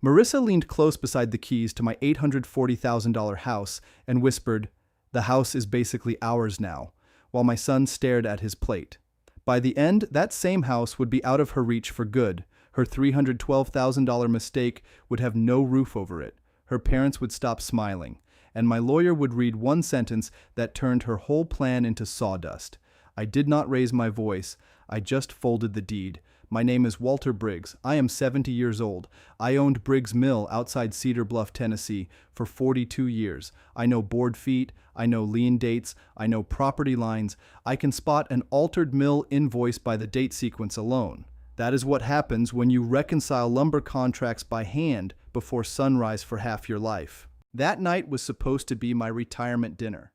Marissa leaned close beside the keys to my $840,000 house and whispered, "The house is basically ours now," while my son stared at his plate. By the end, that same house would be out of her reach for good. Her $312,000 mistake would have no roof over it. Her parents would stop smiling, and my lawyer would read one sentence that turned her whole plan into sawdust. I did not raise my voice. I just folded the deed. "My name is Walter Briggs. I am 70 years old. I owned Briggs Mill outside Cedar Bluff, Tennessee, for 42 years. I know board feet. I know lien dates. I know property lines. I can spot an altered mill invoice by the date sequence alone. That is what happens when you reconcile lumber contracts by hand before sunrise for half your life." That night was supposed to be my retirement dinner.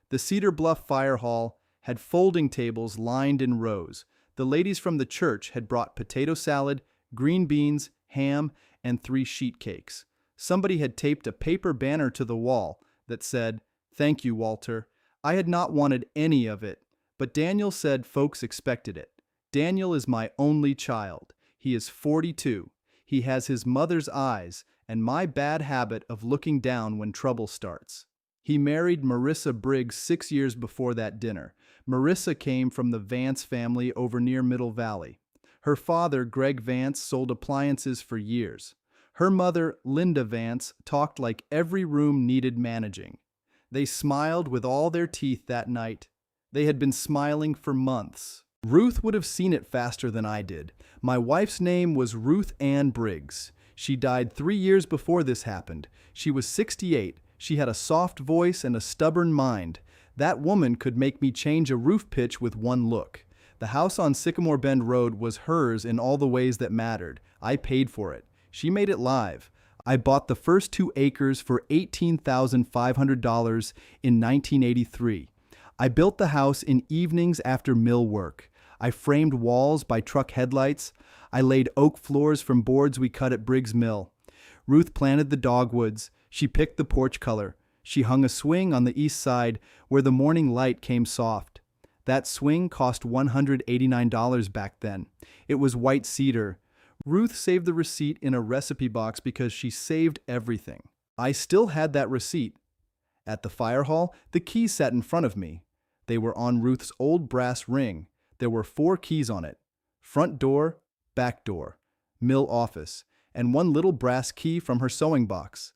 The Cedar Bluff Fire Hall had folding tables lined in rows. The ladies from the church had brought potato salad, green beans, ham, and 3 sheet cakes. Somebody had taped a paper banner to the wall that said, "Thank you, Walter." I had not wanted any of it, but Daniel said folks expected it. Daniel is my only child. He is 42. He has his mother's eyes and my bad habit of looking down when trouble starts. He married Marissa Briggs 6 years before that dinner. Marissa came from the Vance family over near Middle Valley. Her father, Greg Vance, sold appliances for years. Her mother, Linda Vance, talked like every room needed managing. They smiled with all their teeth that night. They had been smiling for months. Ruth would have seen it faster than I did. My wife's name was Ruth Ann Briggs. She died 3 years before this happened. She was 68. She had a soft voice and a stubborn mind. That woman could make me change a roof pitch with one look. The house on Sycamore Bend Road was hers in all the ways that mattered. I paid for it. She made it live. I bought the first 2 acres for $18,500 in 1983. I built the house in evenings after mill work. I framed walls by truck headlights. I laid oak floors from boards we cut at Briggs Mill. Ruth planted the dogwoods. She picked the porch color. She hung a swing on the east side where the morning light came soft. That swing cost $189 back then. It was white cedar. Ruth saved the receipt in a recipe box because she saved everything. I still had that receipt. At the fire hall, the keys sat in front of me. They were on Ruth's old brass ring. There were 4 keys on it: front door, back door, mill office, and 1 little brass key from her sewing box.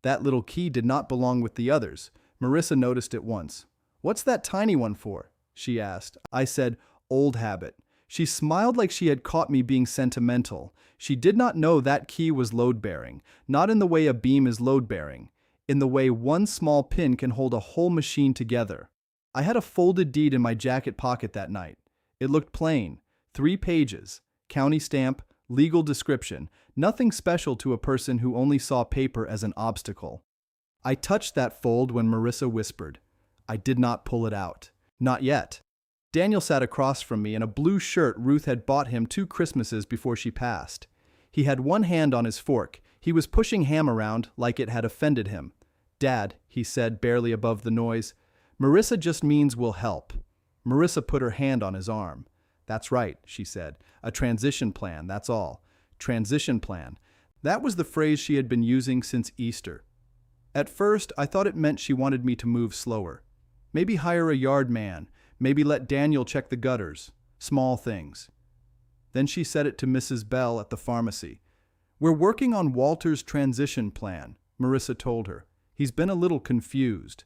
That little key did not belong with the others. Marissa noticed it once. "What's that tiny one for?" she asked. I said, "Old habit." She smiled like she had caught me being sentimental. She did not know that key was load-bearing, not in the way a beam is load-bearing, in the way one small pin can hold a whole machine together. I had a folded deed in my jacket pocket that night. It looked plain. 3 pages. County stamp, legal description. Nothing special to a person who only saw paper as an obstacle. I touched that fold when Marissa whispered. I did not pull it out. Not yet. Daniel sat across from me in a blue shirt Ruth had bought him 2 Christmases before she passed. He had one hand on his fork. He was pushing ham around like it had offended him. "Dad," he said, barely above the noise, "Marissa just means we'll help." Marissa put her hand on his arm. "That's right," she said. "A transition plan, that's all. Transition plan." That was the phrase she had been using since Easter. At first, I thought it meant she wanted me to move slower. Maybe hire a yard man. Maybe let Daniel check the gutters. Small things. Then she said it to Mrs. Bell at the pharmacy. "We're working on Walter's transition plan," Marissa told her. "He's been a little confused."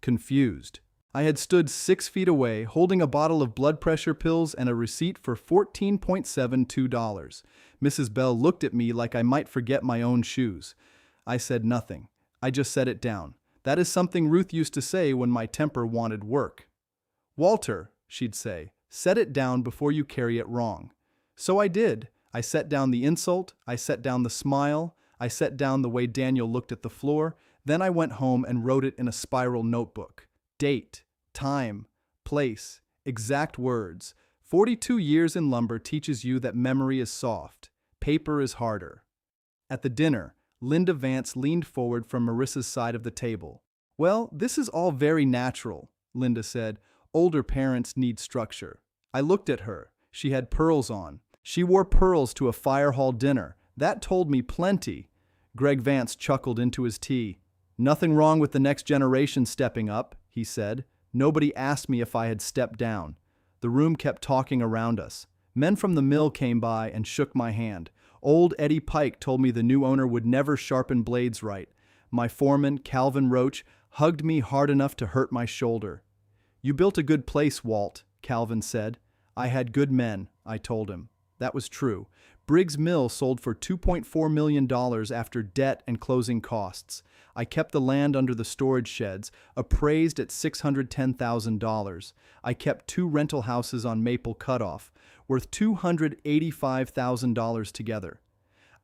Confused. I had stood 6 feet away, holding a bottle of blood pressure pills and a receipt for $14.72. Mrs. Bell looked at me like I might forget my own shoes. I said nothing. I just set it down. That is something Ruth used to say when my temper wanted work. "Walter," she'd say, "set it down before you carry it wrong." So I did. I set down the insult. I set down the smile. I set down the way Daniel looked at the floor. Then I went home and wrote it in a spiral notebook. Date, time, place, exact words. 42 years in lumber teaches you that memory is soft. Paper is harder. At the dinner, Linda Vance leaned forward from Marissa's side of the table. "Well, this is all very natural," Linda said. "Older parents need structure." I looked at her. She had pearls on. She wore pearls to a fire hall dinner. That told me plenty. Greg Vance chuckled into his tea. Nothing wrong with the next generation stepping up, he said. Nobody asked me if I had stepped down. The room kept talking around us. Men from the mill came by and shook my hand. Old Eddie Pike told me the new owner would never sharpen blades right. My foreman, Calvin Roach, hugged me hard enough to hurt my shoulder. You built a good place, Walt, Calvin said. I had good men, I told him. That was true. Briggs Mill sold for $2.4 million after debt and closing costs. I kept the land under the storage sheds, appraised at $610,000. I kept 2 rental houses on Maple Cutoff, worth $285,000 together.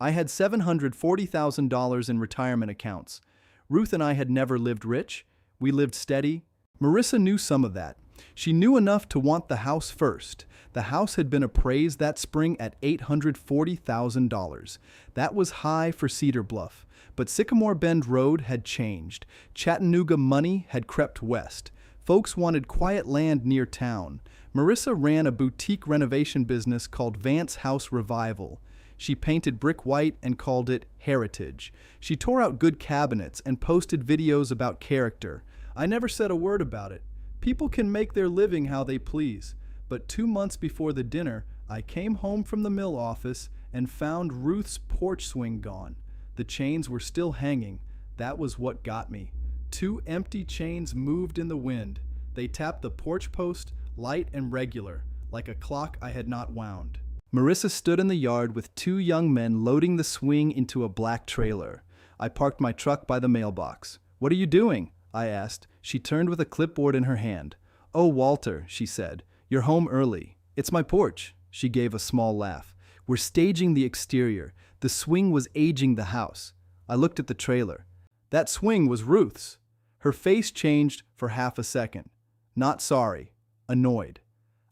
I had $740,000 in retirement accounts. Ruth and I had never lived rich. We lived steady. Marissa knew some of that. She knew enough to want the house first. The house had been appraised that spring at $840,000. That was high for Cedar Bluff. But Sycamore Bend Road had changed. Chattanooga money had crept west. Folks wanted quiet land near town. Marissa ran a boutique renovation business called Vance House Revival. She painted brick white and called it Heritage. She tore out good cabinets and posted videos about character. I never said a word about it. People can make their living how they please. But 2 months before the dinner, I came home from the mill office and found Ruth's porch swing gone. The chains were still hanging. That was what got me. 2 empty chains moved in the wind. They tapped the porch post, light and regular, like a clock I had not wound. Marissa stood in the yard with 2 young men loading the swing into a black trailer. I parked my truck by the mailbox. "What are you doing?" I asked. She turned with a clipboard in her hand. "Oh, Walter," she said, "you're home early." "It's my porch." She gave a small laugh. "We're staging the exterior. The swing was aging the house." I looked at the trailer. That swing was Ruth's. Her face changed for half a second. Not sorry. Annoyed.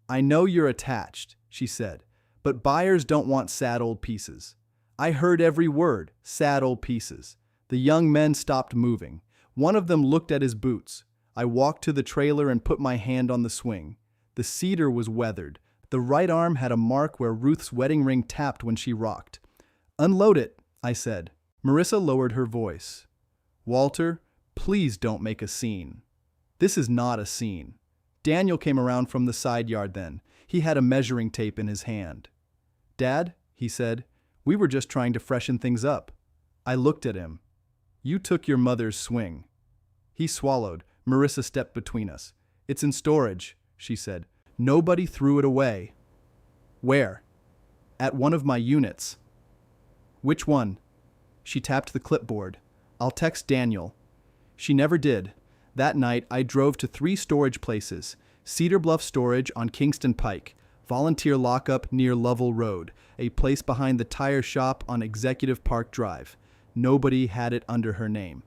"I know you're attached," she said, "but buyers don't want sad old pieces." I heard every word, sad old pieces. The young men stopped moving. One of them looked at his boots. I walked to the trailer and put my hand on the swing. The cedar was weathered. The right arm had a mark where Ruth's wedding ring tapped when she rocked. "Unload it," I said. Marissa lowered her voice. "Walter, please don't make a scene." "This is not a scene." Daniel came around from the side yard then. He had a measuring tape in his hand. "Dad," he said, "we were just trying to freshen things up." I looked at him. "You took your mother's swing." He swallowed. Marissa stepped between us. "It's in storage," she said. "Nobody threw it away." "Where?" "At one of my units." "Which one?" She tapped the clipboard. "I'll text Daniel." She never did. That night, I drove to 3 storage places. Cedar Bluff Storage on Kingston Pike, Volunteer Lockup near Lovell Road, a place behind the tire shop on Executive Park Drive. Nobody had it under her name.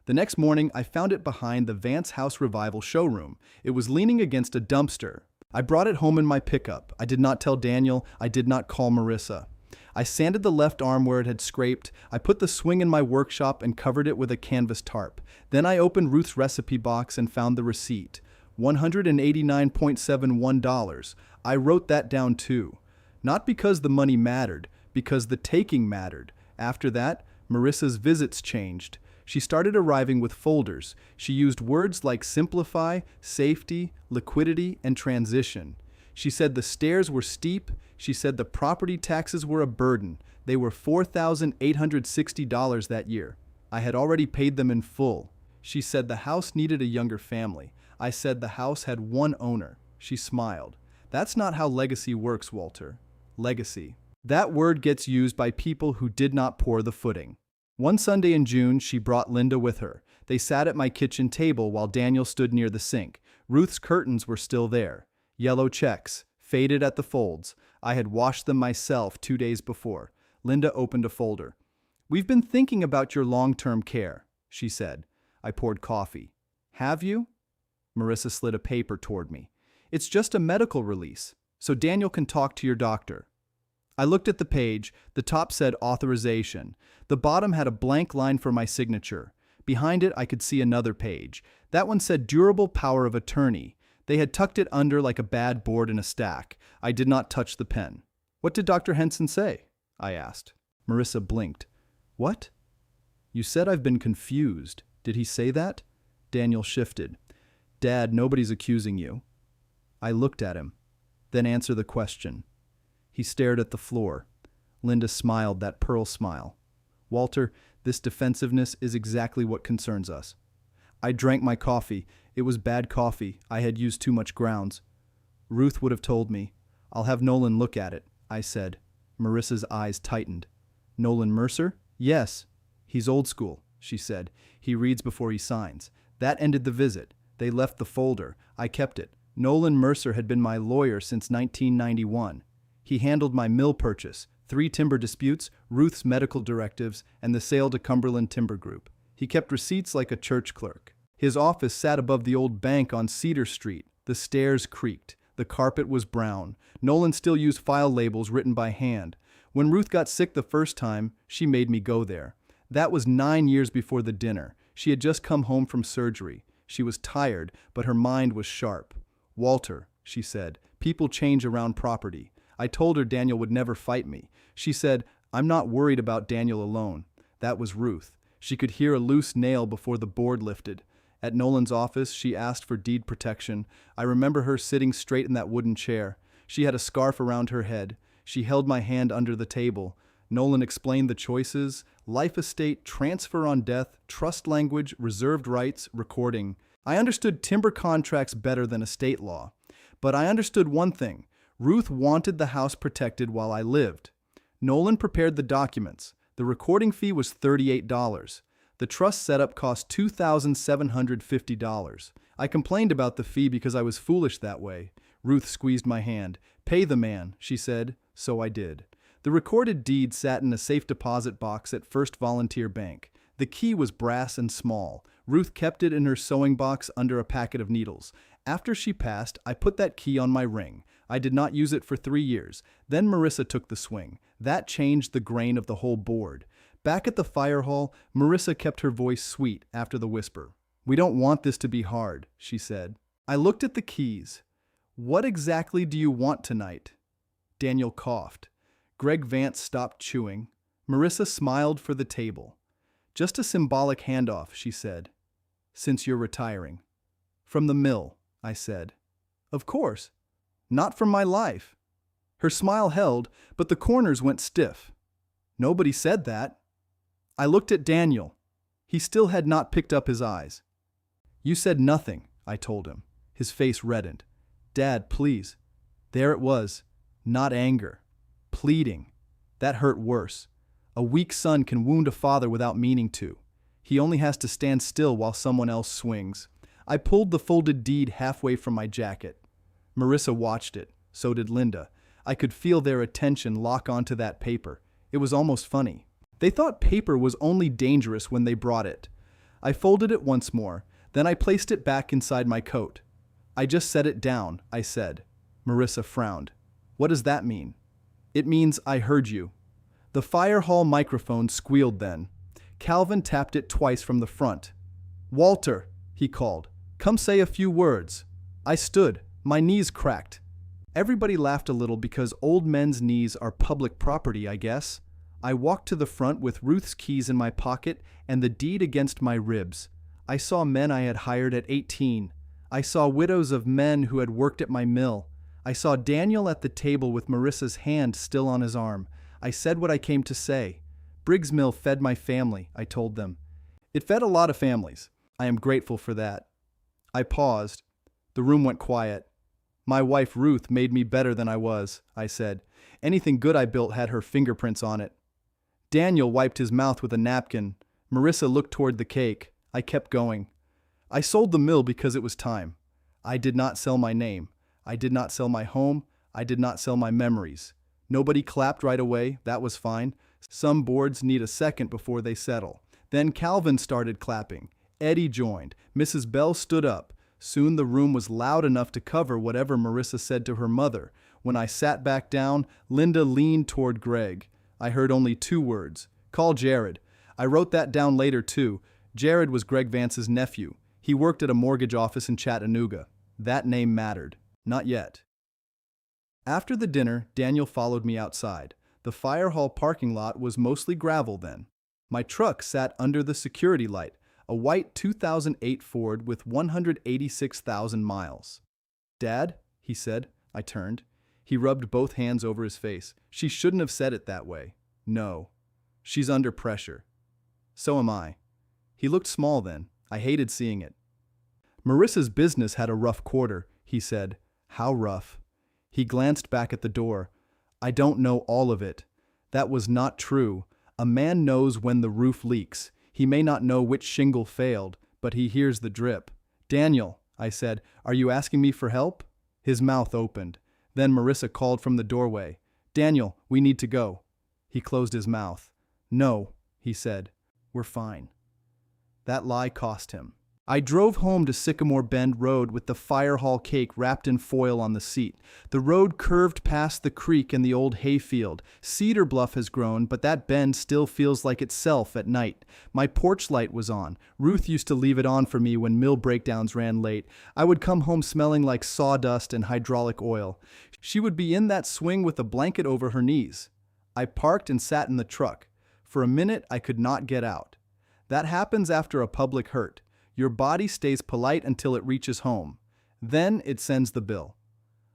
The next morning, I found it behind the Vance House Revival showroom. It was leaning against a dumpster. I brought it home in my pickup. I did not tell Daniel. I did not call Marissa. I sanded the left arm where it had scraped. I put the swing in my workshop and covered it with a canvas tarp. Then I opened Ruth's recipe box and found the receipt. $189.71. I wrote that down too. Not because the money mattered, because the taking mattered. After that, Marissa's visits changed. She started arriving with folders. She used words like simplify, safety, liquidity, and transition. She said the stairs were steep. She said the property taxes were a burden. They were $4,860 that year. I had already paid them in full. She said the house needed a younger family. I said the house had one owner. She smiled. "That's not how legacy works, Walter." Legacy. That word gets used by people who did not pour the footing. One Sunday in June, she brought Linda with her. They sat at my kitchen table while Daniel stood near the sink. Ruth's curtains were still there. Yellow checks, faded at the folds. I had washed them myself 2 days before. Linda opened a folder. "We've been thinking about your long-term care," she said. I poured coffee. "Have you?" Marissa slid a paper toward me. "It's just a medical release, so Daniel can talk to your doctor." I looked at the page. The top said authorization. The bottom had a blank line for my signature. Behind it, I could see another page. That one said durable power of attorney. They had tucked it under like a bad board in a stack. I did not touch the pen. "What did Dr. Henson say?" I asked. Marissa blinked. What? You said I've been confused. Did he say that? Daniel shifted. Dad, nobody's accusing you. I looked at him. Then answer the question. He stared at the floor. Linda smiled, that pearl smile. Walter, this defensiveness is exactly what concerns us. I drank my coffee. It was bad coffee. I had used too much grounds. Ruth would have told me. I'll have Nolan look at it, I said. Marissa's eyes tightened. Nolan Mercer? Yes. He's old school, she said. He reads before he signs. That ended the visit. They left the folder. I kept it. Nolan Mercer had been my lawyer since 1991. He handled my mill purchase, 3 timber disputes, Ruth's medical directives, and the sale to Cumberland Timber Group. He kept receipts like a church clerk. His office sat above the old bank on Cedar Street. The stairs creaked. The carpet was brown. Nolan still used file labels written by hand. When Ruth got sick the first time, she made me go there. That was 9 years before the dinner. She had just come home from surgery. She was tired, but her mind was sharp. Walter, she said, people change around property. I told her Daniel would never fight me. She said, I'm not worried about Daniel alone. That was Ruth. She could hear a loose nail before the board lifted. At Nolan's office, she asked for deed protection. I remember her sitting straight in that wooden chair. She had a scarf around her head. She held my hand under the table. Nolan explained the choices: life estate, transfer on death, trust language, reserved rights, recording. I understood timber contracts better than estate law. But I understood one thing. Ruth wanted the house protected while I lived. Nolan prepared the documents. The recording fee was $38. The trust setup cost $2,750. I complained about the fee because I was foolish that way. Ruth squeezed my hand. Pay the man, she said. So I did. The recorded deed sat in a safe deposit box at First Volunteer Bank. The key was brass and small. Ruth kept it in her sewing box under a packet of needles. After she passed, I put that key on my ring. I did not use it for 3 years. Then Marissa took the swing. That changed the grain of the whole board. Back at the fire hall, Marissa kept her voice sweet after the whisper. We don't want this to be hard, she said. I looked at the keys. What exactly do you want tonight? Daniel coughed. Greg Vance stopped chewing. Marissa smiled for the table. Just a symbolic handoff, she said. Since you're retiring. From the mill, I said. Of course. Not from my life. Her smile held, but the corners went stiff. Nobody said that. I looked at Daniel. He still had not picked up his eyes. You said nothing, I told him. His face reddened. Dad, please. There it was. Not anger. Pleading. That hurt worse. A weak son can wound a father without meaning to. He only has to stand still while someone else swings. I pulled the folded deed halfway from my jacket. Marissa watched it. So did Linda. I could feel their attention lock onto that paper. It was almost funny. They thought paper was only dangerous when they brought it. I folded it once more. Then I placed it back inside my coat. I just set it down, I said. Marissa frowned. What does that mean? It means I heard you. The fire hall microphone squealed then. Calvin tapped it twice from the front. Walter, he called. Come say a few words. I stood. My knees cracked. Everybody laughed a little because old men's knees are public property, I guess. I walked to the front with Ruth's keys in my pocket and the deed against my ribs. I saw men I had hired at 18. I saw widows of men who had worked at my mill. I saw Daniel at the table with Marissa's hand still on his arm. I said what I came to say. Briggs Mill fed my family, I told them. It fed a lot of families. I am grateful for that. I paused. The room went quiet. My wife Ruth made me better than I was, I said. Anything good I built had her fingerprints on it. Daniel wiped his mouth with a napkin. Marissa looked toward the cake. I kept going. I sold the mill because it was time. I did not sell my name. I did not sell my home. I did not sell my memories. Nobody clapped right away. That was fine. Some boards need a second before they settle. Then Calvin started clapping. Eddie joined. Mrs. Bell stood up. Soon the room was loud enough to cover whatever Marissa said to her mother. When I sat back down, Linda leaned toward Greg. I heard only 2 words. Call Jared. I wrote that down later too. Jared was Greg Vance's nephew. He worked at a mortgage office in Chattanooga. That name mattered. Not yet. After the dinner, Daniel followed me outside. The fire hall parking lot was mostly gravel then. My truck sat under the security light, a white 2008 Ford with 186,000 miles. "Dad?" he said. I turned. He rubbed both hands over his face. "She shouldn't have said it that way." "No. She's under pressure." "So am I." He looked small then. I hated seeing it. "Marissa's business had a rough quarter," he said. "How rough?" He glanced back at the door. "I don't know all of it." That was not true. A man knows when the roof leaks. He may not know which shingle failed, but he hears the drip. "Daniel," I said, "are you asking me for help?" His mouth opened. Then Marissa called from the doorway. "Daniel, we need to go." He closed his mouth. "No," he said. "We're fine." That lie cost him. I drove home to Sycamore Bend Road with the fire hall cake wrapped in foil on the seat. The road curved past the creek and the old hayfield. Cedar Bluff has grown, but that bend still feels like itself at night. My porch light was on. Ruth used to leave it on for me when mill breakdowns ran late. I would come home smelling like sawdust and hydraulic oil. She would be in that swing with a blanket over her knees. I parked and sat in the truck. For a minute, I could not get out. That happens after a public hurt. Your body stays polite until it reaches home. Then it sends the bill.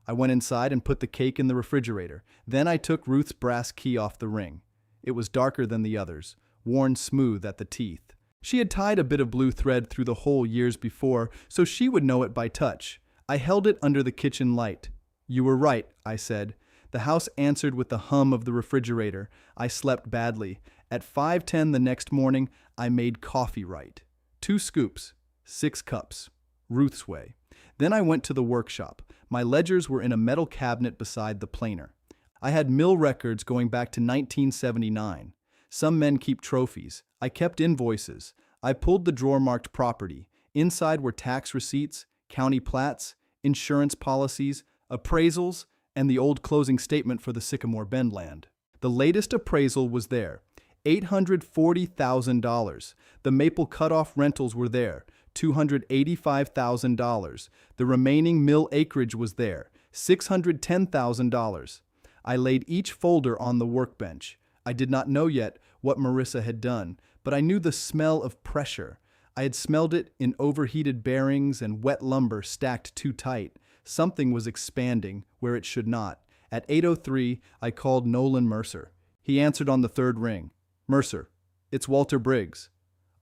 I went inside and put the cake in the refrigerator. Then I took Ruth's brass key off the ring. It was darker than the others, worn smooth at the teeth. She had tied a bit of blue thread through the hole years before, so she would know it by touch. I held it under the kitchen light. "You were right," I said. The house answered with the hum of the refrigerator. I slept badly. At 5:10 the next morning, I made coffee right. 2 scoops, 6 cups, Ruth's way. Then I went to the workshop. My ledgers were in a metal cabinet beside the planer. I had mill records going back to 1979. Some men keep trophies. I kept invoices. I pulled the drawer marked property. Inside were tax receipts, county plats, insurance policies, appraisals, and the old closing statement for the Sycamore Bend land. The latest appraisal was there. $840,000. The Maple Cutoff rentals were there. $285,000. The remaining mill acreage was there. $610,000. I laid each folder on the workbench. I did not know yet what Marissa had done, but I knew the smell of pressure. I had smelled it in overheated bearings and wet lumber stacked too tight. Something was expanding where it should not. At 8:03, I called Nolan Mercer. He answered on the third ring. "Mercer, it's Walter Briggs.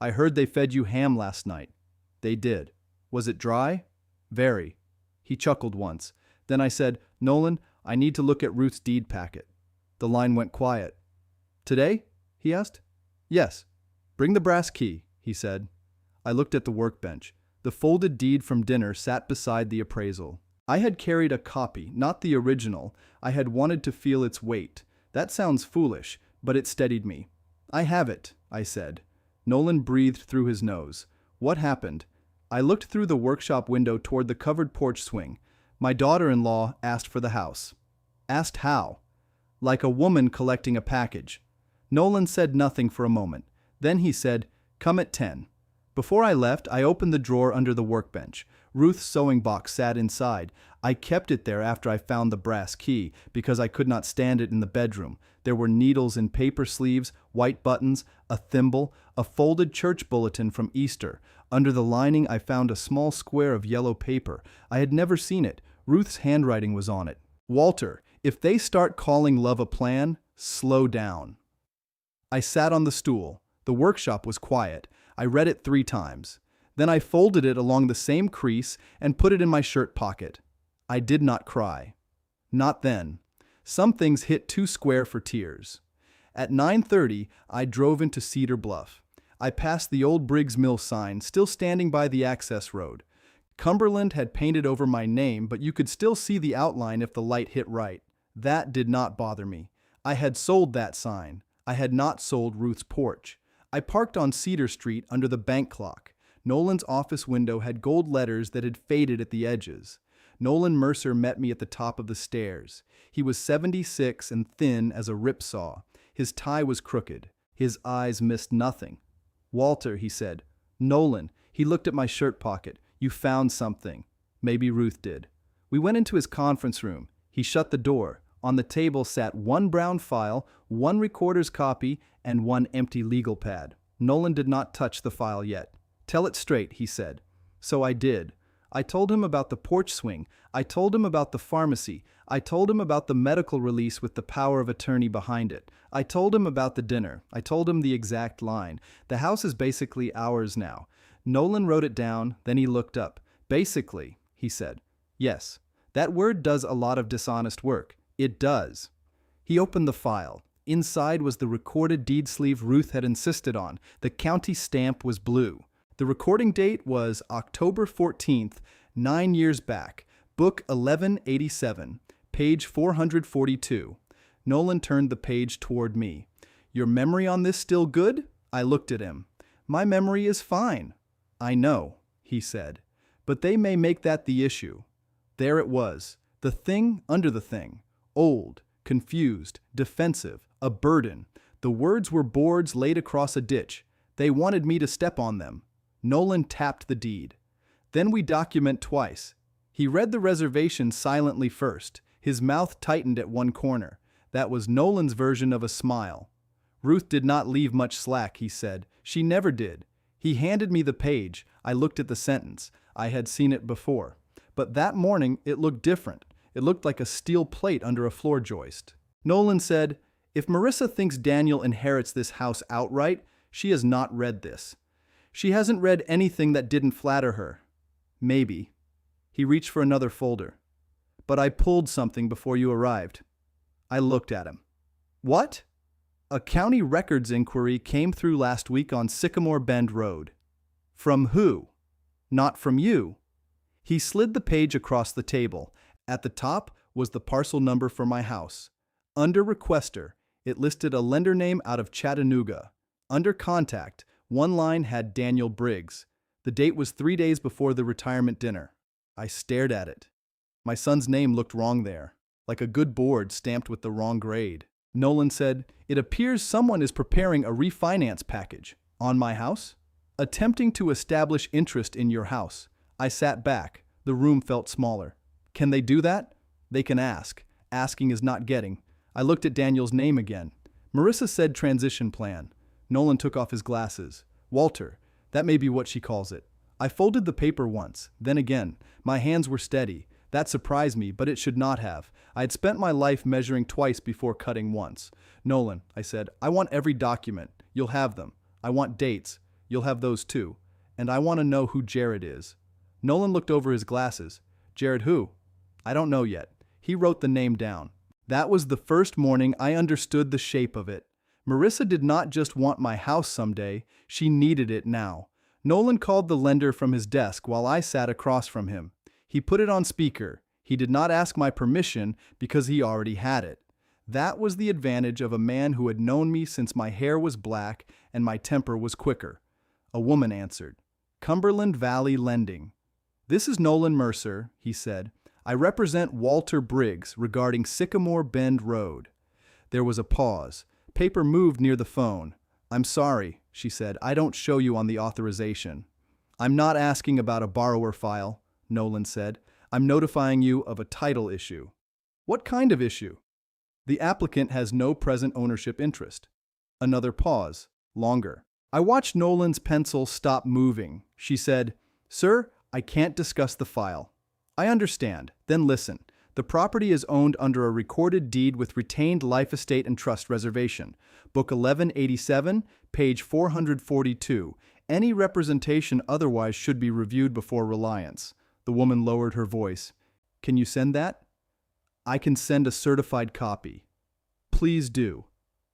I heard they fed you ham last night." "They did." "Was it dry?" "Very." He chuckled once. Then I said, "Nolan, I need to look at Ruth's deed packet." The line went quiet. "Today?" he asked. "Yes." "Bring the brass key," he said. I looked at the workbench. The folded deed from dinner sat beside the appraisal. I had carried a copy, not the original. I had wanted to feel its weight. That sounds foolish, but it steadied me. "I have it," I said. Nolan breathed through his nose. "What happened?" I looked through the workshop window toward the covered porch swing. My daughter-in-law asked for the house. Asked how? Like a woman collecting a package. Nolan said nothing for a moment. Then he said, "Come at 10. Before I left, I opened the drawer under the workbench. Ruth's sewing box sat inside. I kept it there after I found the brass key, because I could not stand it in the bedroom. There were needles in paper sleeves, white buttons, a thimble, a folded church bulletin from Easter. Under the lining, I found a small square of yellow paper. I had never seen it. Ruth's handwriting was on it. "Walter, if they start calling love a plan, slow down." I sat on the stool. The workshop was quiet. I read it 3 times. Then I folded it along the same crease and put it in my shirt pocket. I did not cry. Not then. Some things hit too square for tears. At 9:30, I drove into Cedar Bluff. I passed the old Briggs Mill sign, still standing by the access road. Cumberland had painted over my name, but you could still see the outline if the light hit right. That did not bother me. I had sold that sign. I had not sold Ruth's porch. I parked on Cedar Street under the bank clock. Nolan's office window had gold letters that had faded at the edges. Nolan Mercer met me at the top of the stairs. He was 76 and thin as a ripsaw. His tie was crooked. His eyes missed nothing. "Walter," he said. "Nolan." He looked at my shirt pocket. "You found something." Maybe Ruth did. We went into his conference room. He shut the door. On the table sat one brown file, one recorder's copy, and one empty legal pad. Nolan did not touch the file yet. "Tell it straight," he said. So I did. I told him about the porch swing. I told him about the pharmacy. I told him about the medical release with the power of attorney behind it. I told him about the dinner. I told him the exact line. "The house is basically ours now." Nolan wrote it down, then he looked up. "Basically," he said. "Yes, that word does a lot of dishonest work. It does." He opened the file. Inside was the recorded deed sleeve Ruth had insisted on. The county stamp was blue. The recording date was October 14th, 9 years back. Book 1187, page 442. Nolan turned the page toward me. "Your memory on this still good?" I looked at him. "My memory is fine." "I know," he said. "But they may make that the issue." There it was, the thing under the thing. Old, confused, defensive, a burden. The words were boards laid across a ditch. They wanted me to step on them. Nolan tapped the deed. "Then we document twice." He read the reservation silently first. His mouth tightened at one corner. That was Nolan's version of a smile. "Ruth did not leave much slack," he said. "She never did." He handed me the page. I looked at the sentence. I had seen it before. But that morning, it looked different. It looked like a steel plate under a floor joist. Nolan said, "If Marissa thinks Daniel inherits this house outright, she has not read this. She hasn't read anything that didn't flatter her. Maybe." He reached for another folder. "But I pulled something before you arrived." I looked at him. "What?" "A county records inquiry came through last week on Sycamore Bend Road." "From who?" "Not from you." He slid the page across the table. At the top was the parcel number for my house. Under requester, it listed a lender name out of Chattanooga. Under contact, one line had Daniel Briggs. The date was 3 days before the retirement dinner. I stared at it. My son's name looked wrong there, like a good board stamped with the wrong grade. Nolan said, "It appears someone is preparing a refinance package." "On my house?" "Attempting to establish interest in your house." I sat back. The room felt smaller. "Can they do that?" "They can ask. Asking is not getting." I looked at Daniel's name again. Marissa said transition plan. Nolan took off his glasses. "Walter, that may be what she calls it." I folded the paper once, then again. My hands were steady. That surprised me, but it should not have. I had spent my life measuring twice before cutting once. "Nolan," I said, "I want every document. You'll have them. I want dates. You'll have those too. And I want to know who Jared is." Nolan looked over his glasses. "Jared who?" "I don't know yet." He wrote the name down. That was the first morning I understood the shape of it. Marissa did not just want my house someday, she needed it now. Nolan called the lender from his desk while I sat across from him. He put it on speaker. He did not ask my permission because he already had it. That was the advantage of a man who had known me since my hair was black and my temper was quicker. A woman answered. "Cumberland Valley Lending." "This is Nolan Mercer," he said. "I represent Walter Briggs regarding Sycamore Bend Road." There was a pause. Paper moved near the phone. "I'm sorry," she said. "I don't show you on the authorization." "I'm not asking about a borrower file," Nolan said. "I'm notifying you of a title issue." "What kind of issue?" "The applicant has no present ownership interest." Another pause. Longer. I watched Nolan's pencil stop moving. She said, "Sir, I can't discuss the file." "I understand. Then listen. The property is owned under a recorded deed with retained life estate and trust reservation. Book 1187, page 442. Any representation otherwise should be reviewed before reliance." The woman lowered her voice. "Can you send that?" "I can send a certified copy." "Please do."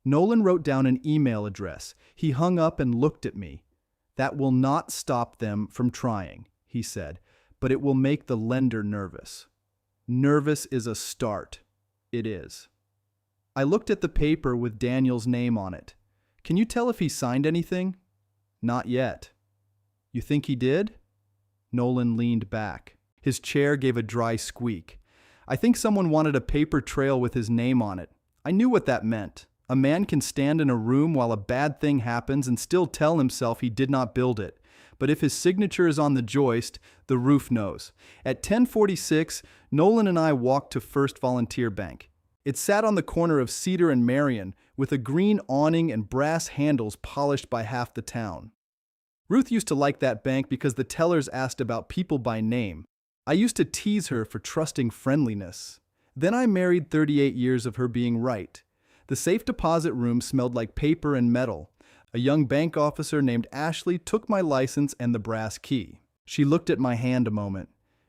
Nolan wrote down an email address. He hung up and looked at me. "That will not stop them from trying," he said, "but it will make the lender nervous." Nervous is a start. It is. I looked at the paper with Daniel's name on it. "Can you tell if he signed anything?" "Not yet." "You think he did?" Nolan leaned back. His chair gave a dry squeak. "I think someone wanted a paper trail with his name on it. I knew what that meant. A man can stand in a room while a bad thing happens and still tell himself he did not build it. But if his signature is on the joist, the roof knows." At 10:46, Nolan and I walked to First Volunteer Bank. It sat on the corner of Cedar and Marion, with a green awning and brass handles polished by half the town. Ruth used to like that bank because the tellers asked about people by name. I used to tease her for trusting friendliness. Then I married 38 years of her being right. The safe deposit room smelled like paper and metal. A young bank officer named Ashley took my license and the brass key. She looked at my hand a moment.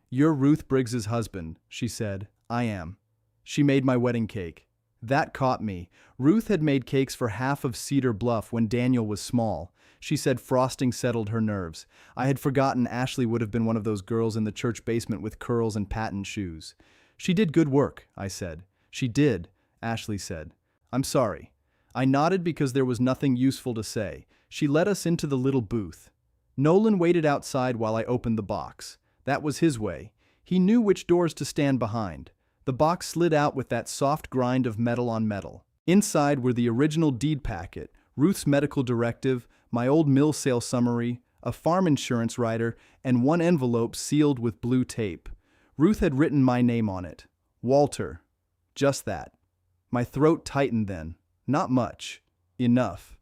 "You're Ruth Briggs's husband," she said. "I am." She made my wedding cake. That caught me. Ruth had made cakes for half of Cedar Bluff when Daniel was small. She said frosting settled her nerves. I had forgotten Ashley would have been one of those girls in the church basement with curls and patent shoes. "She did good work," I said. "She did," Ashley said. "I'm sorry." I nodded because there was nothing useful to say. She led us into the little booth. Nolan waited outside while I opened the box. That was his way. He knew which doors to stand behind. The box slid out with that soft grind of metal on metal. Inside were the original deed packet, Ruth's medical directive, my old mill sale summary, a farm insurance rider, and one envelope sealed with blue tape. Ruth had written my name on it. Walter. Just that. My throat tightened then. Not much. Enough.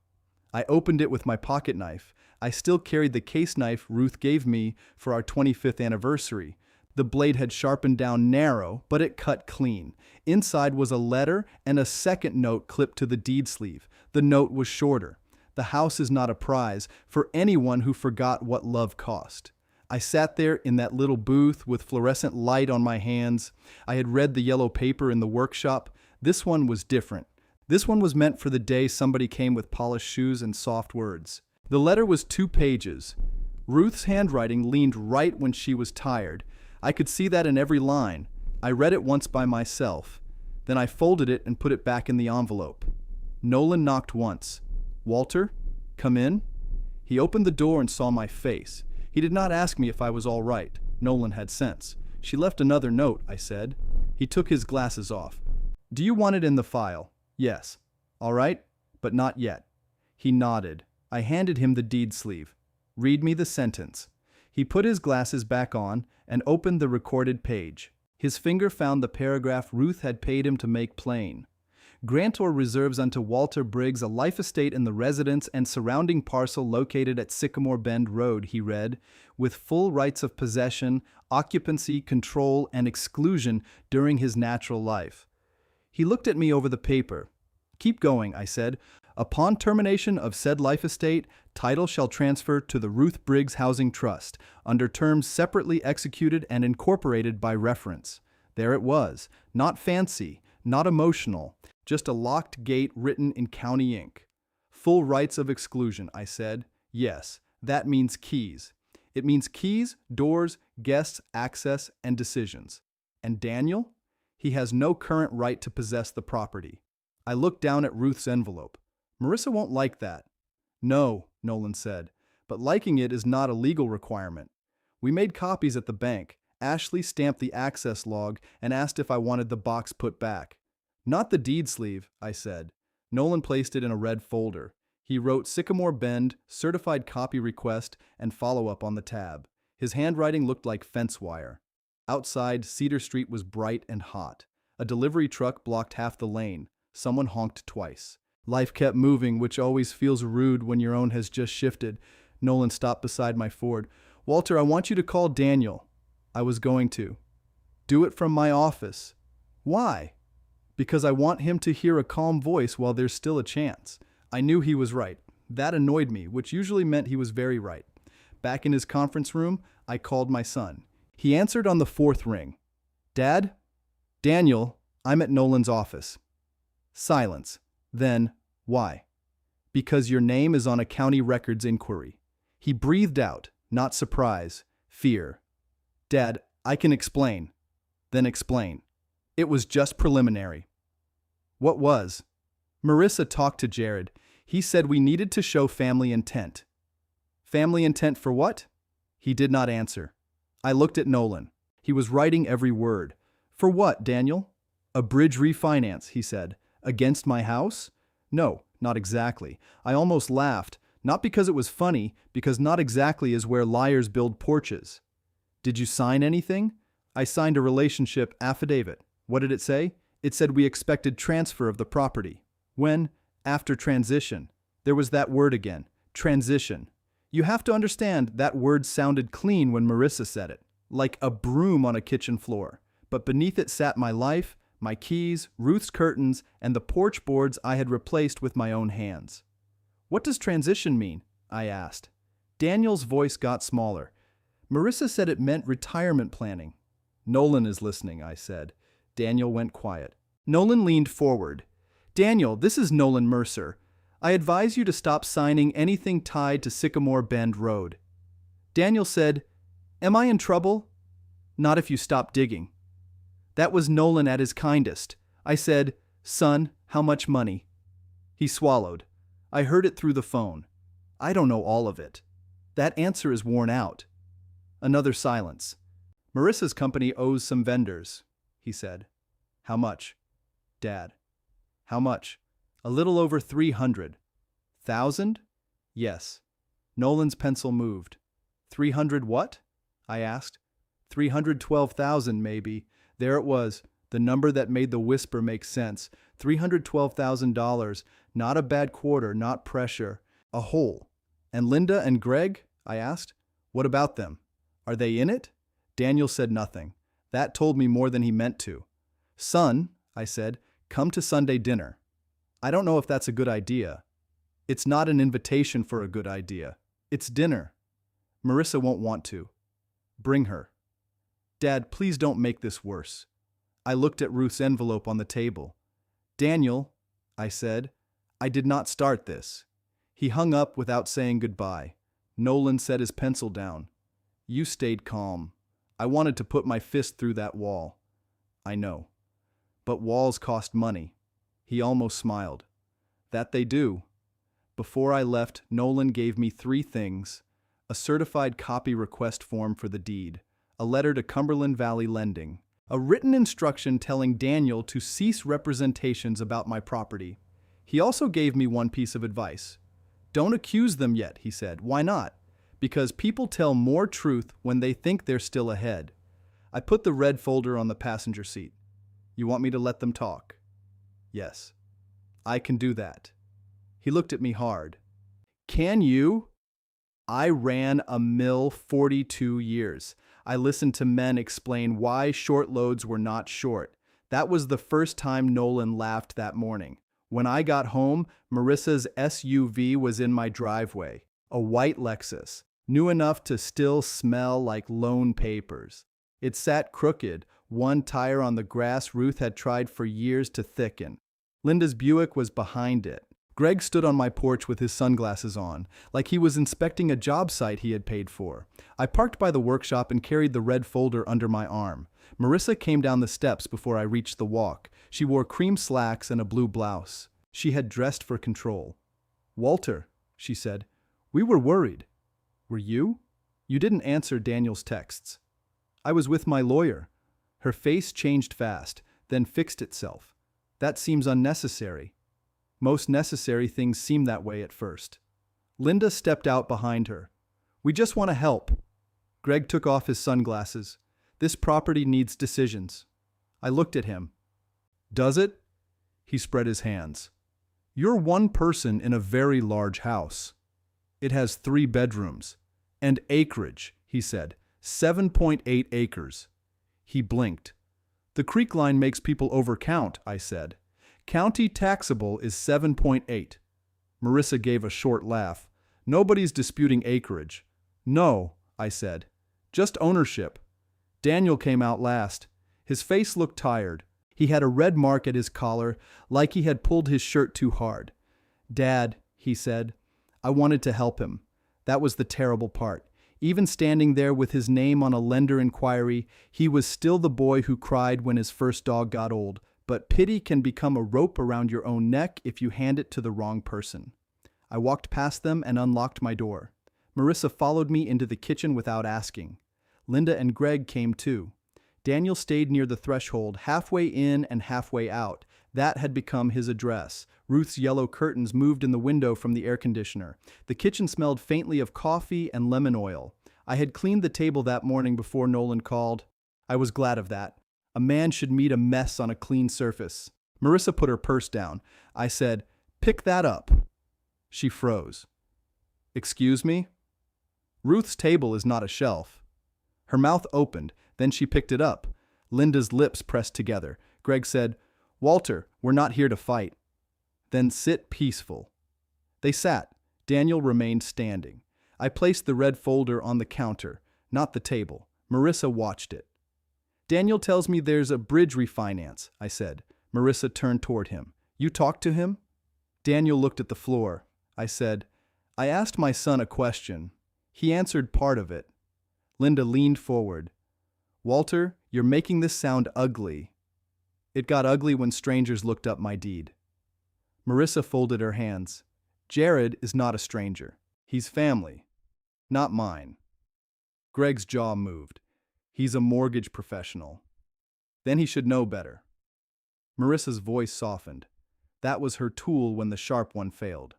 I opened it with my pocket knife. I still carried the case knife Ruth gave me for our 25th anniversary. The blade had sharpened down narrow, but it cut clean. Inside was a letter and a second note clipped to the deed sleeve. The note was shorter. "The house is not a prize for anyone who forgot what love cost." I sat there in that little booth with fluorescent light on my hands. I had read the yellow paper in the workshop. This one was different. This one was meant for the day somebody came with polished shoes and soft words. The letter was 2 pages. Ruth's handwriting leaned right when she was tired. I could see that in every line. I read it once by myself. Then I folded it and put it back in the envelope. Nolan knocked once. "Walter, come in." He opened the door and saw my face. He did not ask me if I was all right. Nolan had sense. "She left another note," I said. He took his glasses off. "Do you want it in the file?" "Yes." "All right, but not yet." He nodded. I handed him the deed sleeve. "Read me the sentence." He put his glasses back on and opened the recorded page. His finger found the paragraph Ruth had paid him to make plain. "Grantor reserves unto Walter Briggs a life estate in the residence and surrounding parcel located at Sycamore Bend Road," he read, "with full rights of possession, occupancy, control, and exclusion during his natural life." He looked at me over the paper. "Keep going," I said. "Upon termination of said life estate, title shall transfer to the Ruth Briggs Housing Trust, under terms separately executed and incorporated by reference." There it was. Not fancy, not emotional, just a locked gate written in county ink. "Full rights of exclusion," I said. "Yes, that means keys. It means keys, doors, guests, access, and decisions. And Daniel? He has no current right to possess the property." I looked down at Ruth's envelope. "Marissa won't like that." "No," Nolan said, "but liking it is not a legal requirement. We made copies at the bank. Ashley stamped the access log and asked if I wanted the box put back." "Not the deed sleeve," I said. Nolan placed it in a red folder. He wrote Sycamore Bend, certified copy request, and follow-up on the tab. His handwriting looked like fence wire. Outside, Cedar Street was bright and hot. A delivery truck blocked half the lane. Someone honked twice. Life kept moving, which always feels rude when your own has just shifted. Nolan stopped beside my Ford. "Walter, I want you to call Daniel." I was going to. "Do it from my office." "Why?" "Because I want him to hear a calm voice while there's still a chance." I knew he was right. That annoyed me, which usually meant he was very right. Back in his conference room, I called my son. He answered on the 4th ring. "Dad?" "Daniel, I'm at Nolan's office." Silence. Then, "Why?" "Because your name is on a county records inquiry." He breathed out, not surprise, fear. "Dad, I can explain." "Then explain." "It was just preliminary." "What was?" "Marissa talked to Jared. He said we needed to show family intent." "Family intent for what?" He did not answer. I looked at Nolan. He was writing every word. "For what, Daniel?" "A bridge refinance," he said. "Against my house?" "No, not exactly." I almost laughed, not because it was funny, because not exactly is where liars build porches. "Did you sign anything?" "I signed a relationship affidavit." "What did it say?" It said we expected transfer of the property. When, after transition, there was that word again, transition. You have to understand that word sounded clean when Marissa said it, like a broom on a kitchen floor. But beneath it sat my life, my keys, Ruth's curtains, and the porch boards I had replaced with my own hands. What does transition mean? I asked. Daniel's voice got smaller. Marissa said it meant retirement planning. Nolan is listening, I said. Daniel went quiet. Nolan leaned forward. Daniel, this is Nolan Mercer. I advise you to stop signing anything tied to Sycamore Bend Road. Daniel said, Am I in trouble? Not if you stop digging. That was Nolan at his kindest. I said, Son, how much money? He swallowed. I heard it through the phone. I don't know all of it. That answer is worn out. Another silence. Marissa's company owes some vendors, he said. How much? Dad. How much? A little over 300,000? Yes. Nolan's pencil moved. 300 what? I asked. 312,000 maybe. There it was, the number that made the whisper make sense. $312,000, not a bad quarter, not pressure. A hole. And Linda and Greg? I asked. What about them? Are they in it? Daniel said nothing. That told me more than he meant to. Son, I said, come to Sunday dinner. I don't know if that's a good idea. It's not an invitation for a good idea. It's dinner. Marissa won't want to. Bring her. Dad, please don't make this worse. I looked at Ruth's envelope on the table. Daniel, I said, I did not start this. He hung up without saying goodbye. Nolan set his pencil down. You stayed calm. I wanted to put my fist through that wall. I know. But walls cost money. He almost smiled. That they do. Before I left, Nolan gave me 3 things: a certified copy request form for the deed, a letter to Cumberland Valley Lending, a written instruction telling Daniel to cease representations about my property. He also gave me one piece of advice. Don't accuse them yet, he said. Why not? Because people tell more truth when they think they're still ahead. I put the red folder on the passenger seat. You want me to let them talk? Yes. I can do that. He looked at me hard. Can you? I ran a mill 42 years. I listened to men explain why short loads were not short. That was the first time Nolan laughed that morning. When I got home, Marissa's SUV was in my driveway, a white Lexus, new enough to still smell like loan papers. It sat crooked, one tire on the grass Ruth had tried for years to thicken. Linda's Buick was behind it. Greg stood on my porch with his sunglasses on, like he was inspecting a job site he had paid for. I parked by the workshop and carried the red folder under my arm. Marissa came down the steps before I reached the walk. She wore cream slacks and a blue blouse. She had dressed for control. Walter, she said, we were worried. Were you? You didn't answer Daniel's texts. I was with my lawyer. Her face changed fast, then fixed itself. That seems unnecessary. Most necessary things seem that way at first. Linda stepped out behind her. We just want to help. Greg took off his sunglasses. This property needs decisions. I looked at him. Does it? He spread his hands. You're one person in a very large house. It has 3 bedrooms. And acreage, he said. 7.8 acres. He blinked. The creek line makes people overcount, I said. County taxable is 7.8. Marissa gave a short laugh. Nobody's disputing acreage. No, I said. Just ownership. Daniel came out last. His face looked tired. He had a red mark at his collar, like he had pulled his shirt too hard. Dad, he said, I wanted to help him. That was the terrible part. Even standing there with his name on a lender inquiry, he was still the boy who cried when his first dog got old. But pity can become a rope around your own neck if you hand it to the wrong person. I walked past them and unlocked my door. Marissa followed me into the kitchen without asking. Linda and Greg came too. Daniel stayed near the threshold, halfway in and halfway out. That had become his address. Ruth's yellow curtains moved in the window from the air conditioner. The kitchen smelled faintly of coffee and lemon oil. I had cleaned the table that morning before Nolan called. I was glad of that. A man should meet a mess on a clean surface. Marissa put her purse down. I said, "Pick that up." She froze. "Excuse me?" "Ruth's table is not a shelf." Her mouth opened, then she picked it up. Linda's lips pressed together. Greg said, "Walter, we're not here to fight." "Then sit peaceful." They sat. Daniel remained standing. I placed the red folder on the counter, not the table. Marissa watched it. "Daniel tells me there's a bridge refinance," I said. Marissa turned toward him. "You talked to him?" Daniel looked at the floor. I said, "I asked my son a question. He answered part of it." Linda leaned forward. "Walter, you're making this sound ugly." "It got ugly when strangers looked up my deed." Marissa folded her hands. "Jared is not a stranger. He's family. Not mine." Greg's jaw moved. "He's a mortgage professional. Then he should know better." Marissa's voice softened. That was her tool when the sharp one failed.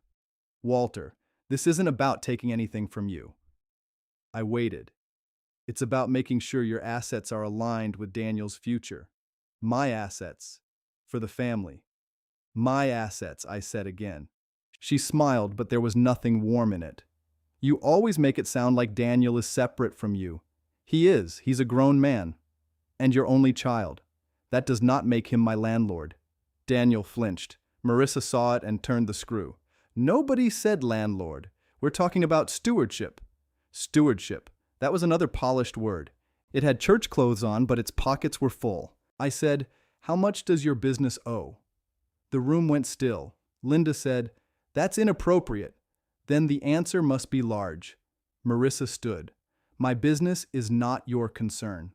"Walter, this isn't about taking anything from you." I waited. "It's about making sure your assets are aligned with Daniel's future. My assets. For the family." "My assets," I said again. She smiled, but there was nothing warm in it. "You always make it sound like Daniel is separate from you. He is. He's a grown man. And your only child. That does not make him my landlord." Daniel flinched. Marissa saw it and turned the screw. "Nobody said landlord. We're talking about stewardship." Stewardship. That was another polished word. It had church clothes on, but its pockets were full. I said, "How much does your business owe?" The room went still. Linda said, "That's inappropriate." "Then the answer must be large." Marissa stood. "My business is not your concern.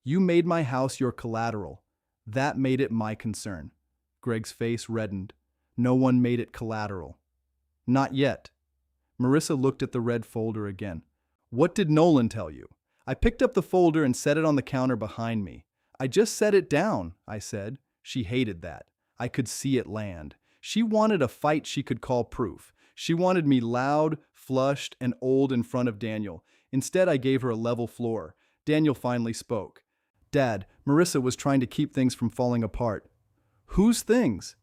You made my house your collateral. That made it my concern." Greg's face reddened. "No one made it collateral." "Not yet." Marissa looked at the red folder again. "What did Nolan tell you?" I picked up the folder and set it on the counter behind me. "I just set it down," I said. She hated that. I could see it land. She wanted a fight she could call proof. She wanted me loud, flushed, and old in front of Daniel. Instead, I gave her a level floor. Daniel finally spoke. "Dad, Marissa was trying to keep things from falling apart." "Whose things?"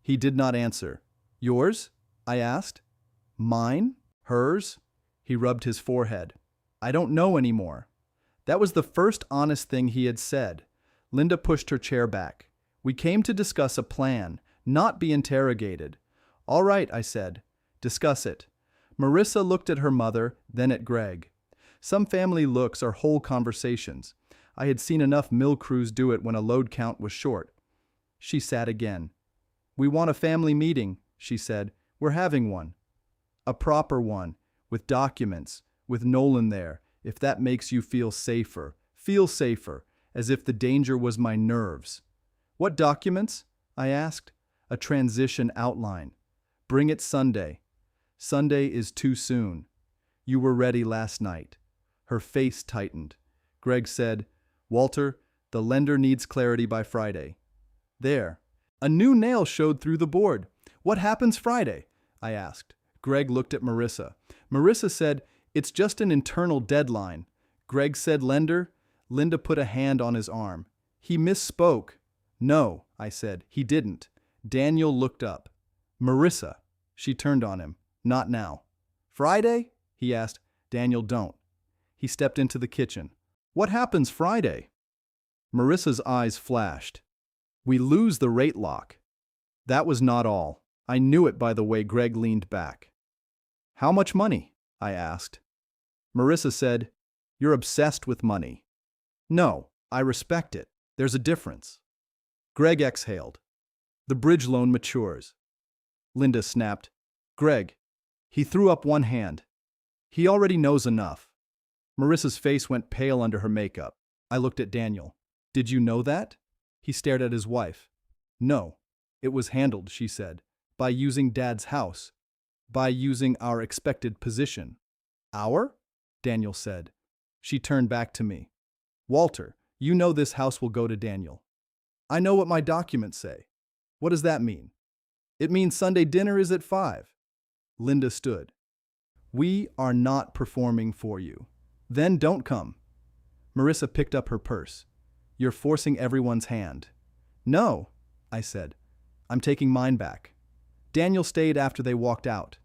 He did not answer. "Yours?" I asked. "Mine? Hers?" He rubbed his forehead. "I don't know anymore." That was the first honest thing he had said. Linda pushed her chair back. "We came to discuss a plan, not be interrogated." "All right," I said. "Discuss it." Marissa looked at her mother, then at Greg. Some family looks are whole conversations. I had seen enough mill crews do it when a load count was short. She sat again. "We want a family meeting," she said. "We're having one. A proper one, with documents, with Nolan there, if that makes you feel safer. Feel safer, as if the danger was my nerves." "What documents?" I asked. "A transition outline. Bring it Sunday." "Sunday is too soon. You were ready last night." Her face tightened. Greg said, "Walter, the lender needs clarity by Friday." There. A new nail showed through the board. "What happens Friday?" I asked. Greg looked at Marissa. Marissa said, "It's just an internal deadline." Greg said, "Lender." Linda put a hand on his arm. "He misspoke." "No," I said, "he didn't." Daniel looked up. "Marissa." She turned on him. "Not now." "Friday?" he asked. "Daniel, don't." He stepped into the kitchen. "What happens Friday?" Marissa's eyes flashed. "We lose the rate lock." That was not all. I knew it by the way Greg leaned back. "How much money?" I asked. Marissa said, "You're obsessed with money." "No, I respect it. There's a difference." Greg exhaled. "The bridge loan matures." Linda snapped, "Greg." He threw up one hand. "He already knows enough." Marissa's face went pale under her makeup. I looked at Daniel. "Did you know that?" He stared at his wife. "No. It was handled," she said, "by using Dad's house. By using our expected position." "Our?" Daniel said. She turned back to me. "Walter, you know this house will go to Daniel." "I know what my documents say." "What does that mean?" "It means Sunday dinner is at 5. Linda stood. "We are not performing for you." "Then don't come." Marissa picked up her purse. You're forcing everyone's hand. No, I said. I'm taking mine back. Daniel stayed after they walked out.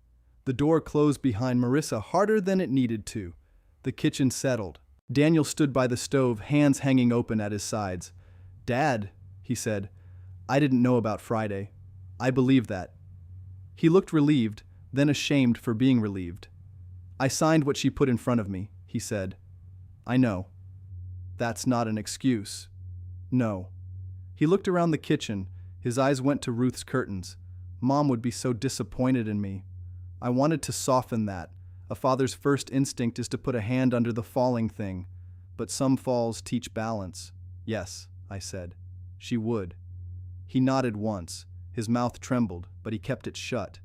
The door closed behind Marissa harder than it needed to. The kitchen settled. Daniel stood by the stove, hands hanging open at his sides. Dad, he said, I didn't know about Friday. I believe that. He looked relieved, then ashamed for being relieved. I signed what she put in front of me, he said. I know. That's not an excuse. No. He looked around the kitchen. His eyes went to Ruth's curtains. Mom would be so disappointed in me. I wanted to soften that. A father's first instinct is to put a hand under the falling thing. But some falls teach balance. Yes, I said. She would. He nodded once. His mouth trembled, but he kept it shut.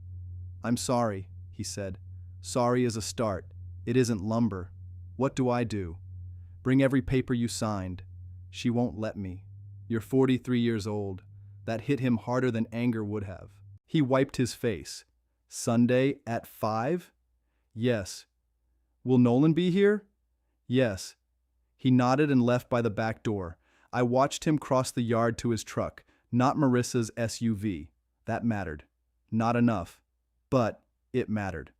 I'm sorry, he said. Sorry is a start. It isn't lumber. What do I do? Bring every paper you signed. She won't let me. You're 43 years old. That hit him harder than anger would have. He wiped his face. Sunday at 5? Yes. Will Nolan be here? Yes. He nodded and left by the back door. I watched him cross the yard to his truck, not Marissa's SUV. That mattered. Not enough. But it mattered.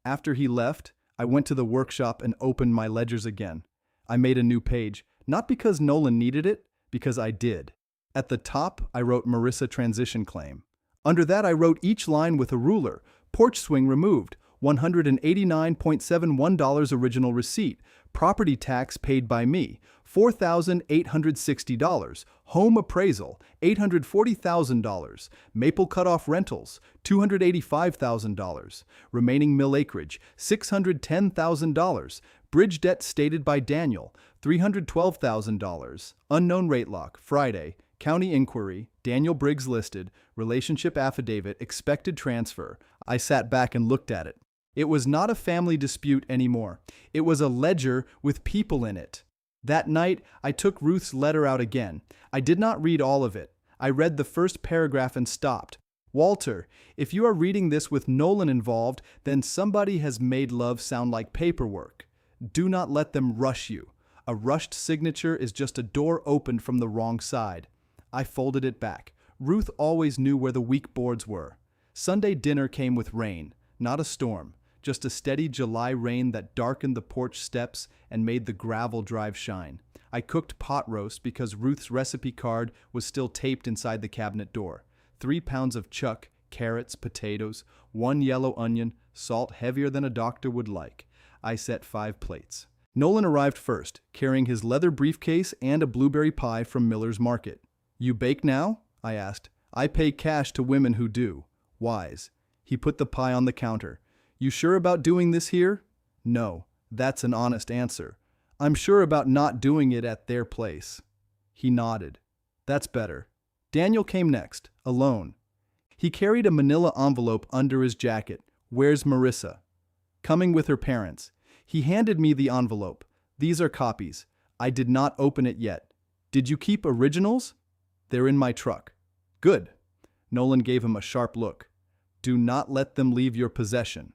After he left, I went to the workshop and opened my ledgers again. I made a new page, not because Nolan needed it, because I did. At the top, I wrote Marissa transition claim. Under that, I wrote each line with a ruler. Porch swing removed. $189.71 original receipt. Property tax paid by me. $4,860. Home appraisal. $840,000. Maple cutoff rentals. $285,000. Remaining mill acreage. $610,000. Bridge debt stated by Daniel. $312,000. Unknown rate lock. Friday. County inquiry. Daniel Briggs listed. Relationship affidavit. Expected transfer. I sat back and looked at it. It was not a family dispute anymore. It was a ledger with people in it. That night, I took Ruth's letter out again. I did not read all of it. I read the first paragraph and stopped. Walter, if you are reading this with Nolan involved, then somebody has made love sound like paperwork. Do not let them rush you. A rushed signature is just a door opened from the wrong side. I folded it back. Ruth always knew where the weak boards were. Sunday dinner came with rain, not a storm. Just a steady July rain that darkened the porch steps and made the gravel drive shine. I cooked pot roast because Ruth's recipe card was still taped inside the cabinet door. 3 pounds of chuck, carrots, potatoes, 1 yellow onion, salt heavier than a doctor would like. I set 5 plates. Nolan arrived first, carrying his leather briefcase and a blueberry pie from Miller's Market. You bake now? I asked. I pay cash to women who do. Wise. He put the pie on the counter. You sure about doing this here? No, that's an honest answer. I'm sure about not doing it at their place. He nodded. That's better. Daniel came next, alone. He carried a manila envelope under his jacket. Where's Marissa? Coming with her parents. He handed me the envelope. These are copies. I did not open it yet. Did you keep originals? They're in my truck. Good. Nolan gave him a sharp look. Do not let them leave your possession.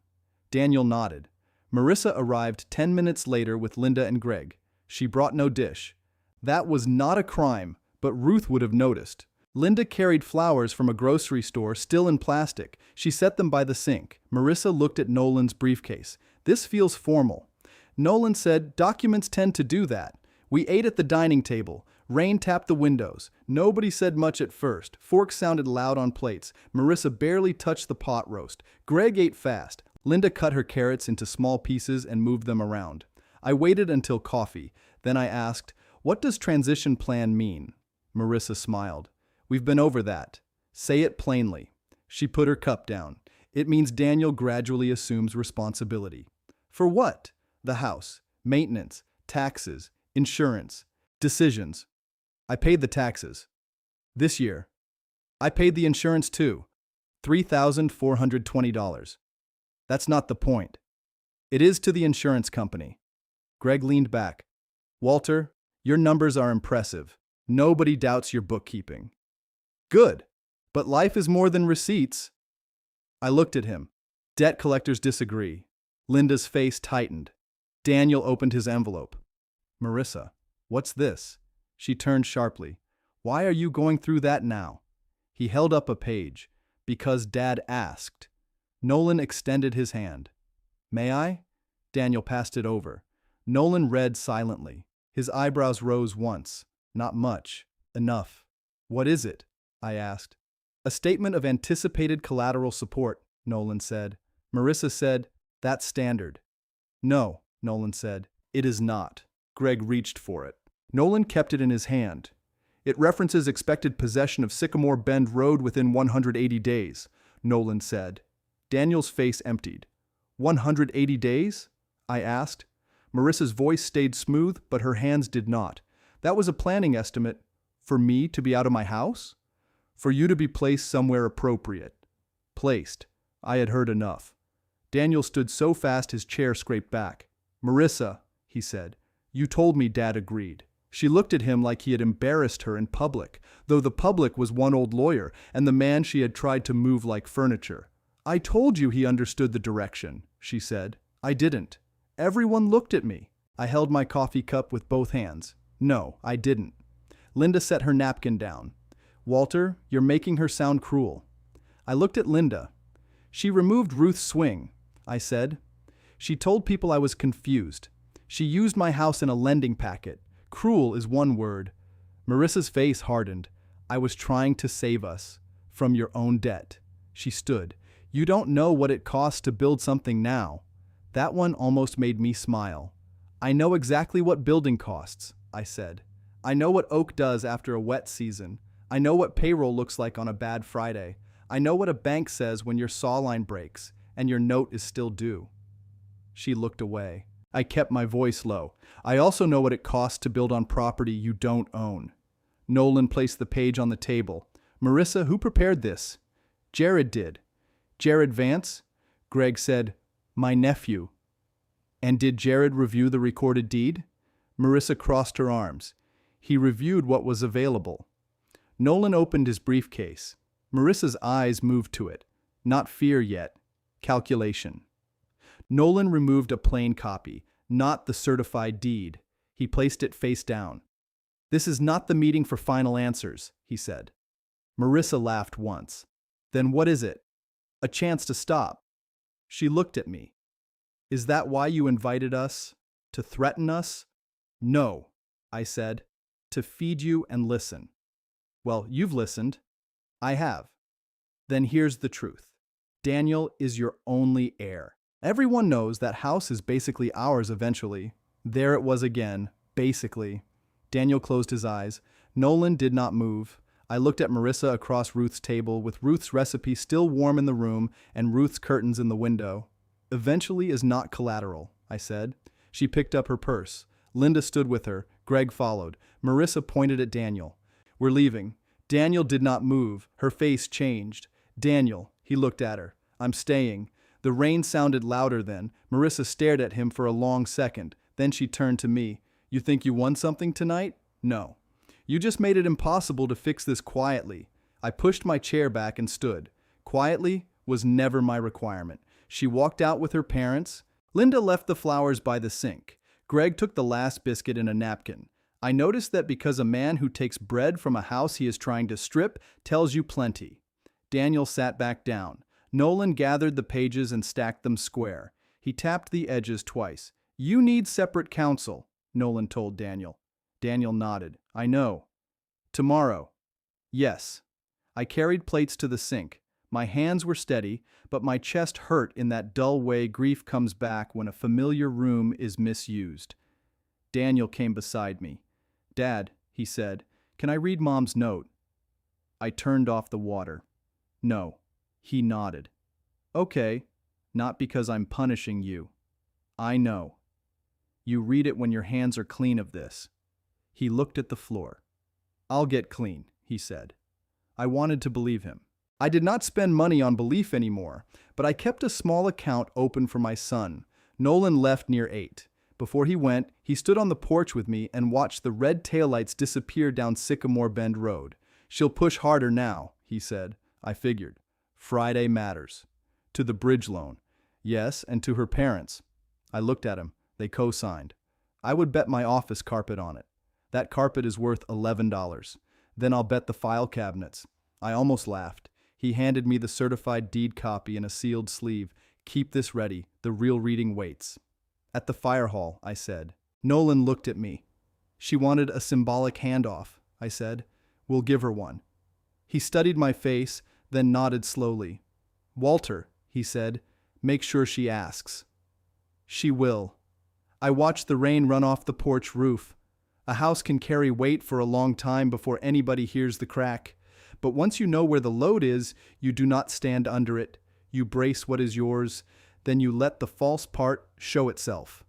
Daniel nodded. Marissa arrived 10 minutes later with Linda and Greg. She brought no dish. That was not a crime, but Ruth would have noticed. Linda carried flowers from a grocery store, still in plastic. She set them by the sink. Marissa looked at Nolan's briefcase. This feels formal. Nolan said, documents tend to do that. We ate at the dining table. Rain tapped the windows. Nobody said much at first. Forks sounded loud on plates. Marissa barely touched the pot roast. Greg ate fast. Linda cut her carrots into small pieces and moved them around. I waited until coffee. Then I asked, what does transition plan mean? Marissa smiled. We've been over that. Say it plainly. She put her cup down. It means Daniel gradually assumes responsibility. For what? The house, maintenance, taxes, insurance, decisions. I paid the taxes. This year. I paid the insurance too. $3,420. That's not the point. It is to the insurance company. Greg leaned back. Walter, your numbers are impressive. Nobody doubts your bookkeeping. Good, but life is more than receipts. I looked at him. Debt collectors disagree. Linda's face tightened. Daniel opened his envelope. Marissa, what's this? She turned sharply. Why are you going through that now? He held up a page. Because Dad asked. Nolan extended his hand. May I? Daniel passed it over. Nolan read silently. His eyebrows rose once. Not much. Enough. What is it? I asked. A statement of anticipated collateral support, Nolan said. Marissa said, that's standard. No, Nolan said. It is not. Greg reached for it. Nolan kept it in his hand. It references expected possession of Sycamore Bend Road within 180 days, Nolan said. Daniel's face emptied. 180 days? I asked. Marissa's voice stayed smooth, but her hands did not. That was a planning estimate. For me to be out of my house? For you to be placed somewhere appropriate. Placed. I had heard enough. Daniel stood so fast his chair scraped back. Marissa, he said, you told me Dad agreed. She looked at him like he had embarrassed her in public, though the public was one old lawyer and the man she had tried to move like furniture. I told you he understood the direction, she said. I didn't. Everyone looked at me. I held my coffee cup with both hands. No, I didn't. Linda set her napkin down. Walter, you're making her sound cruel. I looked at Linda. She removed Ruth's swing, I said. She told people I was confused. She used my house in a lending packet. Cruel is one word. Marissa's face hardened. I was trying to save us. From your own debt. She stood. You don't know what it costs to build something now. That one almost made me smile. I know exactly what building costs, I said. I know what Oak does after a wet season. I know what payroll looks like on a bad Friday. I know what a bank says when your saw line breaks and your note is still due. She looked away. I kept my voice low. I also know what it costs to build on property you don't own. Nolan placed the page on the table. Marissa, who prepared this? Jared did. Jared Vance? Greg said, my nephew. And did Jared review the recorded deed? Marissa crossed her arms. He reviewed what was available. Nolan opened his briefcase. Marissa's eyes moved to it. Not fear yet. Calculation. Nolan removed a plain copy, not the certified deed. He placed it face down. This is not the meeting for final answers, he said. Marissa laughed once. Then what is it? A chance to stop. She looked at me. Is that why you invited us? To threaten us? No, I said. To feed you and listen. Well, you've listened. I have. Then here's the truth. Daniel is your only heir. Everyone knows that house is basically ours eventually. There it was again, basically. Daniel closed his eyes. Nolan did not move. I looked at Marissa across Ruth's table with Ruth's recipe still warm in the room and Ruth's curtains in the window. Eventually is not collateral, I said. She picked up her purse. Linda stood with her. Greg followed. Marissa pointed at Daniel. We're leaving. Daniel did not move. Her face changed. Daniel, he looked at her. I'm staying. The rain sounded louder then. Marissa stared at him for a long second. Then she turned to me. You think you won something tonight? No. You just made it impossible to fix this quietly. I pushed my chair back and stood. Quietly was never my requirement. She walked out with her parents. Linda left the flowers by the sink. Greg took the last biscuit in a napkin. I noticed that because a man who takes bread from a house he is trying to strip tells you plenty. Daniel sat back down. Nolan gathered the pages and stacked them square. He tapped the edges twice. You need separate counsel, Nolan told Daniel. Daniel nodded. I know. Tomorrow. Yes. I carried plates to the sink. My hands were steady, but my chest hurt in that dull way grief comes back when a familiar room is misused. Daniel came beside me. Dad, he said, can I read Mom's note? I turned off the water. No. He nodded. Okay, not because I'm punishing you. I know. You read it when your hands are clean of this. He looked at the floor. I'll get clean, he said. I wanted to believe him. I did not spend money on belief anymore, but I kept a small account open for my son. Nolan left near 8. Before he went, he stood on the porch with me and watched the red taillights disappear down Sycamore Bend Road. She'll push harder now, he said. I figured. Friday matters. To the bridge loan. Yes, and to her parents. I looked at him. They co-signed. I would bet my office carpet on it. That carpet is worth $11. Then I'll bet the file cabinets. I almost laughed. He handed me the certified deed copy in a sealed sleeve. Keep this ready. The real reading waits. At the fire hall, I said. Nolan looked at me. She wanted a symbolic handoff, I said. We'll give her one. He studied my face, then nodded slowly. Walter, he said, make sure she asks. She will. I watched the rain run off the porch roof. A house can carry weight for a long time before anybody hears the crack. But once you know where the load is, you do not stand under it. You brace what is yours, then you let the false part show itself.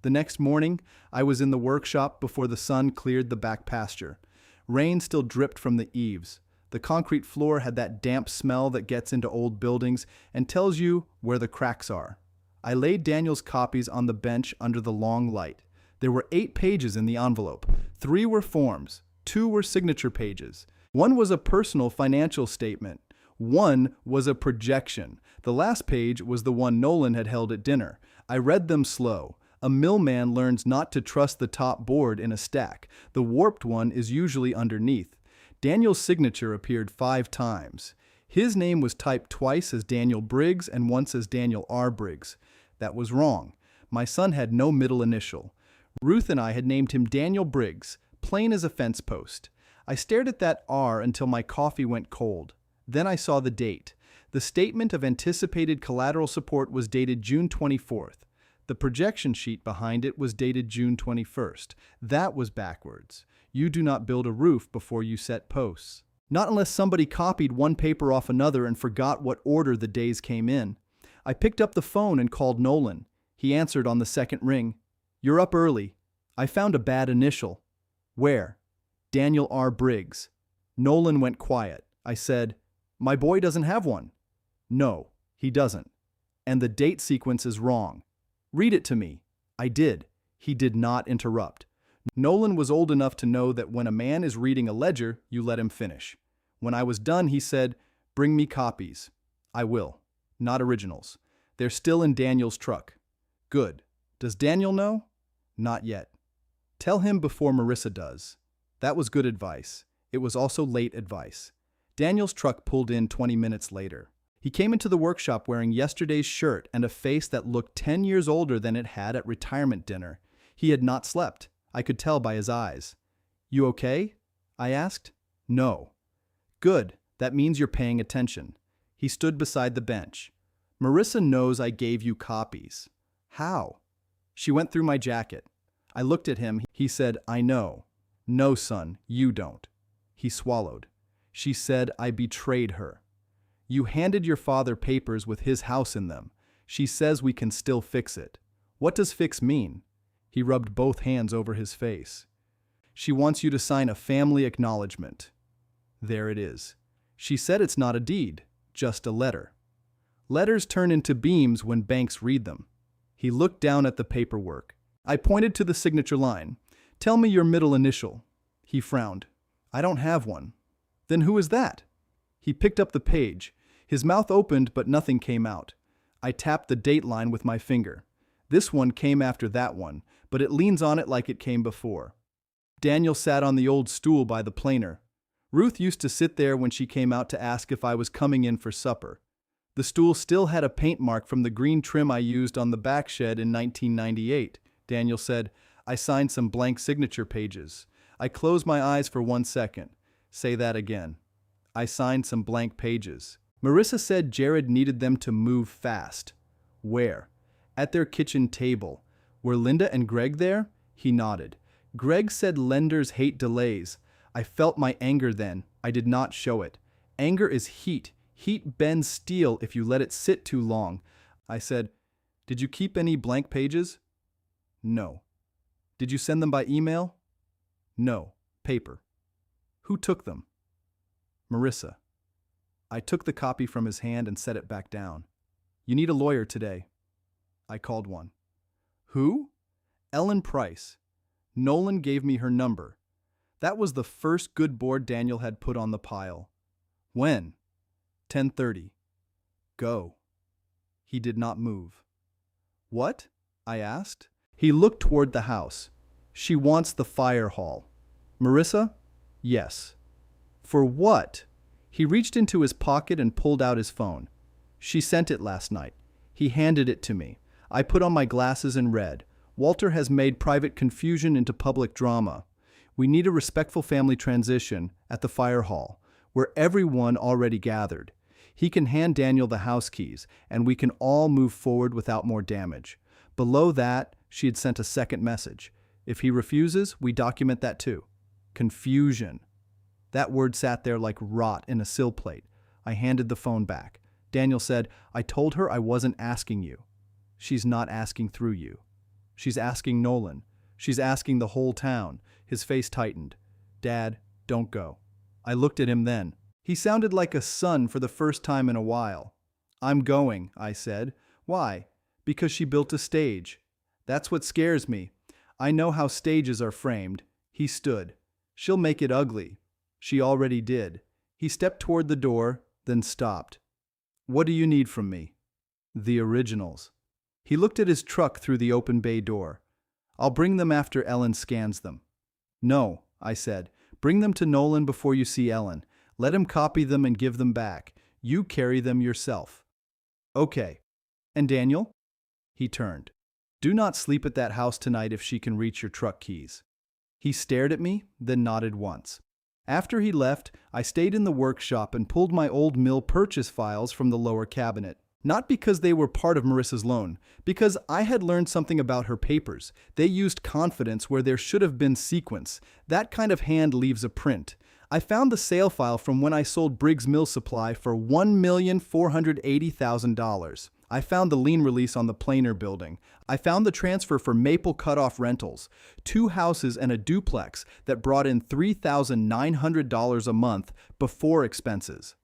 The next morning, I was in the workshop before the sun cleared the back pasture. Rain still dripped from the eaves. The concrete floor had that damp smell that gets into old buildings and tells you where the cracks are. I laid Daniel's copies on the bench under the long light. There were 8 pages in the envelope. 3 were forms. 2 were signature pages. 1 was a personal financial statement. 1 was a projection. The last page was the one Nolan had held at dinner. I read them slow. A millman learns not to trust the top board in a stack. The warped one is usually underneath. Daniel's signature appeared 5 times. His name was typed twice as Daniel Briggs and once as Daniel R. Briggs. That was wrong. My son had no middle initial. Ruth and I had named him Daniel Briggs, plain as a fence post. I stared at that R until my coffee went cold. Then I saw the date. The statement of anticipated collateral support was dated June 24th. The projection sheet behind it was dated June 21st. That was backwards. You do not build a roof before you set posts. Not unless somebody copied one paper off another and forgot what order the days came in. I picked up the phone and called Nolan. He answered on the second ring. You're up early. I found a bad initial. Where? Daniel R. Briggs. Nolan went quiet. I said, my boy doesn't have one. No, he doesn't. And the date sequence is wrong. Read it to me. I did. He did not interrupt. Nolan was old enough to know that when a man is reading a ledger, you let him finish. When I was done, he said, bring me copies. I will. Not originals. They're still in Daniel's truck. Good. Does Daniel know? Not yet. Tell him before Marissa does. That was good advice. It was also late advice. Daniel's truck pulled in 20 minutes later. He came into the workshop wearing yesterday's shirt and a face that looked 10 years older than it had at retirement dinner. He had not slept. I could tell by his eyes. You okay? I asked. No. Good. That means you're paying attention. He stood beside the bench. Marissa knows I gave you copies. How? She went through my jacket. I looked at him. He said, I know. No, son, you don't. He swallowed. She said I betrayed her. You handed your father papers with his house in them. She says we can still fix it. What does fix mean? He rubbed both hands over his face. She wants you to sign a family acknowledgement. There it is. She said it's not a deed, just a letter. Letters turn into beams when banks read them. He looked down at the paperwork. I pointed to the signature line. Tell me your middle initial. He frowned. I don't have one. Then who is that? He picked up the page. His mouth opened, but nothing came out. I tapped the date line with my finger. This one came after that one, but it leans on it like it came before. Daniel sat on the old stool by the planer. Ruth used to sit there when she came out to ask if I was coming in for supper. The stool still had a paint mark from the green trim I used on the back shed in 1998. Daniel said, I signed some blank signature pages. I closed my eyes for 1 second. Say that again. I signed some blank pages. Marissa said Jared needed them to move fast. Where? At their kitchen table. Were Linda and Greg there? He nodded. Greg said lenders hate delays. I felt my anger then. I did not show it. Anger is heat. Heat bends steel if you let it sit too long. I said, did you keep any blank pages? No. Did you send them by email? No. Paper. Who took them? Marissa. I took the copy from his hand and set it back down. You need a lawyer today. I called one. Who? Ellen Price. Nolan gave me her number. That was the first good board Daniel had put on the pile. When? 10:30. Go. He did not move. What? I asked. He looked toward the house. She wants the fire hall. Marissa? Yes. For what? He reached into his pocket and pulled out his phone. She sent it last night. He handed it to me. I put on my glasses and read. Walter has made private confusion into public drama. We need a respectful family transition at the fire hall, where everyone already gathered. He can hand Daniel the house keys, and we can all move forward without more damage. Below that, she had sent a second message. If he refuses, we document that too. Confusion. That word sat there like rot in a sill plate. I handed the phone back. Daniel said, I told her I wasn't asking you. She's not asking through you. She's asking Nolan. She's asking the whole town. His face tightened. Dad, don't go. I looked at him then. He sounded like a son for the first time in a while. I'm going, I said. Why? Because she built a stage. That's what scares me. I know how stages are framed. He stood. She'll make it ugly. She already did. He stepped toward the door, then stopped. What do you need from me? The originals. He looked at his truck through the open bay door. I'll bring them after Ellen scans them. No, I said. Bring them to Nolan before you see Ellen. Let him copy them and give them back. You carry them yourself. Okay. And Daniel? He turned. Do not sleep at that house tonight if she can reach your truck keys. He stared at me, then nodded once. After he left, I stayed in the workshop and pulled my old mill purchase files from the lower cabinet. Not because they were part of Marissa's loan, because I had learned something about her papers. They used confidence where there should have been sequence. That kind of hand leaves a print. I found the sale file from when I sold Briggs Mill Supply for $1,480,000. I found the lien release on the Planer building. I found the transfer for Maple Cutoff Rentals, 2 houses and a duplex that brought in $3,900 a month before expenses.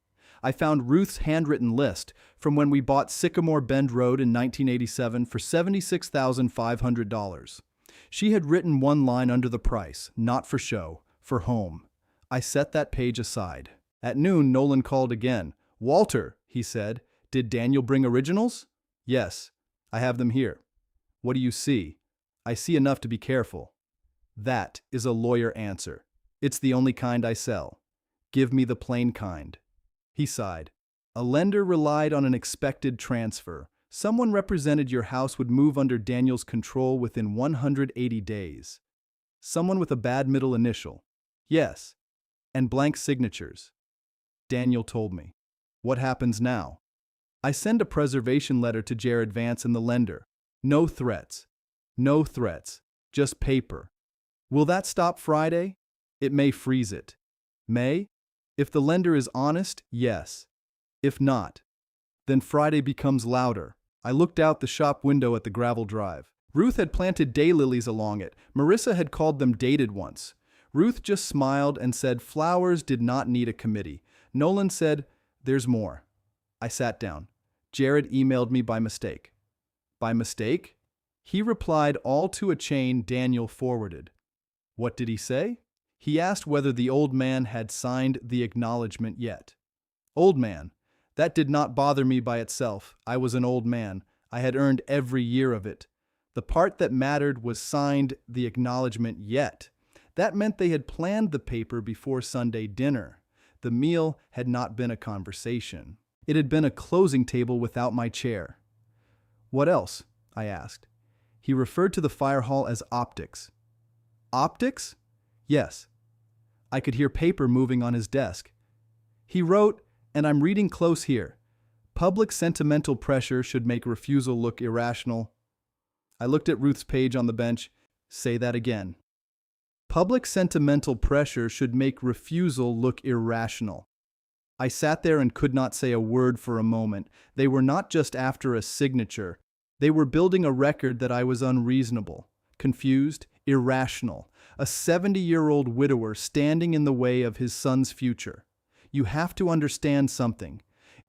I found Ruth's handwritten list from when we bought Sycamore Bend Road in 1987 for $76,500. She had written one line under the price, not for show, for home. I set that page aside. At noon, Nolan called again. Walter, he said, did Daniel bring originals? Yes, I have them here. What do you see? I see enough to be careful. That is a lawyer answer. It's the only kind I sell. Give me the plain kind. He sighed. A lender relied on an expected transfer. Someone represented your house would move under Daniel's control within 180 days. Someone with a bad middle initial. Yes. And blank signatures. Daniel told me. What happens now? I send a preservation letter to Jared Vance and the lender. No threats. No threats. Just paper. Will that stop Friday? It may freeze it. May? If the lender is honest, yes. If not, then Friday becomes louder. I looked out the shop window at the gravel drive. Ruth had planted daylilies along it. Marissa had called them dated once. Ruth just smiled and said flowers did not need a committee. Nolan said, there's more. I sat down. Jared emailed me by mistake. By mistake? He replied all to a chain Daniel forwarded. What did he say? He asked whether the old man had signed the acknowledgement yet. Old man. That did not bother me by itself. I was an old man. I had earned every year of it. The part that mattered was signed the acknowledgement yet. That meant they had planned the paper before Sunday dinner. The meal had not been a conversation. It had been a closing table without my chair. What else? I asked. He referred to the fire hall as optics. Optics? Yes. I could hear paper moving on his desk. He wrote, and I'm reading close here, public sentimental pressure should make refusal look irrational. I looked at Ruth's page on the bench. Say that again. Public sentimental pressure should make refusal look irrational. I sat there and could not say a word for a moment. They were not just after a signature. They were building a record that I was unreasonable, confused, irrational, a 70-year-old widower standing in the way of his son's future. You have to understand something.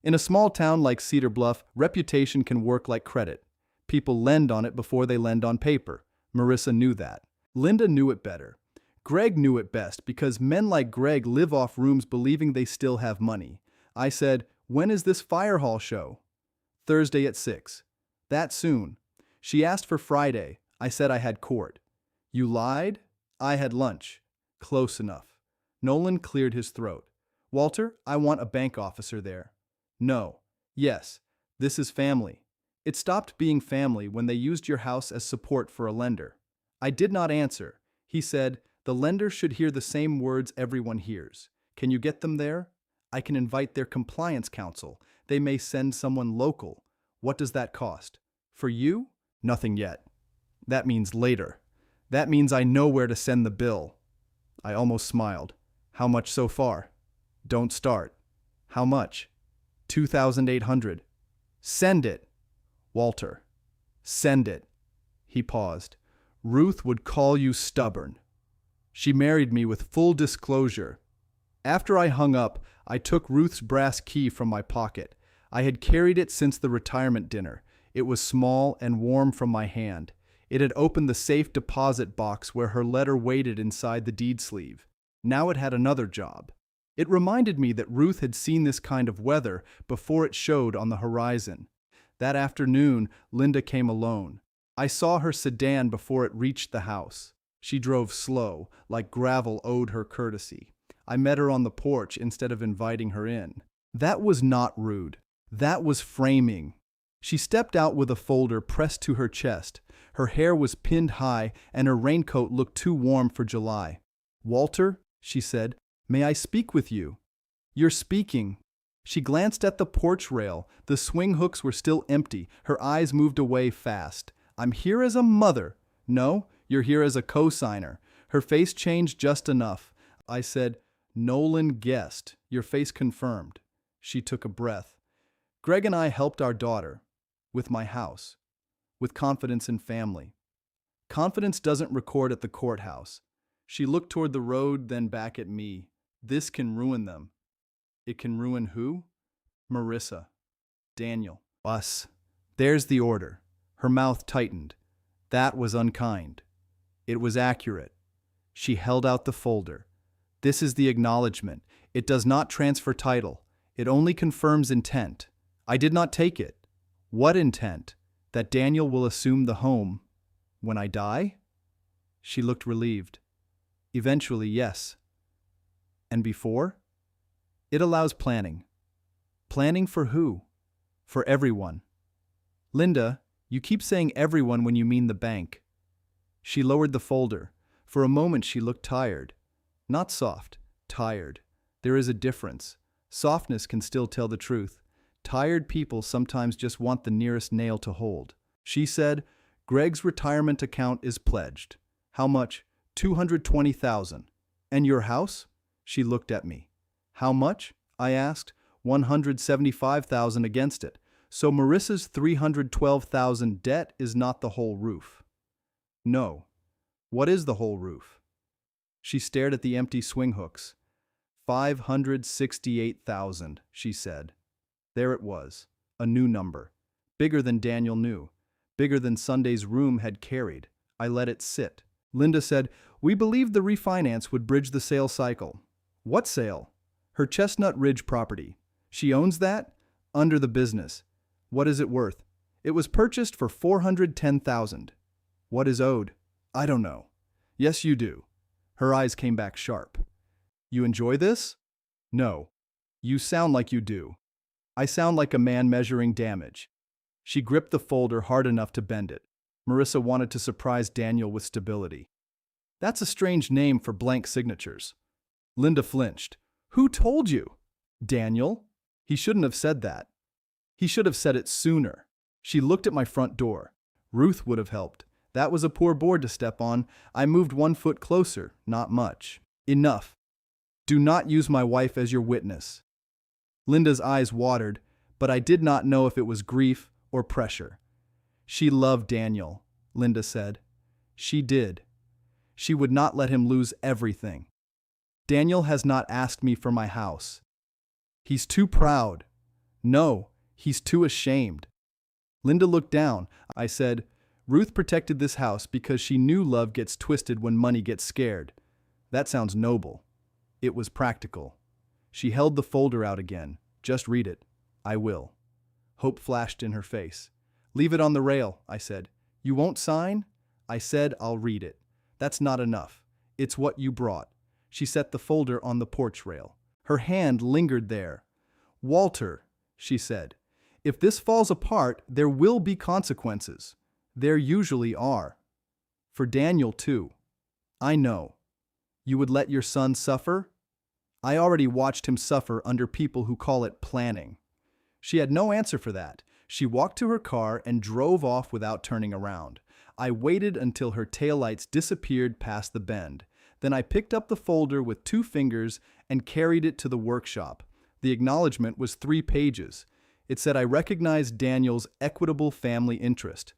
In a small town like Cedar Bluff, reputation can work like credit. People lend on it before they lend on paper. Marissa knew that. Linda knew it better. Greg knew it best because men like Greg live off rooms believing they still have money. I said, when is this fire hall show? Thursday at 6. That soon. She asked for Friday. I said I had court. You lied? I had lunch. Close enough. Nolan cleared his throat. Walter, I want a bank officer there. No. Yes. This is family. It stopped being family when they used your house as support for a lender. I did not answer. He said, the lender should hear the same words everyone hears. Can you get them there? I can invite their compliance counsel. They may send someone local. What does that cost? For you? Nothing yet. That means later. That means I know where to send the bill. I almost smiled. How much so far? Don't start. How much? 2,800. Send it. Walter. Send it. He paused. Ruth would call you stubborn. She married me with full disclosure. After I hung up, I took Ruth's brass key from my pocket. I had carried it since the retirement dinner. It was small and warm from my hand. It had opened the safe deposit box where her letter waited inside the deed sleeve. Now it had another job. It reminded me that Ruth had seen this kind of weather before it showed on the horizon. That afternoon, Linda came alone. I saw her sedan before it reached the house. She drove slow, like gravel owed her courtesy. I met her on the porch instead of inviting her in. That was not rude. That was framing. She stepped out with a folder pressed to her chest. Her hair was pinned high, and her raincoat looked too warm for July. Walter, she said, may I speak with you? You're speaking. She glanced at the porch rail. The swing hooks were still empty. Her eyes moved away fast. I'm here as a mother. No, you're here as a co-signer. Her face changed just enough. I said, Nolan guessed. Your face confirmed. She took a breath. Greg and I helped our daughter. With my house. With confidence in family. Confidence doesn't record at the courthouse. She looked toward the road, then back at me. This can ruin them. It can ruin who? Marissa. Daniel. Us. There's the order. Her mouth tightened. That was unkind. It was accurate. She held out the folder. This is the acknowledgement. It does not transfer title. It only confirms intent. I did not take it. What intent? That Daniel will assume the home when I die? She looked relieved. Eventually, yes. And before? It allows planning. Planning for who? For everyone. Linda, you keep saying everyone when you mean the bank. She lowered the folder. For a moment she looked tired. Not soft, tired. There is a difference. Softness can still tell the truth. Tired people sometimes just want the nearest nail to hold. She said, Greg's retirement account is pledged. How much? 220,000. And your house? She looked at me. How much? I asked. 175,000 against it. So Marissa's 312,000 debt is not the whole roof. No. What is the whole roof? She stared at the empty swing hooks. 568,000, she said. There it was, a new number, bigger than Daniel knew, bigger than Sunday's room had carried. I let it sit. Linda said, we believed the refinance would bridge the sale cycle. What sale? Her Chestnut Ridge property. She owns that? Under the business. What is it worth? It was purchased for 410,000. What is owed? I don't know. Yes, you do. Her eyes came back sharp. You enjoy this? No. You sound like you do. I sound like a man measuring damage. She gripped the folder hard enough to bend it. Marissa wanted to surprise Daniel with stability. That's a strange name for blank signatures. Linda flinched. Who told you? Daniel? He shouldn't have said that. He should have said it sooner. She looked at my front door. Ruth would have helped. That was a poor board to step on. I moved 1 foot closer, not much. Enough. Do not use my wife as your witness. Linda's eyes watered, but I did not know if it was grief or pressure. She loved Daniel, Linda said. She did. She would not let him lose everything. Daniel has not asked me for my house. He's too proud. No, he's too ashamed. Linda looked down. I said, Ruth protected this house because she knew love gets twisted when money gets scared. That sounds noble. It was practical. She held the folder out again. Just read it. I will. Hope flashed in her face. Leave it on the rail, I said. You won't sign? I said I'll read it. That's not enough. It's what you brought. She set the folder on the porch rail. Her hand lingered there. Walter, she said, if this falls apart, there will be consequences. There usually are. For Daniel, too. I know. You would let your son suffer? I already watched him suffer under people who call it planning. She had no answer for that. She walked to her car and drove off without turning around. I waited until her taillights disappeared past the bend. Then I picked up the folder with 2 fingers and carried it to the workshop. The acknowledgement was 3 pages. It said I recognized Daniel's equitable family interest.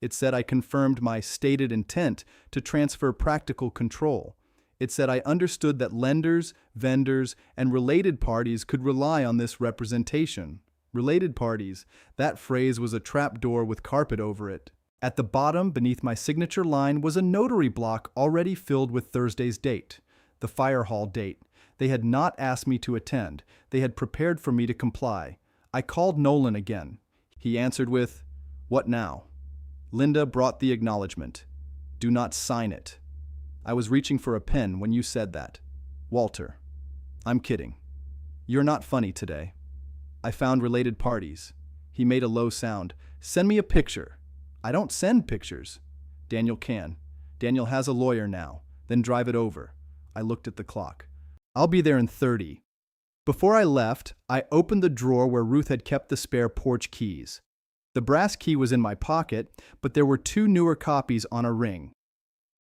It said I confirmed my stated intent to transfer practical control. It said I understood that lenders, vendors, and related parties could rely on this representation. Related parties, that phrase was a trapdoor with carpet over it. At the bottom, beneath my signature line, was a notary block already filled with Thursday's date, the fire hall date. They had not asked me to attend. They had prepared for me to comply. I called Nolan again. He answered with, "What now?" Linda brought the acknowledgement. "Do not sign it." I was reaching for a pen when you said that. Walter. I'm kidding. You're not funny today. I found related parties. He made a low sound. Send me a picture. I don't send pictures. Daniel can. Daniel has a lawyer now. Then drive it over. I looked at the clock. I'll be there in 30. Before I left, I opened the drawer where Ruth had kept the spare porch keys. The brass key was in my pocket, but there were 2 newer copies on a ring.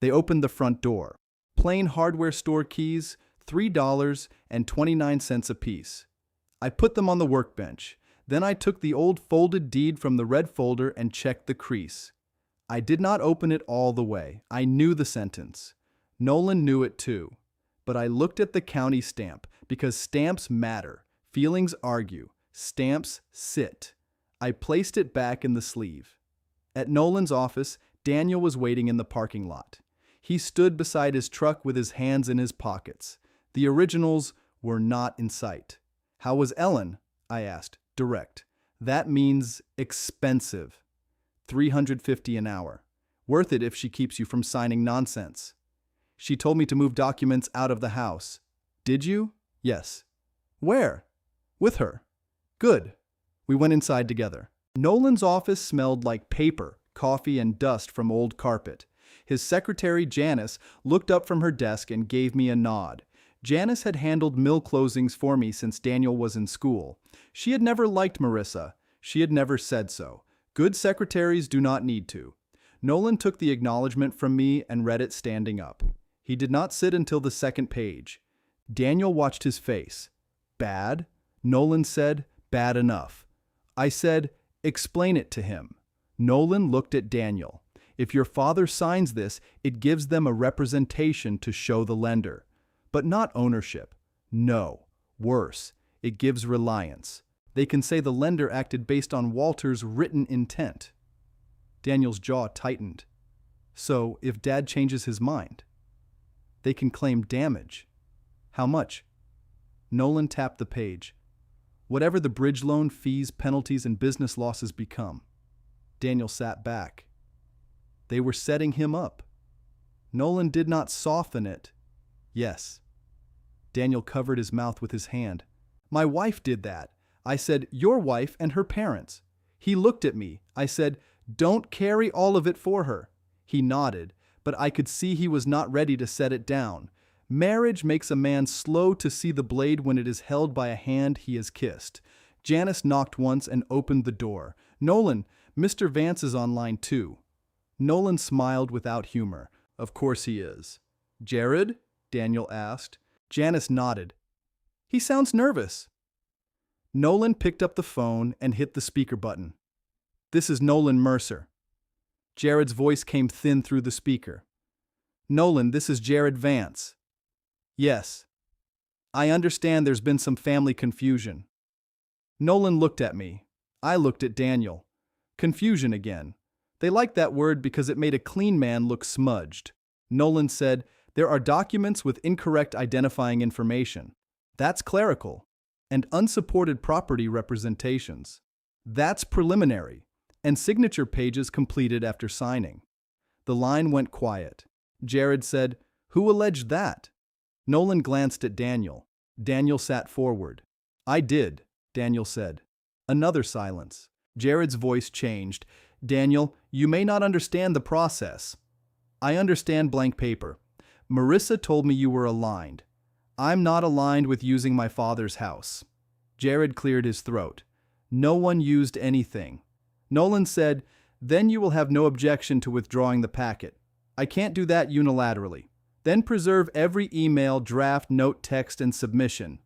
They opened the front door. Plain hardware store keys, $3.29 apiece. I put them on the workbench. Then I took the old folded deed from the red folder and checked the crease. I did not open it all the way. I knew the sentence. Nolan knew it too. But I looked at the county stamp, because stamps matter. Feelings argue. Stamps sit. I placed it back in the sleeve. At Nolan's office, Daniel was waiting in the parking lot. He stood beside his truck with his hands in his pockets. The originals were not in sight. How was Ellen? I asked. Direct. That means expensive. $350 an hour. Worth it if she keeps you from signing nonsense. She told me to move documents out of the house. Did you? Yes. Where? With her. Good. We went inside together. Nolan's office smelled like paper, coffee, and dust from old carpet. His secretary, Janice, looked up from her desk and gave me a nod. Janice had handled mill closings for me since Daniel was in school. She had never liked Marissa. She had never said so. Good secretaries do not need to. Nolan took the acknowledgement from me and read it standing up. He did not sit until the 2nd page. Daniel watched his face. Bad? Nolan said, bad enough. I said, explain it to him. Nolan looked at Daniel. If your father signs this, it gives them a representation to show the lender. But not ownership. No. Worse, it gives reliance. They can say the lender acted based on Walter's written intent. Daniel's jaw tightened. So, if Dad changes his mind, they can claim damage. How much? Nolan tapped the page. Whatever the bridge loan, fees, penalties, and business losses become. Daniel sat back. They were setting him up. Nolan did not soften it. Yes. Daniel covered his mouth with his hand. My wife did that. I said, your wife and her parents. He looked at me. I said, don't carry all of it for her. He nodded, but I could see he was not ready to set it down. Marriage makes a man slow to see the blade when it is held by a hand he has kissed. Janice knocked once and opened the door. Nolan, Mr. Vance is on line 2. Nolan smiled without humor. Of course he is. Jared? Daniel asked. Janice nodded. He sounds nervous. Nolan picked up the phone and hit the speaker button. This is Nolan Mercer. Jared's voice came thin through the speaker. Nolan, this is Jared Vance. Yes. I understand there's been some family confusion. Nolan looked at me. I looked at Daniel. Confusion again. They liked that word because it made a clean man look smudged. Nolan said, there are documents with incorrect identifying information. That's clerical. And unsupported property representations. That's preliminary. And signature pages completed after signing. The line went quiet. Jared said, "Who alleged that?" Nolan glanced at Daniel. Daniel sat forward. "I did," Daniel said. Another silence. Jared's voice changed. "Daniel, you may not understand the process." "I understand blank paper. Marissa told me you were aligned. I'm not aligned with using my father's house." Jared cleared his throat. "No one used anything." Nolan said, "Then you will have no objection to withdrawing the packet. I can't do that unilaterally. Then preserve every email, draft, note, text, and submission."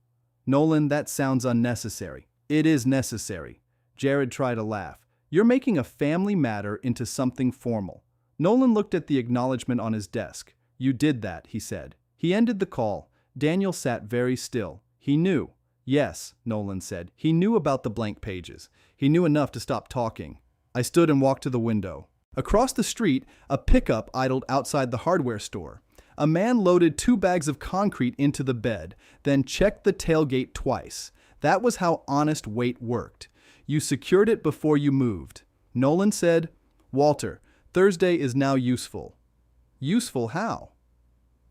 "Nolan, that sounds unnecessary." "It is necessary." Jared tried to laugh. "You're making a family matter into something formal." Nolan looked at the acknowledgement on his desk. "You did that," he said. He ended the call. Daniel sat very still. He knew. "Yes," Nolan said. He knew about the blank pages. He knew enough to stop talking. I stood and walked to the window. Across the street, a pickup idled outside the hardware store. A man loaded 2 bags of concrete into the bed, then checked the tailgate twice. That was how honest weight worked. You secured it before you moved. Nolan said, "Walter, Thursday is now useful." "Useful how?"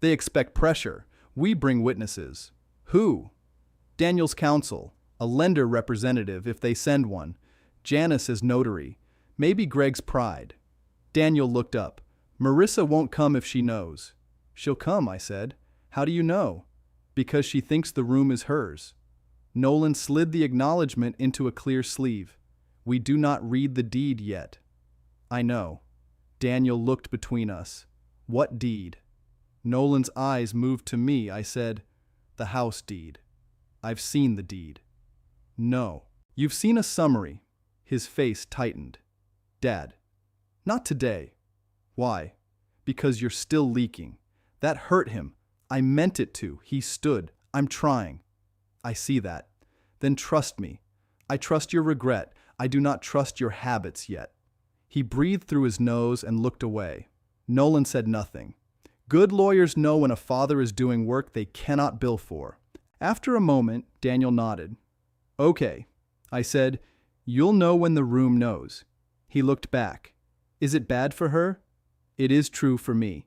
"They expect pressure. We bring witnesses." "Who?" "Daniel's counsel. A lender representative if they send one. Janice as notary. Maybe Greg's pride." Daniel looked up. "Marissa won't come if she knows." "She'll come," I said. "How do you know?" "Because she thinks the room is hers." Nolan slid the acknowledgement into a clear sleeve. "We do not read the deed yet." "I know." Daniel looked between us. "What deed?" Nolan's eyes moved to me. I said, "The house deed." "I've seen the deed." "No." "You've seen a summary." His face tightened. "Dad." "Not today." "Why?" "Because you're still leaking." That hurt him. I meant it to. He stood. "I'm trying." "I see that." "Then trust me." "I trust your regret. I do not trust your habits yet." He breathed through his nose and looked away. Nolan said nothing. Good lawyers know when a father is doing work they cannot bill for. After a moment, Daniel nodded. "Okay." I said, "You'll know when the room knows." He looked back. "Is it bad for her?" "It is true for me."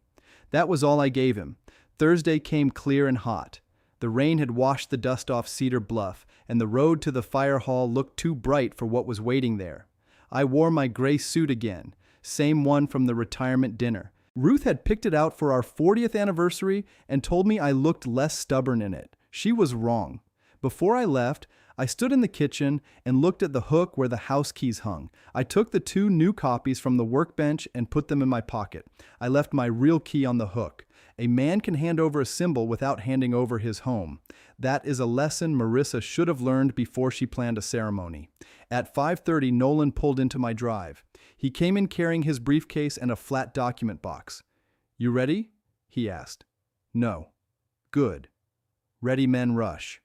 That was all I gave him. Thursday came clear and hot. The rain had washed the dust off Cedar Bluff, and the road to the fire hall looked too bright for what was waiting there. I wore my gray suit again, same one from the retirement dinner. Ruth had picked it out for our 40th anniversary and told me I looked less stubborn in it. She was wrong. Before I left, I stood in the kitchen and looked at the hook where the house keys hung. I took the 2 new copies from the workbench and put them in my pocket. I left my real key on the hook. A man can hand over a symbol without handing over his home. That is a lesson Marissa should have learned before she planned a ceremony. At 5:30, Nolan pulled into my drive. He came in carrying his briefcase and a flat document box. "You ready?" he asked. "No." "Good." "Ready, men, rush."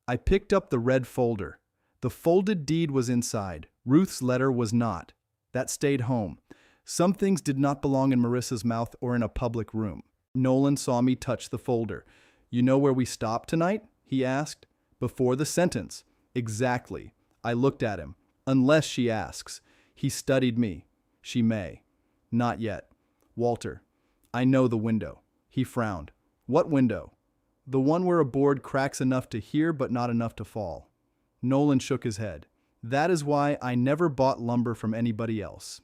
I picked up the red folder. The folded deed was inside. Ruth's letter was not. That stayed home. Some things did not belong in Marissa's mouth or in a public room. Nolan saw me touch the folder. "You know where we stopped tonight?" he asked. "Before the sentence." "Exactly." I looked at him. "Unless she asks." He studied me. "She may." "Not yet." "Walter." "I know the window." He frowned. "What window?" "The one where a board cracks enough to hear but not enough to fall." Nolan shook his head. "That is why I never bought lumber from anybody else."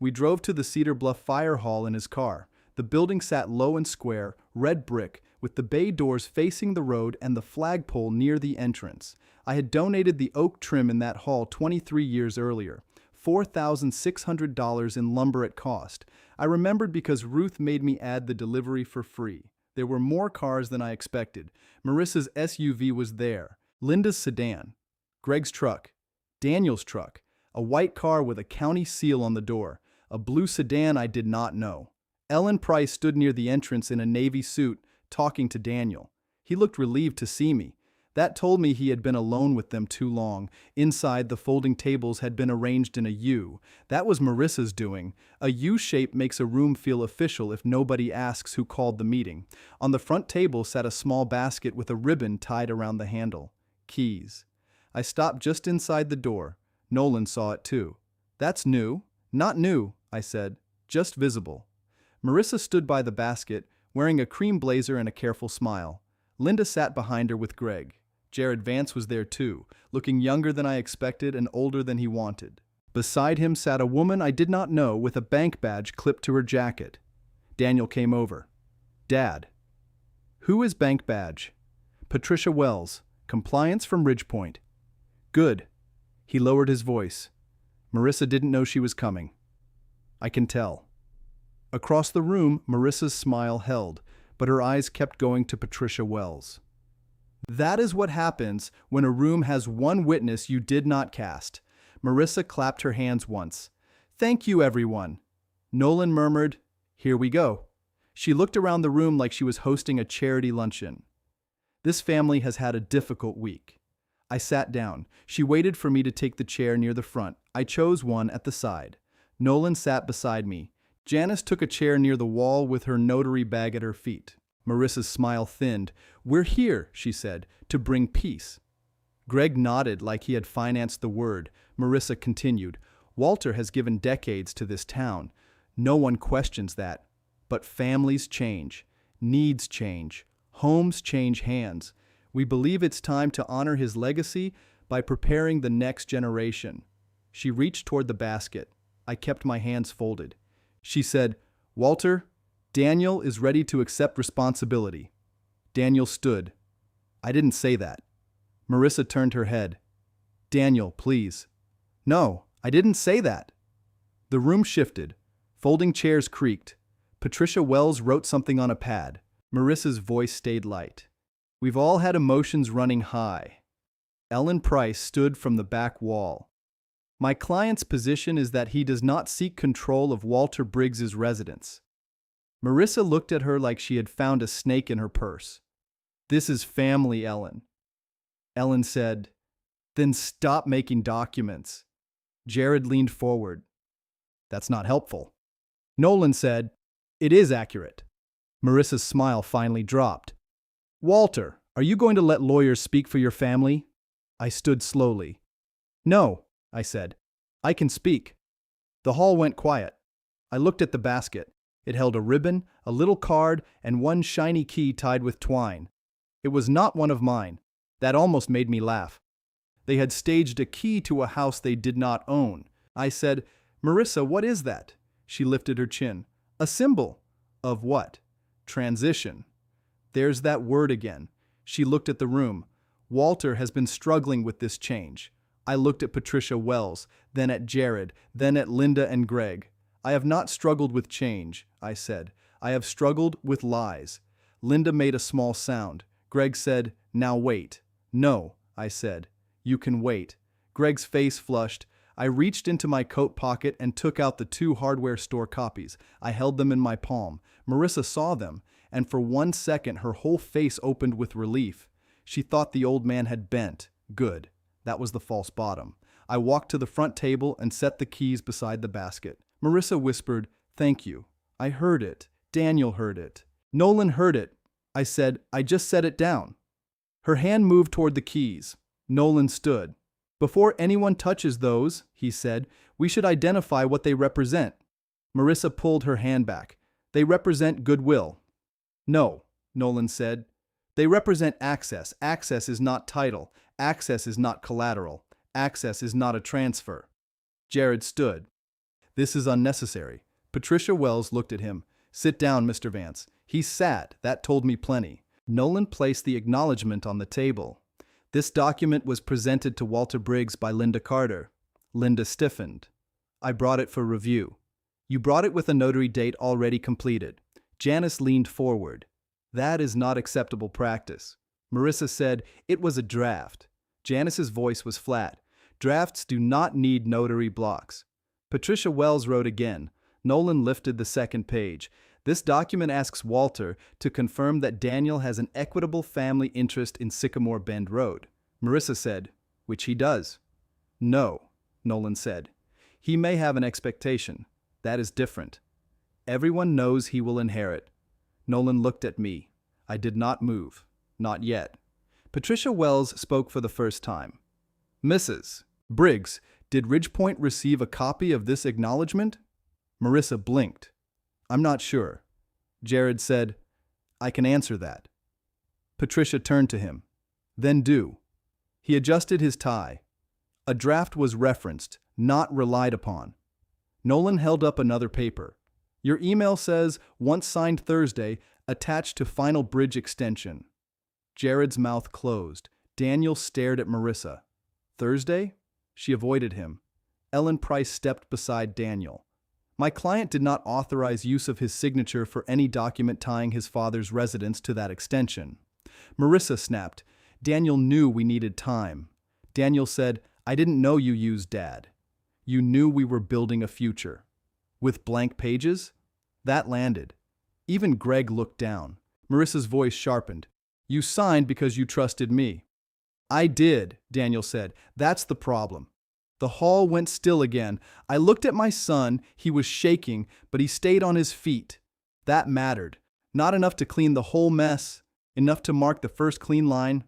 We drove to the Cedar Bluff Fire Hall in his car. The building sat low and square, red brick, with the bay doors facing the road and the flagpole near the entrance. I had donated the oak trim in that hall 23 years earlier. $4,600 in lumber at cost. I remembered because Ruth made me add the delivery for free. There were more cars than I expected. Marissa's SUV was there. Linda's sedan. Greg's truck. Daniel's truck. A white car with a county seal on the door. A blue sedan I did not know. Ellen Price stood near the entrance in a navy suit, talking to Daniel. He looked relieved to see me. That told me he had been alone with them too long. Inside, the folding tables had been arranged in a U. That was Marissa's doing. A U shape makes a room feel official if nobody asks who called the meeting. On the front table sat a small basket with a ribbon tied around the handle. Keys. I stopped just inside the door. Nolan saw it too. "That's new." "Not new," I said. "Just visible." Marissa stood by the basket, wearing a cream blazer and a careful smile. Linda sat behind her with Greg. Jared Vance was there too, looking younger than I expected and older than he wanted. Beside him sat a woman I did not know with a bank badge clipped to her jacket. Daniel came over. Dad. Who is bank badge? Patricia Wells, compliance from Ridgepoint. Good. He lowered his voice. Marissa didn't know she was coming. I can tell. Across the room, Marissa's smile held, but her eyes kept going to Patricia Wells. That is what happens when a room has one witness you did not cast. Marissa clapped her hands once. Thank you, everyone. Nolan murmured, Here we go. She looked around the room like she was hosting a charity luncheon. This family has had a difficult week. I sat down. She waited for me to take the chair near the front. I chose one at the side. Nolan sat beside me. Janice took a chair near the wall with her notary bag at her feet. Marissa's smile thinned. We're here, she said, to bring peace. Greg nodded like he had financed the word. Marissa continued. Walter has given decades to this town. No one questions that. But families change. Needs change. Homes change hands. We believe it's time to honor his legacy by preparing the next generation. She reached toward the basket. I kept my hands folded. She said, Walter, Daniel is ready to accept responsibility. Daniel stood. I didn't say that. Marissa turned her head. Daniel, please. No, I didn't say that. The room shifted. Folding chairs creaked. Patricia Wells wrote something on a pad. Marissa's voice stayed light. We've all had emotions running high. Ellen Price stood from the back wall. My client's position is that he does not seek control of Walter Briggs's residence. Marissa looked at her like she had found a snake in her purse. This is family, Ellen. Ellen said, Then stop making documents. Jared leaned forward. That's not helpful. Nolan said, It is accurate. Marissa's smile finally dropped. Walter, are you going to let lawyers speak for your family? I stood slowly. No, I said. I can speak. The hall went quiet. I looked at the basket. It held a ribbon, a little card, and one shiny key tied with twine. It was not one of mine. That almost made me laugh. They had staged a key to a house they did not own. I said, Marissa, what is that? She lifted her chin. A symbol. Of what? Transition. There's that word again. She looked at the room. Walter has been struggling with this change. I looked at Patricia Wells, then at Jared, then at Linda and Greg. I have not struggled with change, I said. I have struggled with lies. Linda made a small sound. Greg said, Now wait. No, I said. You can wait. Greg's face flushed. I reached into my coat pocket and took out the 2 hardware store copies. I held them in my palm. Marissa saw them, and for 1 second her whole face opened with relief. She thought the old man had bent. Good. That was the false bottom. I walked to the front table and set the keys beside the basket. Marissa whispered, Thank you. I heard it. Daniel heard it. Nolan heard it. I said, I just set it down. Her hand moved toward the keys. Nolan stood. Before anyone touches those, he said, we should identify what they represent. Marissa pulled her hand back. They represent goodwill. No, Nolan said. They represent access. Access is not title. Access is not collateral. Access is not a transfer. Jared stood. This is unnecessary. Patricia Wells looked at him. Sit down, Mr. Vance. He sat. That told me plenty. Nolan placed the acknowledgement on the table. This document was presented to Walter Briggs by Linda Carter. Linda stiffened. I brought it for review. You brought it with a notary date already completed. Janice leaned forward. That is not acceptable practice. Marissa said, it was a draft. Janice's voice was flat. Drafts do not need notary blocks. Patricia Wells wrote again. Nolan lifted the second page. This document asks Walter to confirm that Daniel has an equitable family interest in Sycamore Bend Road. Marissa said, which he does. No, Nolan said. He may have an expectation. That is different. Everyone knows he will inherit. Nolan looked at me. I did not move. Not yet. Patricia Wells spoke for the first time. Mrs. Briggs, did Ridgepoint receive a copy of this acknowledgement? Marissa blinked. I'm not sure. Jared said, I can answer that. Patricia turned to him. Then do. He adjusted his tie. A draft was referenced, not relied upon. Nolan held up another paper. Your email says, once signed Thursday, attached to final bridge extension. Jared's mouth closed. Daniel stared at Marissa. Thursday? She avoided him. Ellen Price stepped beside Daniel. My client did not authorize use of his signature for any document tying his father's residence to that extension. Marissa snapped. Daniel knew we needed time. Daniel said, I didn't know you used Dad. You knew we were building a future. With blank pages? That landed. Even Greg looked down. Marissa's voice sharpened. You signed because you trusted me. I did, Daniel said. That's the problem. The hall went still again. I looked at my son. He was shaking, but he stayed on his feet. That mattered. Not enough to clean the whole mess. Enough to mark the first clean line.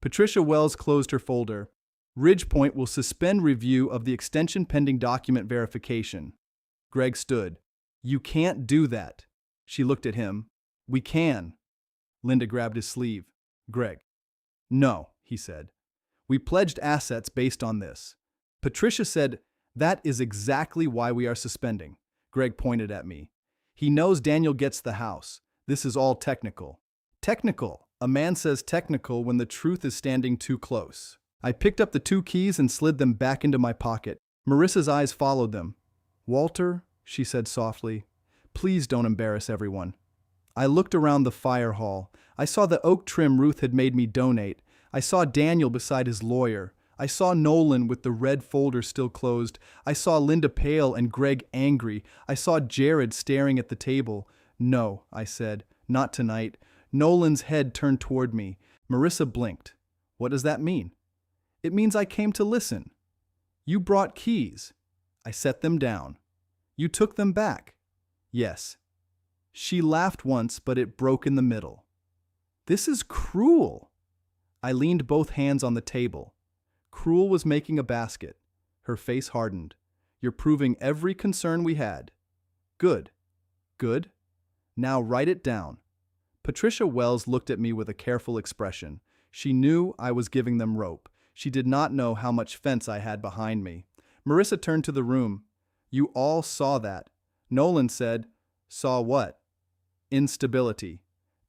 Patricia Wells closed her folder. Ridgepoint will suspend review of the extension pending document verification. Greg stood. You can't do that. She looked at him. We can. Linda grabbed his sleeve. Greg. No, he said. We pledged assets based on this. Patricia said, that is exactly why we are suspending. Greg pointed at me. He knows Daniel gets the house. This is all technical. Technical. A man says technical when the truth is standing too close. I picked up the 2 keys and slid them back into my pocket. Marissa's eyes followed them. Walter, she said softly, please don't embarrass everyone. I looked around the fire hall. I saw the oak trim Ruth had made me donate. I saw Daniel beside his lawyer. I saw Nolan with the red folder still closed. I saw Linda pale and Greg angry. I saw Jared staring at the table. No, I said, not tonight. Nolan's head turned toward me. Marissa blinked. What does that mean? It means I came to listen. You brought keys. I set them down. You took them back. Yes. She laughed once, but it broke in the middle. This is cruel. I leaned both hands on the table. Cruel was making a basket. Her face hardened. You're proving every concern we had. Good. Good. Now write it down. Patricia Wells looked at me with a careful expression. She knew I was giving them rope. She did not know how much fence I had behind me. Marissa turned to the room. You all saw that. Nolan said, saw what? Instability.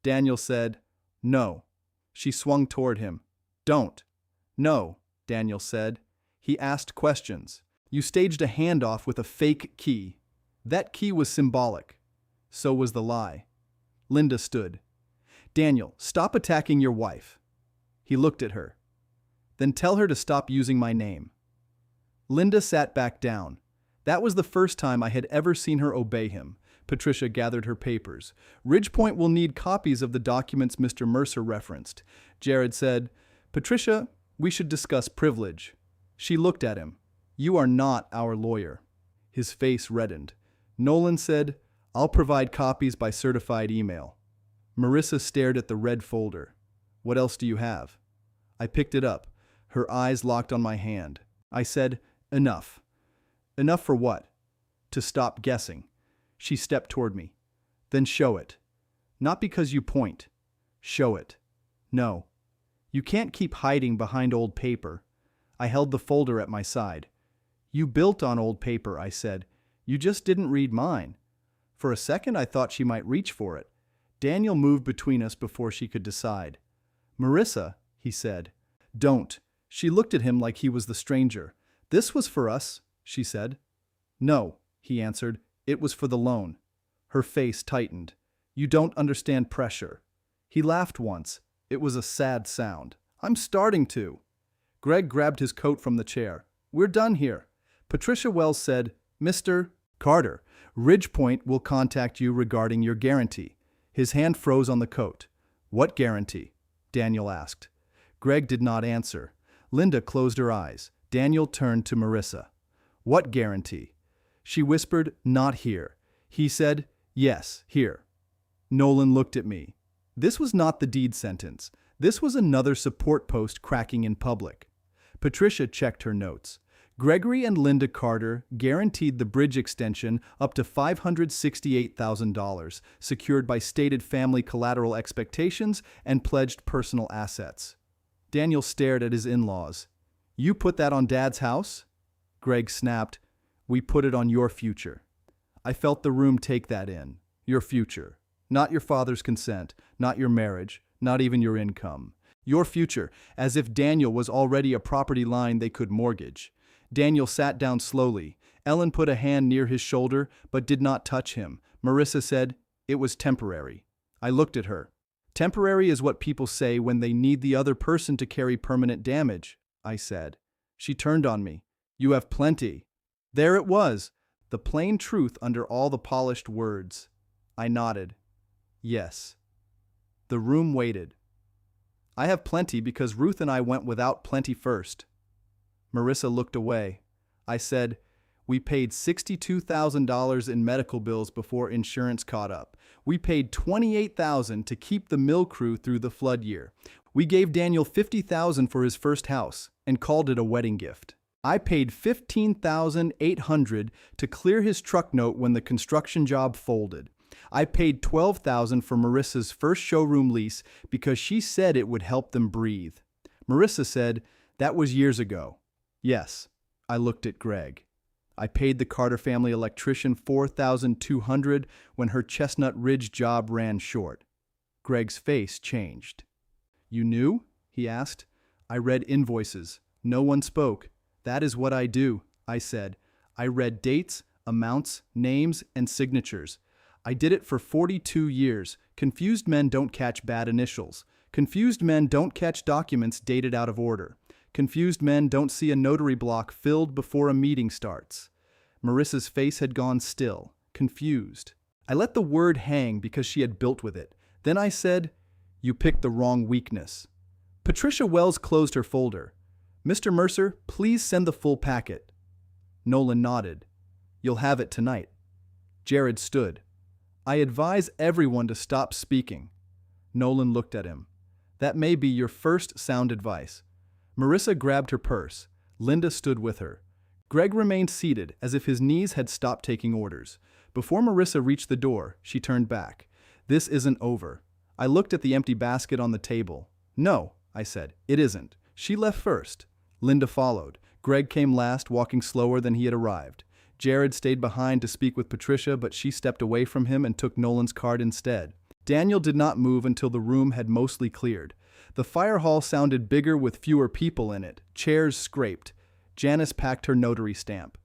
Daniel said, no. She swung toward him. Don't. No, Daniel said. He asked questions. You staged a handoff with a fake key. That key was symbolic. So was the lie. Linda stood. Daniel, stop attacking your wife. He looked at her. Then tell her to stop using my name. Linda sat back down. That was the first time I had ever seen her obey him. Patricia gathered her papers. Ridgepoint will need copies of the documents Mr. Mercer referenced. Jared said, Patricia, we should discuss privilege. She looked at him. You are not our lawyer. His face reddened. Nolan said, I'll provide copies by certified email. Marissa stared at the red folder. What else do you have? I picked it up. Her eyes locked on my hand. I said, enough. Enough for what? To stop guessing. She stepped toward me. Then show it. Not because you point. Show it. No. You can't keep hiding behind old paper. I held the folder at my side. You built on old paper, I said. You just didn't read mine. For a second I thought she might reach for it. Daniel moved between us before she could decide. Marissa, he said. Don't. She looked at him like he was the stranger. This was for us, she said. No, he answered. It was for the loan. Her face tightened. You don't understand pressure. He laughed once. It was a sad sound. I'm starting to. Greg grabbed his coat from the chair. We're done here. Patricia Wells said, Mr. Carter, Ridgepoint will contact you regarding your guarantee. His hand froze on the coat. What guarantee? Daniel asked. Greg did not answer. Linda closed her eyes. Daniel turned to Marissa. What guarantee? She whispered, not here. He said, yes, here. Nolan looked at me. This was not the deed sentence. This was another support post cracking in public. Patricia checked her notes. Gregory and Linda Carter guaranteed the bridge extension up to $568,000, secured by stated family collateral expectations and pledged personal assets. Daniel stared at his in-laws. "You put that on Dad's house?" Greg snapped, "We put it on your future." I felt the room take that in. Your future. Not your father's consent, not your marriage, not even your income. Your future, as if Daniel was already a property line they could mortgage. Daniel sat down slowly. Ellen put a hand near his shoulder, but did not touch him. Marissa said, "It was temporary." I looked at her. "Temporary is what people say when they need the other person to carry permanent damage," I said. She turned on me. "You have plenty." There it was, the plain truth under all the polished words. I nodded. Yes. The room waited. "I have plenty because Ruth and I went without plenty first." Marissa looked away. I said, "We paid $62,000 in medical bills before insurance caught up. We paid $28,000 to keep the mill crew through the flood year. We gave Daniel $50,000 for his first house and called it a wedding gift. I paid $15,800 to clear his truck note when the construction job folded. I paid $12,000 for Marissa's first showroom lease because she said it would help them breathe." Marissa said, "That was years ago." Yes. I looked at Greg. I paid the Carter family electrician $4,200 when her Chestnut Ridge job ran short. Greg's face changed. "You knew?" he asked. "I read invoices. No one spoke. That is what I do," I said. "I read dates, amounts, names, and signatures. I did it for 42 years. Confused men don't catch bad initials. Confused men don't catch documents dated out of order. Confused men don't see a notary block filled before a meeting starts." Marissa's face had gone still, confused. I let the word hang because she had built with it. Then I said, "You picked the wrong weakness." Patricia Wells closed her folder. "Mr. Mercer, please send the full packet." Nolan nodded. "You'll have it tonight." Jared stood. "I advise everyone to stop speaking." Nolan looked at him. "That may be your first sound advice." Marissa grabbed her purse. Linda stood with her. Greg remained seated, as if his knees had stopped taking orders. Before Marissa reached the door, she turned back. "This isn't over." I looked at the empty basket on the table. "No," I said, "it isn't." She left first. Linda followed. Greg came last, walking slower than he had arrived. Jared stayed behind to speak with Patricia, but she stepped away from him and took Nolan's card instead. Daniel did not move until the room had mostly cleared. The fire hall sounded bigger with fewer people in it. Chairs scraped. Janice packed her notary stamp.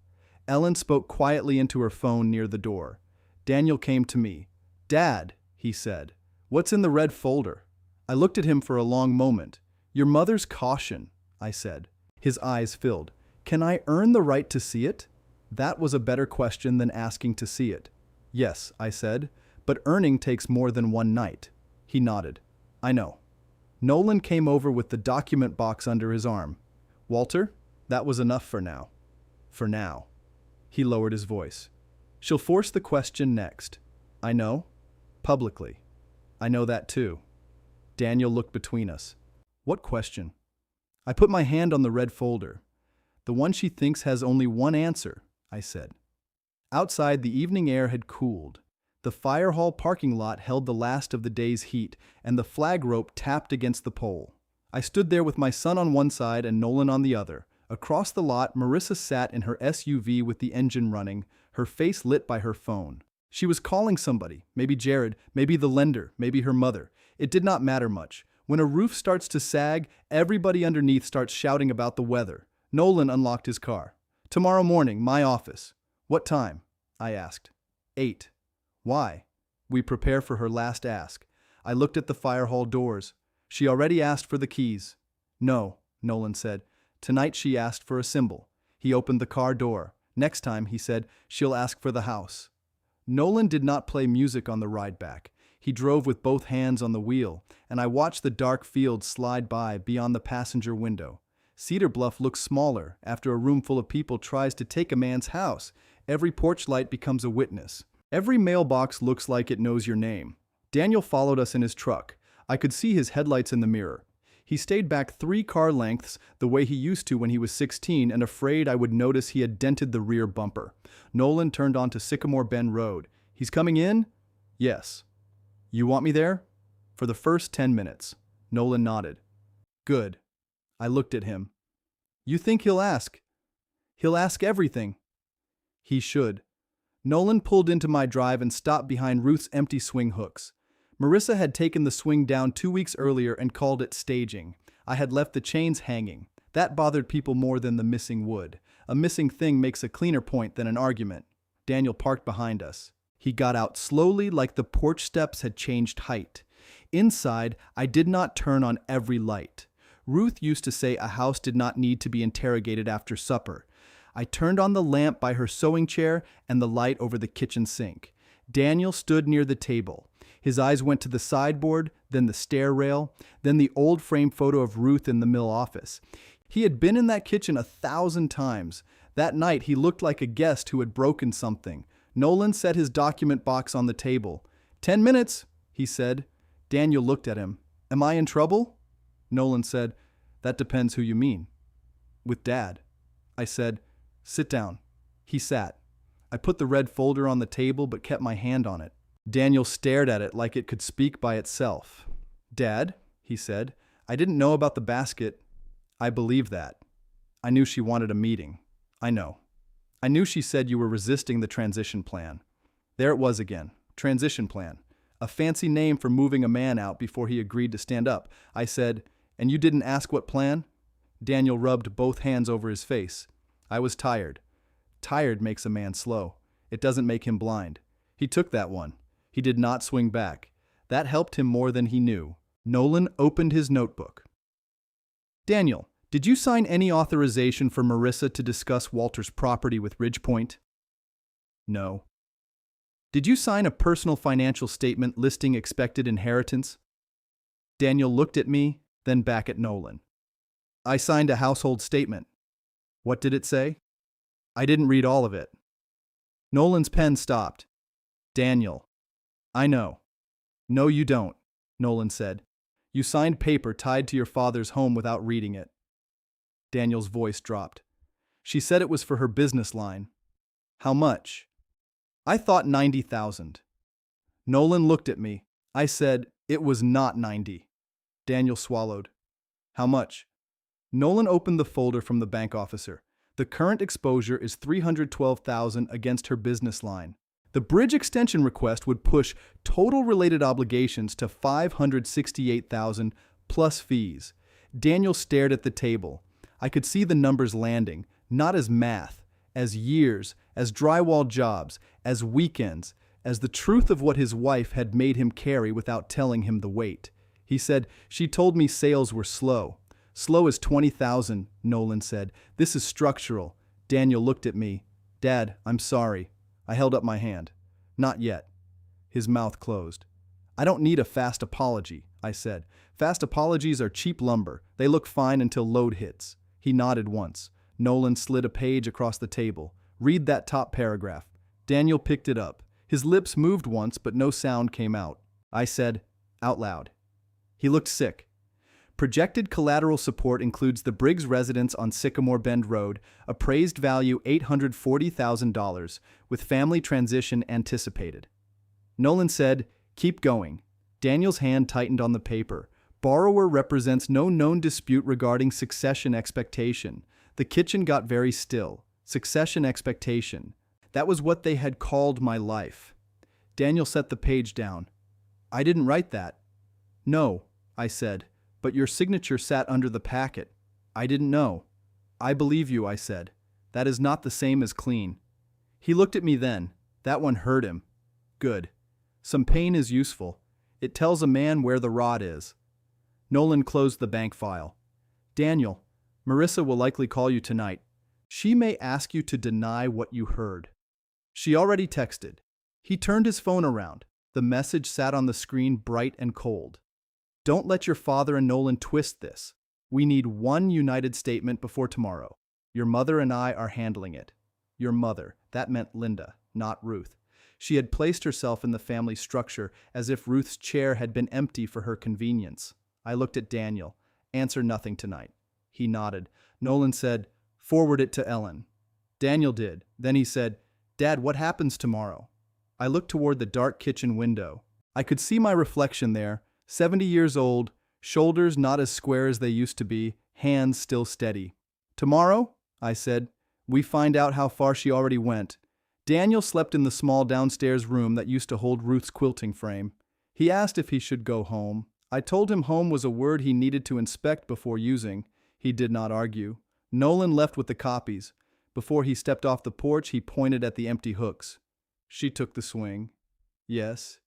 Ellen spoke quietly into her phone near the door. Daniel came to me. "Dad," he said, "what's in the red folder?" I looked at him for a long moment. "Your mother's caution," I said. His eyes filled. "Can I earn the right to see it?" That was a better question than asking to see it. "Yes," I said, "but earning takes more than one night." He nodded. "I know." Nolan came over with the document box under his arm. "Walter, that was enough for now." "For now." He lowered his voice. "She'll force the question next." "I know." "Publicly." "I know that too." Daniel looked between us. "What question?" I put my hand on the red folder. "The one she thinks has only one answer," I said. Outside, the evening air had cooled. The fire hall parking lot held the last of the day's heat, and the flag rope tapped against the pole. I stood there with my son on one side and Nolan on the other. Across the lot, Marissa sat in her SUV with the engine running, her face lit by her phone. She was calling somebody, maybe Jared, maybe the lender, maybe her mother. It did not matter much. When a roof starts to sag, everybody underneath starts shouting about the weather. Nolan unlocked his car. "Tomorrow morning, my office." "What time?" I asked. 8. "Why?" "We prepare for her last ask." I looked at the fire hall doors. "She already asked for the keys." "No," Nolan said. "Tonight she asked for a symbol." He opened the car door. "Next time," he said, "she'll ask for the house." Nolan did not play music on the ride back. He drove with both hands on the wheel, and I watched the dark fields slide by beyond the passenger window. Cedar Bluff looks smaller after a room full of people tries to take a man's house. Every porch light becomes a witness. Every mailbox looks like it knows your name. Daniel followed us in his truck. I could see his headlights in the mirror. He stayed back 3 car lengths the way he used to when he was 16 and afraid I would notice he had dented the rear bumper. Nolan turned onto Sycamore Bend Road. He's coming in? Yes. You want me there? For the first 10 minutes. Nolan nodded. Good. I looked at him. You think he'll ask? He'll ask everything. He should. Nolan pulled into my drive and stopped behind Ruth's empty swing hooks. Marissa had taken the swing down 2 weeks earlier and called it staging. I had left the chains hanging. That bothered people more than the missing wood. A missing thing makes a cleaner point than an argument. Daniel parked behind us. He got out slowly like the porch steps had changed height. Inside, I did not turn on every light. Ruth used to say a house did not need to be interrogated after supper. I turned on the lamp by her sewing chair and the light over the kitchen sink. Daniel stood near the table. His eyes went to the sideboard, then the stair rail, then the old frame photo of Ruth in the mill office. He had been in that kitchen 1,000 times. That night he looked like a guest who had broken something. Nolan set his document box on the table. 10 minutes, he said. Daniel looked at him. Am I in trouble? Nolan said, That depends who you mean. With Dad. I said, Sit down. He sat. I put the red folder on the table but kept my hand on it. Daniel stared at it like it could speak by itself. Dad, he said, I didn't know about the basket. I believe that. I knew she wanted a meeting. I know. I knew she said you were resisting the transition plan. There it was again. Transition plan. A fancy name for moving a man out before he agreed to stand up. I said, And you didn't ask what plan? Daniel rubbed both hands over his face. I was tired. Tired makes a man slow. It doesn't make him blind. He took that one. He did not swing back. That helped him more than he knew. Nolan opened his notebook. Daniel, did you sign any authorization for Marissa to discuss Walter's property with Ridgepoint? No. Did you sign a personal financial statement listing expected inheritance? Daniel looked at me, then back at Nolan. I signed a household statement. What did it say? I didn't read all of it. Nolan's pen stopped. Daniel. I know. No, you don't, Nolan said. You signed paper tied to your father's home without reading it. Daniel's voice dropped. She said it was for her business line. How much? I thought 90,000. Nolan looked at me. I said, it was not 90. Daniel swallowed. How much? Nolan opened the folder from the bank officer. The current exposure is 312,000 against her business line. The bridge extension request would push total related obligations to 568,000 plus fees. Daniel stared at the table. I could see the numbers landing, not as math, as years, as drywall jobs, as weekends, as the truth of what his wife had made him carry without telling him the weight. He said, She told me sales were slow. Slow as 20,000, Nolan said. This is structural. Daniel looked at me. Dad, I'm sorry. I held up my hand. Not yet. His mouth closed. I don't need a fast apology, I said. Fast apologies are cheap lumber. They look fine until load hits. He nodded once. Nolan slid a page across the table. Read that top paragraph. Daniel picked it up. His lips moved once, but no sound came out. I said, out loud. He looked sick. Projected collateral support includes the Briggs residence on Sycamore Bend Road, appraised value $840,000, with family transition anticipated. Nolan said, Keep going. Daniel's hand tightened on the paper. Borrower represents no known dispute regarding succession expectation. The kitchen got very still. Succession expectation. That was what they had called my life. Daniel set the page down. I didn't write that. No, I said. But your signature sat under the packet. I didn't know. I believe you, I said. That is not the same as clean. He looked at me then. That one hurt him. Good. Some pain is useful. It tells a man where the rod is. Nolan closed the bank file. Daniel, Marissa will likely call you tonight. She may ask you to deny what you heard. She already texted. He turned his phone around. The message sat on the screen bright and cold. Don't let your father and Nolan twist this. We need one united statement before tomorrow. Your mother and I are handling it. Your mother. That meant Linda, not Ruth. She had placed herself in the family structure as if Ruth's chair had been empty for her convenience. I looked at Daniel. Answer nothing tonight. He nodded. Nolan said, forward it to Ellen. Daniel did. Then he said, Dad, what happens tomorrow? I looked toward the dark kitchen window. I could see my reflection there, 70 years old, shoulders not as square as they used to be, hands still steady. Tomorrow, I said, we find out how far she already went. Daniel slept in the small downstairs room that used to hold Ruth's quilting frame. He asked if he should go home. I told him home was a word he needed to inspect before using. He did not argue. Nolan left with the copies. Before he stepped off the porch, he pointed at the empty hooks. She took the swing. Yes.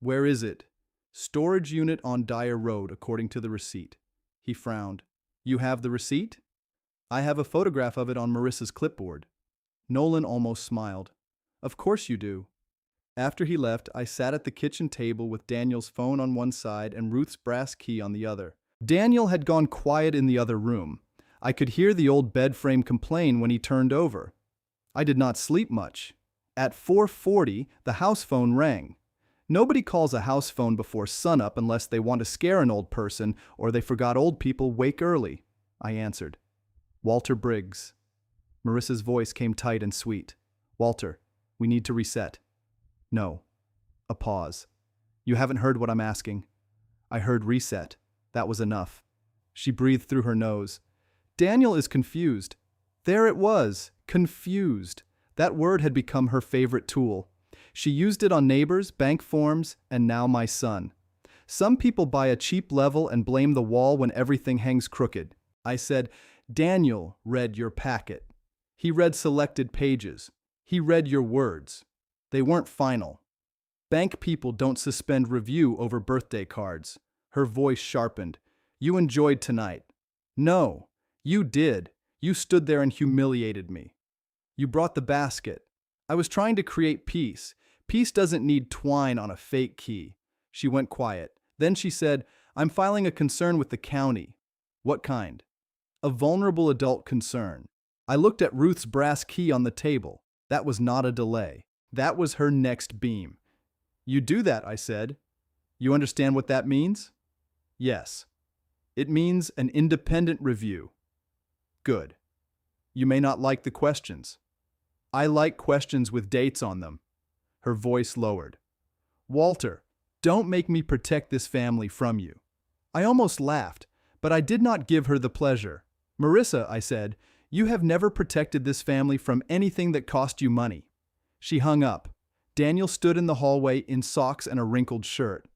Where is it? Storage unit on Dyer Road, according to the receipt. He frowned. You have the receipt? I have a photograph of it on Marissa's clipboard. Nolan almost smiled. Of course you do. After he left, I sat at the kitchen table with Daniel's phone on one side and Ruth's brass key on the other. Daniel had gone quiet in the other room. I could hear the old bed frame complain when he turned over. I did not sleep much. At 4:40, the house phone rang. Nobody calls a house phone before sunup unless they want to scare an old person or they forgot old people wake early. I answered. Walter Briggs. Marissa's voice came tight and sweet. Walter, we need to reset. No. A pause. You haven't heard what I'm asking. I heard reset. That was enough. She breathed through her nose. Daniel is confused. There it was. Confused. That word had become her favorite tool. She used it on neighbors, bank forms, and now my son. Some people buy a cheap level and blame the wall when everything hangs crooked. I said, Daniel read your packet. He read selected pages. He read your words. They weren't final. Bank people don't suspend review over birthday cards. Her voice sharpened. You enjoyed tonight. No, you did. You stood there and humiliated me. You brought the basket. I was trying to create peace. Peace doesn't need twine on a fake key. She went quiet. Then she said, I'm filing a concern with the county. What kind? A vulnerable adult concern. I looked at Ruth's brass key on the table. That was not a delay. That was her next beam. You do that, I said. You understand what that means? Yes. It means an independent review. Good. You may not like the questions. I like questions with dates on them. Her voice lowered. Walter, don't make me protect this family from you. I almost laughed, but I did not give her the pleasure. Marissa, I said, you have never protected this family from anything that cost you money. She hung up. Daniel stood in the hallway in socks and a wrinkled shirt.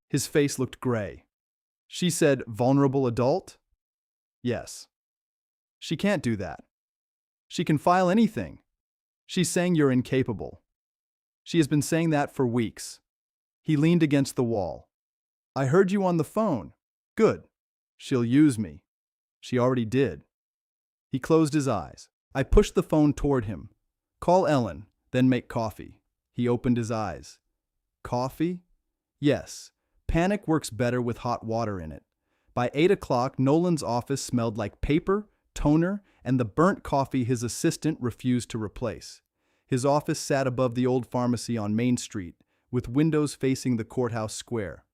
His face looked gray. She said, vulnerable adult? Yes. She can't do that. She can file anything. She's saying you're incapable. She has been saying that for weeks. He leaned against the wall. I heard you on the phone. Good. She'll use me. She already did. He closed his eyes. I pushed the phone toward him. Call Ellen, then make coffee. He opened his eyes. Coffee? Yes. Panic works better with hot water in it. By 8 o'clock, Nolan's office smelled like paper, toner, and the burnt coffee his assistant refused to replace. His office sat above the old pharmacy on Main Street, with windows facing the courthouse square.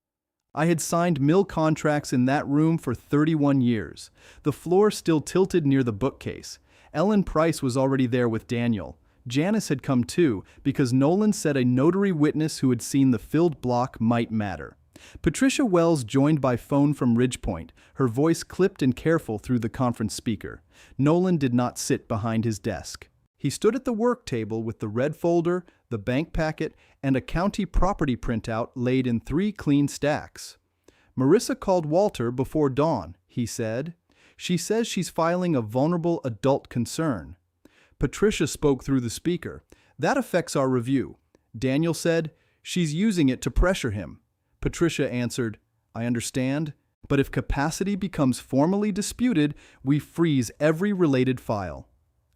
I had signed mill contracts in that room for 31 years. The floor still tilted near the bookcase. Ellen Price was already there with Daniel. Janice had come too, because Nolan said a notary witness who had seen the filled block might matter. Patricia Wells joined by phone from Ridgepoint, her voice clipped and careful through the conference speaker. Nolan did not sit behind his desk. He stood at the work table with the red folder, the bank packet, and a county property printout laid in 3 clean stacks. Marissa called Walter before dawn, he said. She says she's filing a vulnerable adult concern. Patricia spoke through the speaker. That affects our review. Daniel said, she's using it to pressure him. Patricia answered, I understand, but if capacity becomes formally disputed, we freeze every related file.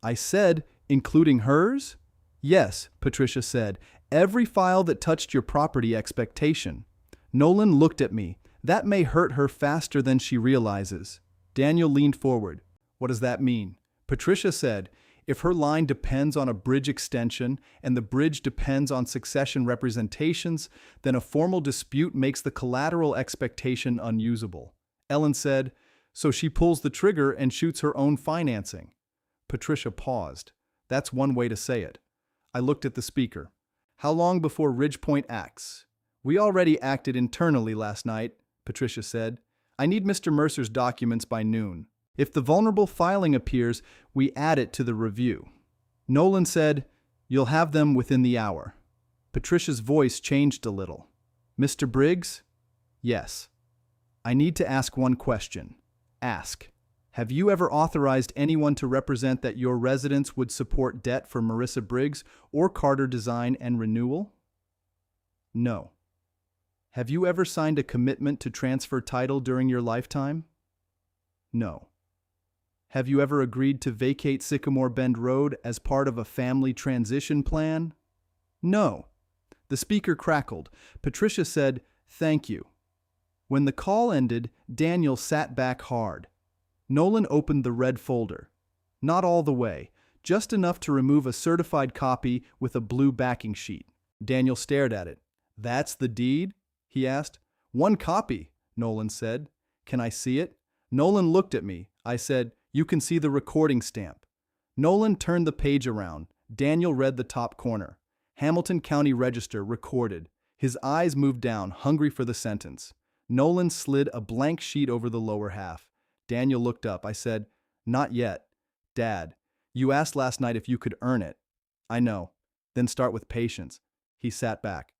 I said, including hers? Yes, Patricia said, every file that touched your property expectation. Nolan looked at me. That may hurt her faster than she realizes. Daniel leaned forward. What does that mean? Patricia said, if her line depends on a bridge extension and the bridge depends on succession representations, then a formal dispute makes the collateral expectation unusable. Ellen said, So she pulls the trigger and shoots her own financing. Patricia paused. That's one way to say it. I looked at the speaker. How long before Ridgepoint acts? We already acted internally last night, Patricia said. I need Mr. Mercer's documents by noon. If the vulnerable filing appears, we add it to the review. Nolan said, You'll have them within the hour. Patricia's voice changed a little. Mr. Briggs? Yes. I need to ask one question. Ask. Have you ever authorized anyone to represent that your residence would support debt for Marissa Briggs or Carter Design and Renewal? No. Have you ever signed a commitment to transfer title during your lifetime? No. Have you ever agreed to vacate Sycamore Bend Road as part of a family transition plan? No. The speaker crackled. Patricia said, Thank you. When the call ended, Daniel sat back hard. Nolan opened the red folder. Not all the way, just enough to remove a certified copy with a blue backing sheet. Daniel stared at it. That's the deed? He asked. One copy, Nolan said. Can I see it? Nolan looked at me. I said, You can see the recording stamp. Nolan turned the page around. Daniel read the top corner. Hamilton County Register recorded. His eyes moved down, hungry for the sentence. Nolan slid a blank sheet over the lower half. Daniel looked up. I said, Not yet. Dad, you asked last night if you could earn it. I know. Then start with patience. He sat back.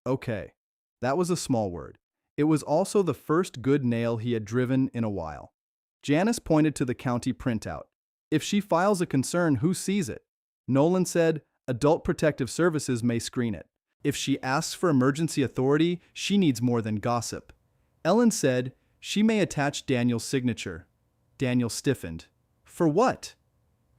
Okay. That was a small word. It was also the first good nail he had driven in a while. Janice pointed to the county printout. If she files a concern, who sees it? Nolan said, Adult Protective Services may screen it. If she asks for emergency authority, she needs more than gossip. Ellen said, She may attach Daniel's signature. Daniel stiffened. For what?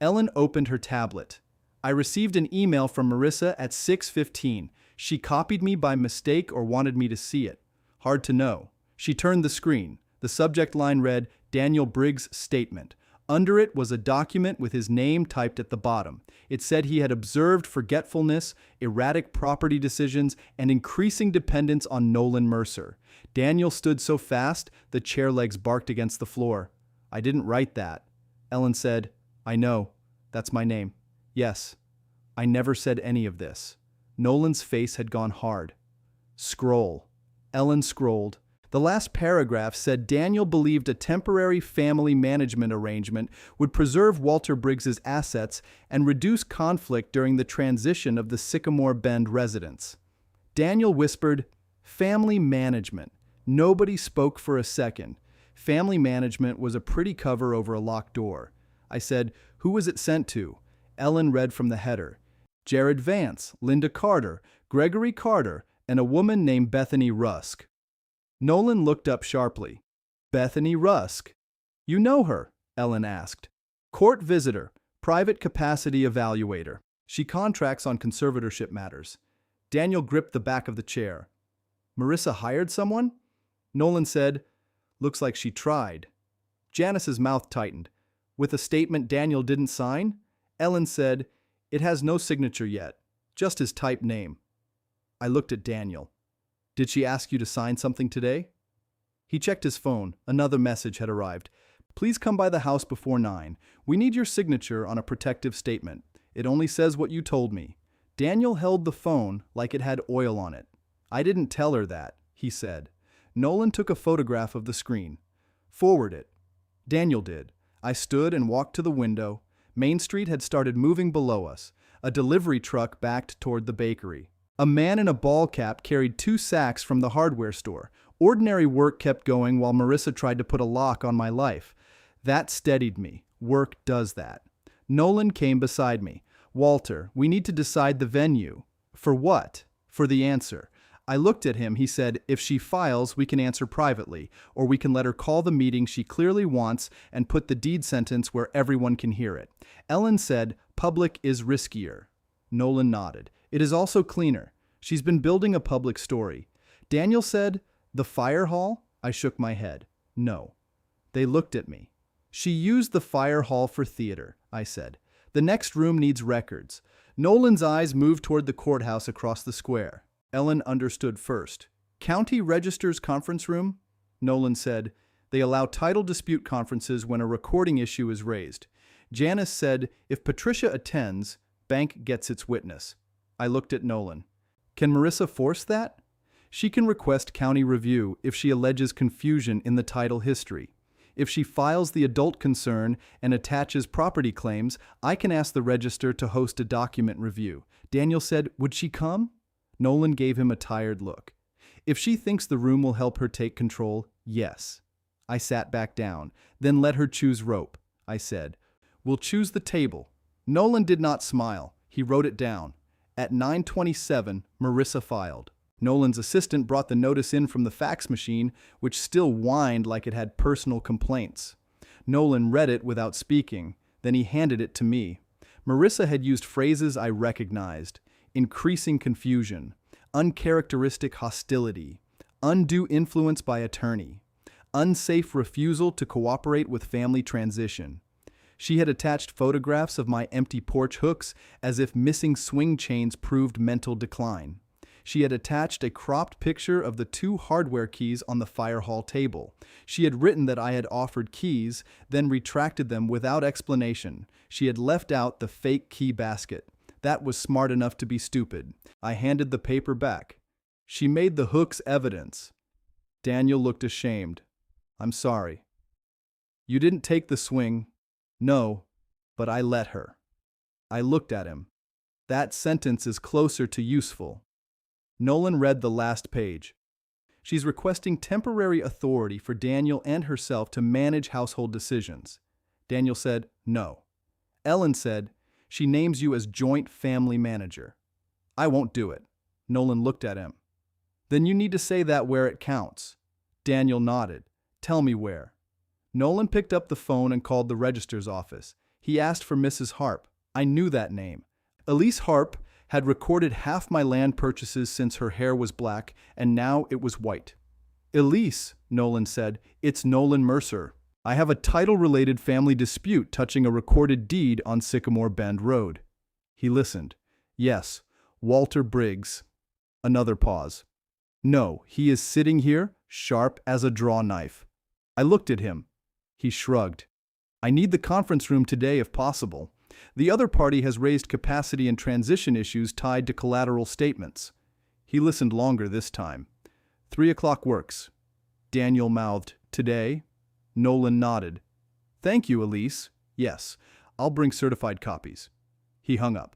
Ellen opened her tablet. I received an email from Marissa at 6:15. She copied me by mistake or wanted me to see it. Hard to know. She turned the screen. The subject line read, Daniel Briggs' statement. Under it was a document with his name typed at the bottom. It said he had observed forgetfulness, erratic property decisions, and increasing dependence on Nolan Mercer. Daniel stood so fast, the chair legs barked against the floor. I didn't write that. Ellen said, I know. That's my name. Yes. I never said any of this. Nolan's face had gone hard. Scroll. Ellen scrolled. The last paragraph said Daniel believed a temporary family management arrangement would preserve Walter Briggs's assets and reduce conflict during the transition of the Sycamore Bend residence. Daniel whispered, Family management. Nobody spoke for a second. Family management was a pretty cover over a locked door. I said, Who was it sent to? Ellen read from the header. Jared Vance, Linda Carter, Gregory Carter, and a woman named Bethany Rusk. Nolan looked up sharply. Bethany Rusk. You know her? Ellen asked. Court visitor, private capacity evaluator. She contracts on conservatorship matters. Daniel gripped the back of the chair. Marissa hired someone? Nolan said, Looks like she tried. Janice's mouth tightened. With a statement Daniel didn't sign? Ellen said, It has no signature yet, just his typed name. I looked at Daniel. Did she ask you to sign something today? He checked his phone. Another message had arrived. Please come by the house before 9. We need your signature on a protective statement. It only says what you told me. Daniel held the phone like it had oil on it. I didn't tell her that, he said. Nolan took a photograph of the screen. Forward it. Daniel did. I stood and walked to the window. Main Street had started moving below us. A delivery truck backed toward the bakery. A man in a ball cap carried 2 sacks from the hardware store. Ordinary work kept going while Marissa tried to put a lock on my life. That steadied me. Work does that. Nolan came beside me. Walter, we need to decide the venue. For what? For the answer. I looked at him. He said, if she files, we can answer privately, or we can let her call the meeting she clearly wants and put the deed sentence where everyone can hear it. Ellen said, public is riskier. Nolan nodded. It is also cleaner. She's been building a public story. Daniel said, the fire hall? I shook my head. No. They looked at me. She used the fire hall for theater, I said. The next room needs records. Nolan's eyes moved toward the courthouse across the square. Ellen understood first. County Register's conference room? Nolan said, They allow title dispute conferences when a recording issue is raised. Janice said, if Patricia attends, bank gets its witness. I looked at Nolan. Can Marissa force that? She can request county review if she alleges confusion in the title history. If she files the adult concern and attaches property claims, I can ask the register to host a document review. Daniel said, would she come? Nolan gave him a tired look. If she thinks the room will help her take control, yes. I sat back down. Then let her choose rope, I said. We'll choose the table. Nolan did not smile. He wrote it down. At 9:27, Marissa filed. Nolan's assistant brought the notice in from the fax machine, which still whined like it had personal complaints. Nolan read it without speaking. Then he handed it to me. Marissa had used phrases I recognized. Increasing confusion, uncharacteristic hostility, undue influence by attorney, unsafe refusal to cooperate with family transition. She had attached photographs of my empty porch hooks as if missing swing chains proved mental decline. She had attached a cropped picture of the 2 hardware keys on the fire hall table. She had written that I had offered keys, then retracted them without explanation. She had left out the fake key basket. That was smart enough to be stupid. I handed the paper back. She made the hooks evidence. Daniel looked ashamed. I'm sorry. You didn't take the swing. No, but I let her. I looked at him. That sentence is closer to useful. Nolan read the last page. She's requesting temporary authority for Daniel and herself to manage household decisions. Daniel said, no. Ellen said, she names you as joint family manager. I won't do it. Nolan looked at him. Then you need to say that where it counts. Daniel nodded. Tell me where. Nolan picked up the phone and called the register's office. He asked for Mrs. Harp. I knew that name. Elise Harp had recorded half my land purchases since her hair was black, and now it was white. Elise, Nolan said, it's Nolan Mercer. I have a title-related family dispute touching a recorded deed on Sycamore Bend Road. He listened. Yes, Walter Briggs. Another pause. No, he is sitting here, sharp as a draw knife. I looked at him. He shrugged. I need the conference room today if possible. The other party has raised capacity and transition issues tied to collateral statements. He listened longer this time. 3 o'clock works. Daniel mouthed, today? Nolan nodded. Thank you, Elise. Yes, I'll bring certified copies. He hung up.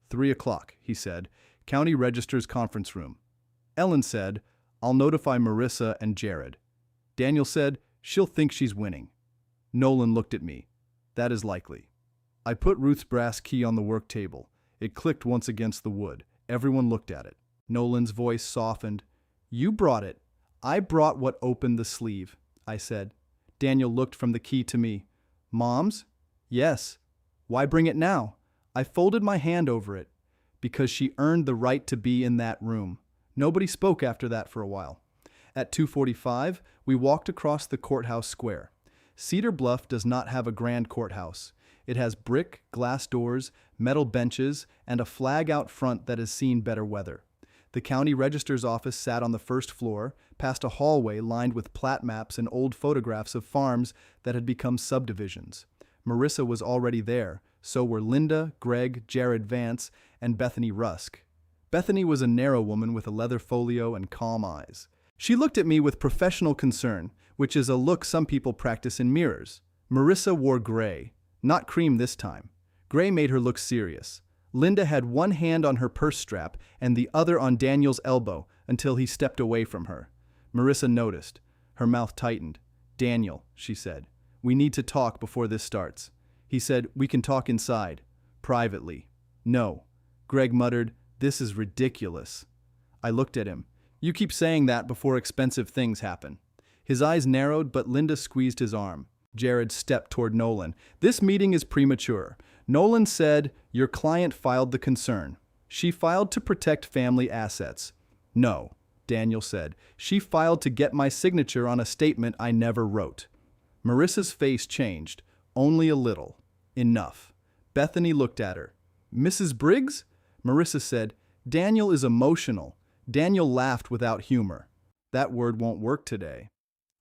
3 o'clock, he said. County Register's conference room. Ellen said, I'll notify Marissa and Jared. Daniel said, she'll think she's winning. Nolan looked at me. That is likely. I put Ruth's brass key on the work table. It clicked once against the wood. Everyone looked at it. Nolan's voice softened. You brought it. I brought what opened the sleeve, I said. Daniel looked from the key to me. Mom's? Yes. Why bring it now? I folded my hand over it. Because she earned the right to be in that room. Nobody spoke after that for a while. At 2:45, we walked across the courthouse square. Cedar Bluff does not have a grand courthouse. It has brick, glass doors, metal benches, and a flag out front that has seen better weather. The county register's office sat on the first floor, past a hallway lined with plat maps and old photographs of farms that had become subdivisions. Marissa was already there, so were Linda, Greg, Jared Vance, and Bethany Rusk. Bethany was a narrow woman with a leather folio and calm eyes. She looked at me with professional concern, which is a look some people practice in mirrors. Marissa wore gray. Not cream this time. Gray made her look serious. Linda had one hand on her purse strap and the other on Daniel's elbow until he stepped away from her. Marissa noticed. Her mouth tightened. Daniel, she said, we need to talk before this starts. He said, we can talk inside. Privately. No. Greg muttered, this is ridiculous. I looked at him. You keep saying that before expensive things happen. His eyes narrowed, but Linda squeezed his arm. Jared stepped toward Nolan. This meeting is premature. Nolan said, your client filed the concern. She filed to protect family assets. No, Daniel said. She filed to get my signature on a statement I never wrote. Marissa's face changed. Only a little. Enough. Bethany looked at her. Mrs. Briggs? Marissa said, Daniel is emotional. Daniel laughed without humor. That word won't work today.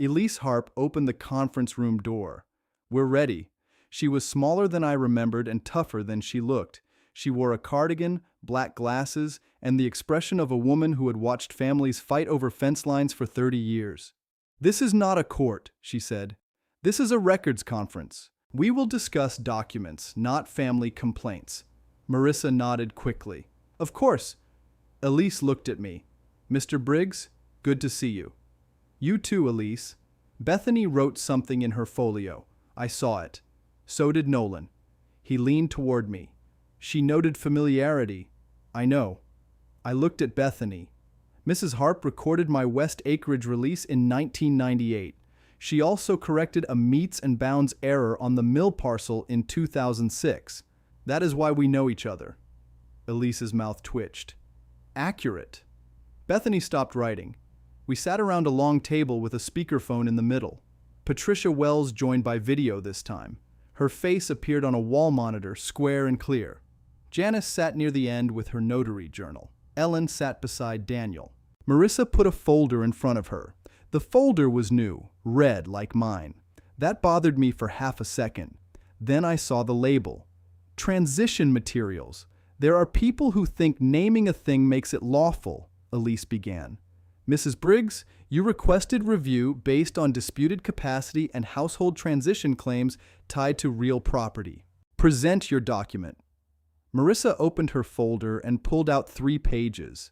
Elise Harp opened the conference room door. "We're ready." She was smaller than I remembered and tougher than she looked. She wore a cardigan, black glasses, and the expression of a woman who had watched families fight over fence lines for 30 years. "This is not a court," she said. "This is a records conference. We will discuss documents, not family complaints." Marissa nodded quickly. "Of course." Elise looked at me. "Mr. Briggs, good to see you." "You too, Elise." Bethany wrote something in her folio. I saw it. So did Nolan. He leaned toward me. She noted familiarity. "I know." I looked at Bethany. "Mrs. Harp recorded my West Acreage release in 1998. She also corrected a meets and bounds error on the mill parcel in 2006. That is why we know each other." Elise's mouth twitched. "Accurate." Bethany stopped writing. We sat around a long table with a speakerphone in the middle. Patricia Wells joined by video this time. Her face appeared on a wall monitor, square and clear. Janice sat near the end with her notary journal. Ellen sat beside Daniel. Marissa put a folder in front of her. The folder was new, red like mine. That bothered me for half a second. Then I saw the label. Transition materials. "There are people who think naming a thing makes it lawful," Elise began. "Mrs. Briggs, you requested review based on disputed capacity and household transition claims tied to real property. Present your document." Marissa opened her folder and pulled out 3 pages.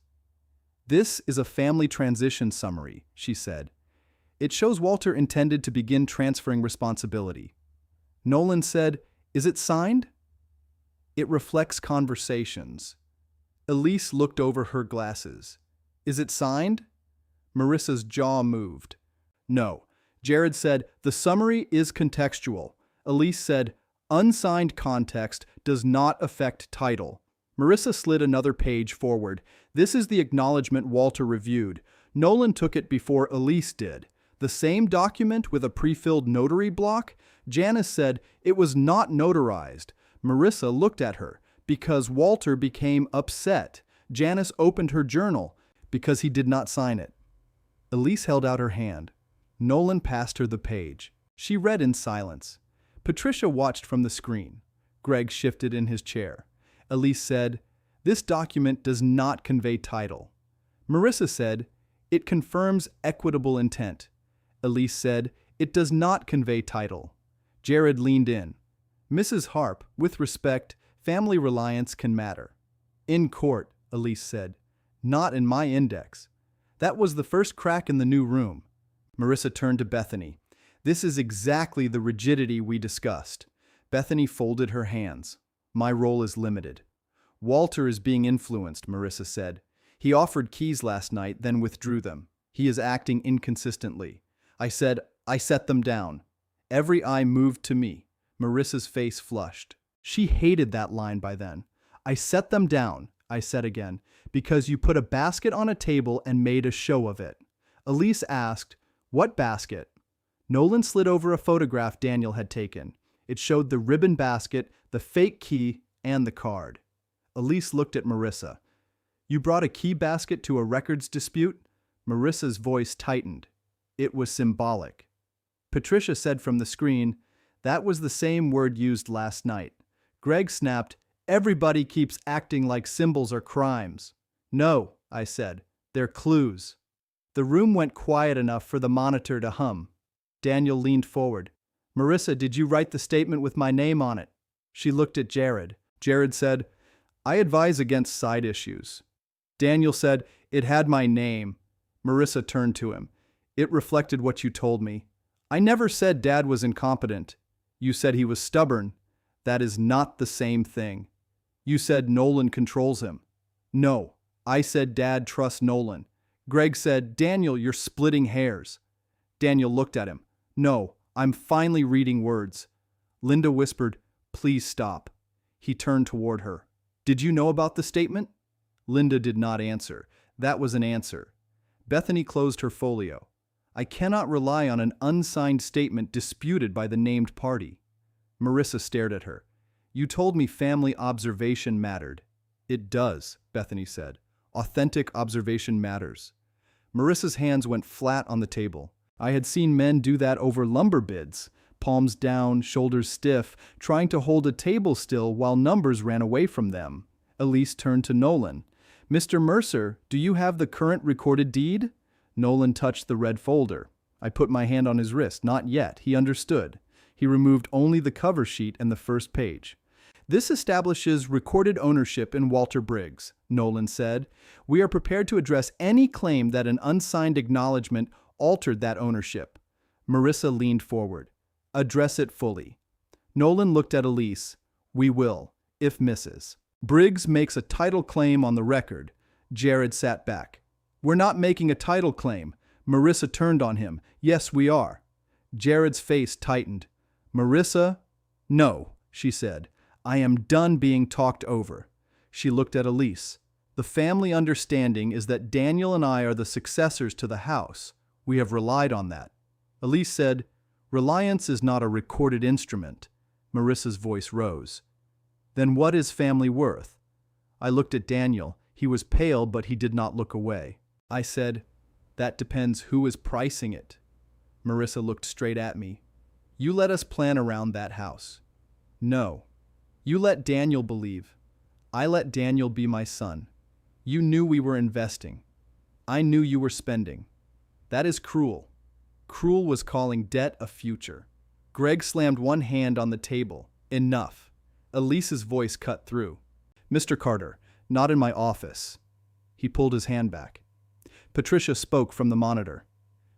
"This is a family transition summary," she said. "It shows Walter intended to begin transferring responsibility." Nolan said, "Is it signed?" "It reflects conversations." Elise looked over her glasses. "Is it signed?" Marissa's jaw moved. "No." Jared said, "The summary is contextual." Elise said, "Unsigned context does not affect title." Marissa slid another page forward. "This is the acknowledgement Walter reviewed. Nolan took it before Elise did. The same document with a pre-filled notary block?" Janice said, "It was not notarized." Marissa looked at her. "Because Walter became upset." Janice opened her journal. "Because he did not sign it." Elise held out her hand. Nolan passed her the page. She read in silence. Patricia watched from the screen. Greg shifted in his chair. Elise said, "This document does not convey title." Marissa said, "It confirms equitable intent." Elise said, "It does not convey title." Jared leaned in. "Mrs. Harp, with respect, family reliance can matter." "In court," Elise said. "Not in my index." That was the first crack in the new room. Marissa turned to Bethany. "This is exactly the rigidity we discussed." Bethany folded her hands. "My role is limited." "Walter is being influenced," Marissa said. "He offered keys last night, then withdrew them. He is acting inconsistently." I said, "I set them down." Every eye moved to me. Marissa's face flushed. She hated that line by then. "I set them down," I said again, "because you put a basket on a table and made a show of it." Elise asked, "What basket?" Nolan slid over a photograph Daniel had taken. It showed the ribbon basket, the fake key, and the card. Elise looked at Marissa. "You brought a key basket to a records dispute?" Marissa's voice tightened. "It was symbolic." Patricia said from the screen, "That was the same word used last night." Greg snapped, "Everybody keeps acting like symbols are crimes." "No," I said, "they're clues." The room went quiet enough for the monitor to hum. Daniel leaned forward. "Marissa, did you write the statement with my name on it?" She looked at Jared. Jared said, "I advise against side issues." Daniel said, "It had my name." Marissa turned to him. "It reflected what you told me." "I never said Dad was incompetent." "You said he was stubborn." "That is not the same thing." "You said Nolan controls him." "No, I said Dad trusts Nolan." Greg said, "Daniel, you're splitting hairs." Daniel looked at him. "No, I'm finally reading words." Linda whispered, "Please stop." He turned toward her. "Did you know about the statement?" Linda did not answer. That was an answer. Bethany closed her folio. "I cannot rely on an unsigned statement disputed by the named party." Marissa stared at her. "You told me family observation mattered." "It does," Bethany said. "Authentic observation matters." Marissa's hands went flat on the table. I had seen men do that over lumber bids, palms down, shoulders stiff, trying to hold a table still while numbers ran away from them. Elise turned to Nolan. "Mr. Mercer, do you have the current recorded deed?" Nolan touched the red folder. I put my hand on his wrist. Not yet. He understood. He removed only the cover sheet and the first page. "This establishes recorded ownership in Walter Briggs," Nolan said. "We are prepared to address any claim that an unsigned acknowledgement altered that ownership." Marissa leaned forward. "Address it fully." Nolan looked at Elise. "We will, if Mrs. Briggs makes a title claim on the record." Jared sat back. "We're not making a title claim." Marissa turned on him. "Yes, we are." Jared's face tightened. "Marissa, no," she said. "I am done being talked over." She looked at Elise. "The family understanding is that Daniel and I are the successors to the house. We have relied on that." Elise said, "Reliance is not a recorded instrument." Marissa's voice rose. "Then what is family worth?" I looked at Daniel. He was pale, but he did not look away. I said, "That depends who is pricing it." Marissa looked straight at me. "You let us plan around that house." "No. You let Daniel believe. I let Daniel be my son. You knew we were investing. I knew you were spending. That is cruel." Cruel was calling debt a future. Greg slammed one hand on the table. "Enough." Elise's voice cut through. "Mr. Carter, not in my office." He pulled his hand back. Patricia spoke from the monitor.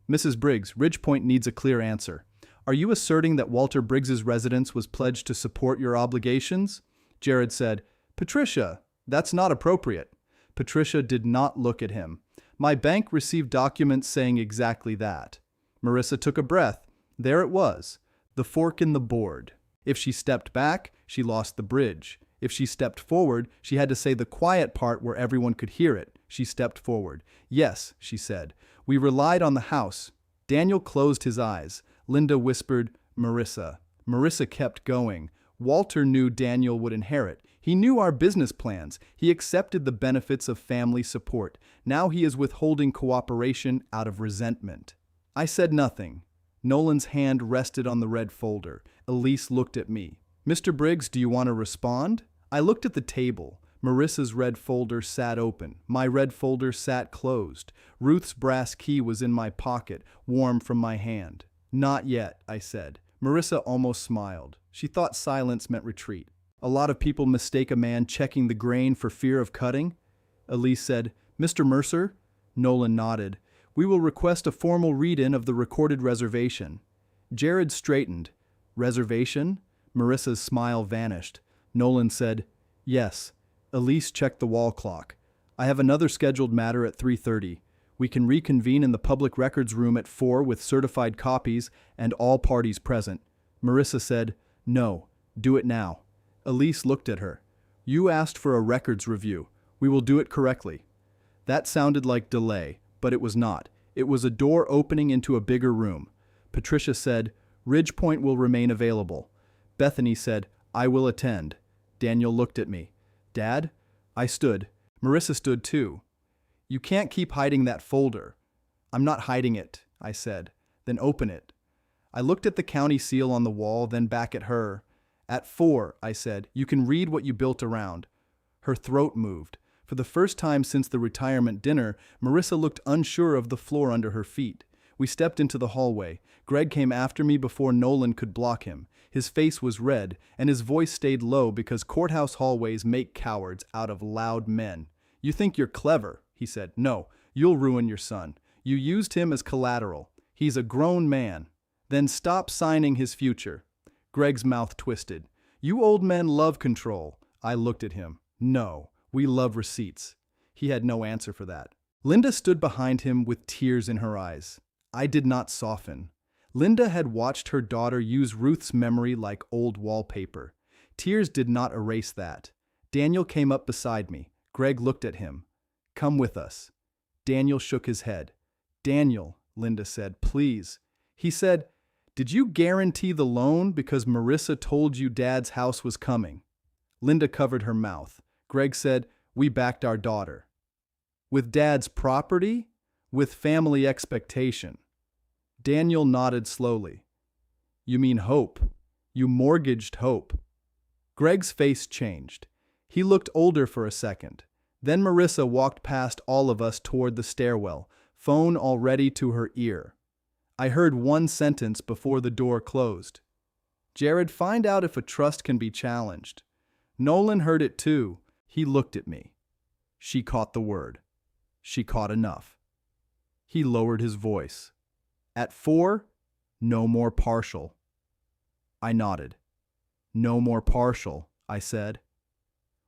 "Mrs. Briggs, Ridgepoint needs a clear answer. Are you asserting that Walter Briggs's residence was pledged to support your obligations?" Jared said, "Patricia, that's not appropriate." Patricia did not look at him. "My bank received documents saying exactly that." Marissa took a breath. There it was, the fork in the board. If she stepped back, she lost the bridge. If she stepped forward, she had to say the quiet part where everyone could hear it. She stepped forward. "Yes," she said. "We relied on the house." Daniel closed his eyes. Linda whispered, "Marissa." Marissa kept going. "Walter knew Daniel would inherit. He knew our business plans. He accepted the benefits of family support. Now he is withholding cooperation out of resentment." I said nothing. Nolan's hand rested on the red folder. Elise looked at me. "Mr. Briggs, do you want to respond?" I looked at the table. Marissa's red folder sat open. My red folder sat closed. Ruth's brass key was in my pocket, warm from my hand. "Not yet," I said. Marissa almost smiled. She thought silence meant retreat. "A lot of people mistake a man checking the grain for fear of cutting." Elise said, "Mr. Mercer?" Nolan nodded. "We will request a formal read-in of the recorded reservation." Jared straightened. "Reservation?" Marissa's smile vanished. Nolan said, "Yes." Elise checked the wall clock. "I have another scheduled matter at 3:30. We can reconvene in the public records room at 4 with certified copies and all parties present." Marissa said, "No, do it now." Elise looked at her. "You asked for a records review. We will do it correctly." That sounded like delay, but it was not. It was a door opening into a bigger room. Patricia said, "Ridgepoint will remain available." Bethany said, "I will attend." Daniel looked at me. "Dad?" I stood. Marissa stood too. "You can't keep hiding that folder." "I'm not hiding it," I said. "Then open it." I looked at the county seal on the wall, then back at her. "At 4, I said, "you can read what you built around." Her throat moved. For the first time since the retirement dinner, Marissa looked unsure of the floor under her feet. We stepped into the hallway. Greg came after me before Nolan could block him. His face was red, and his voice stayed low because courthouse hallways make cowards out of loud men. "You think you're clever," he said. "No, you'll ruin your son. You used him as collateral. He's a grown man. Then stop signing his future." Greg's mouth twisted. "You old men love control." I looked at him. "No, we love receipts." He had no answer for that. Linda stood behind him with tears in her eyes. I did not soften. Linda had watched her daughter use Ruth's memory like old wallpaper. Tears did not erase that. Daniel came up beside me. Greg looked at him. "Come with us." Daniel shook his head. "Daniel," Linda said, "please." He said, "Did you guarantee the loan because Marissa told you Dad's house was coming?" Linda covered her mouth. Greg said, "We backed our daughter." "With Dad's property?" "With family expectation." Daniel nodded slowly. You mean hope. You mortgaged hope. Greg's face changed. He looked older for a second. Then Marissa walked past all of us toward the stairwell, phone already to her ear. I heard one sentence before the door closed. Jared, find out if a trust can be challenged. Nolan heard it too. He looked at me. She caught the word. She caught enough. He lowered his voice. At 4, no more partial. I nodded. No more partial, I said.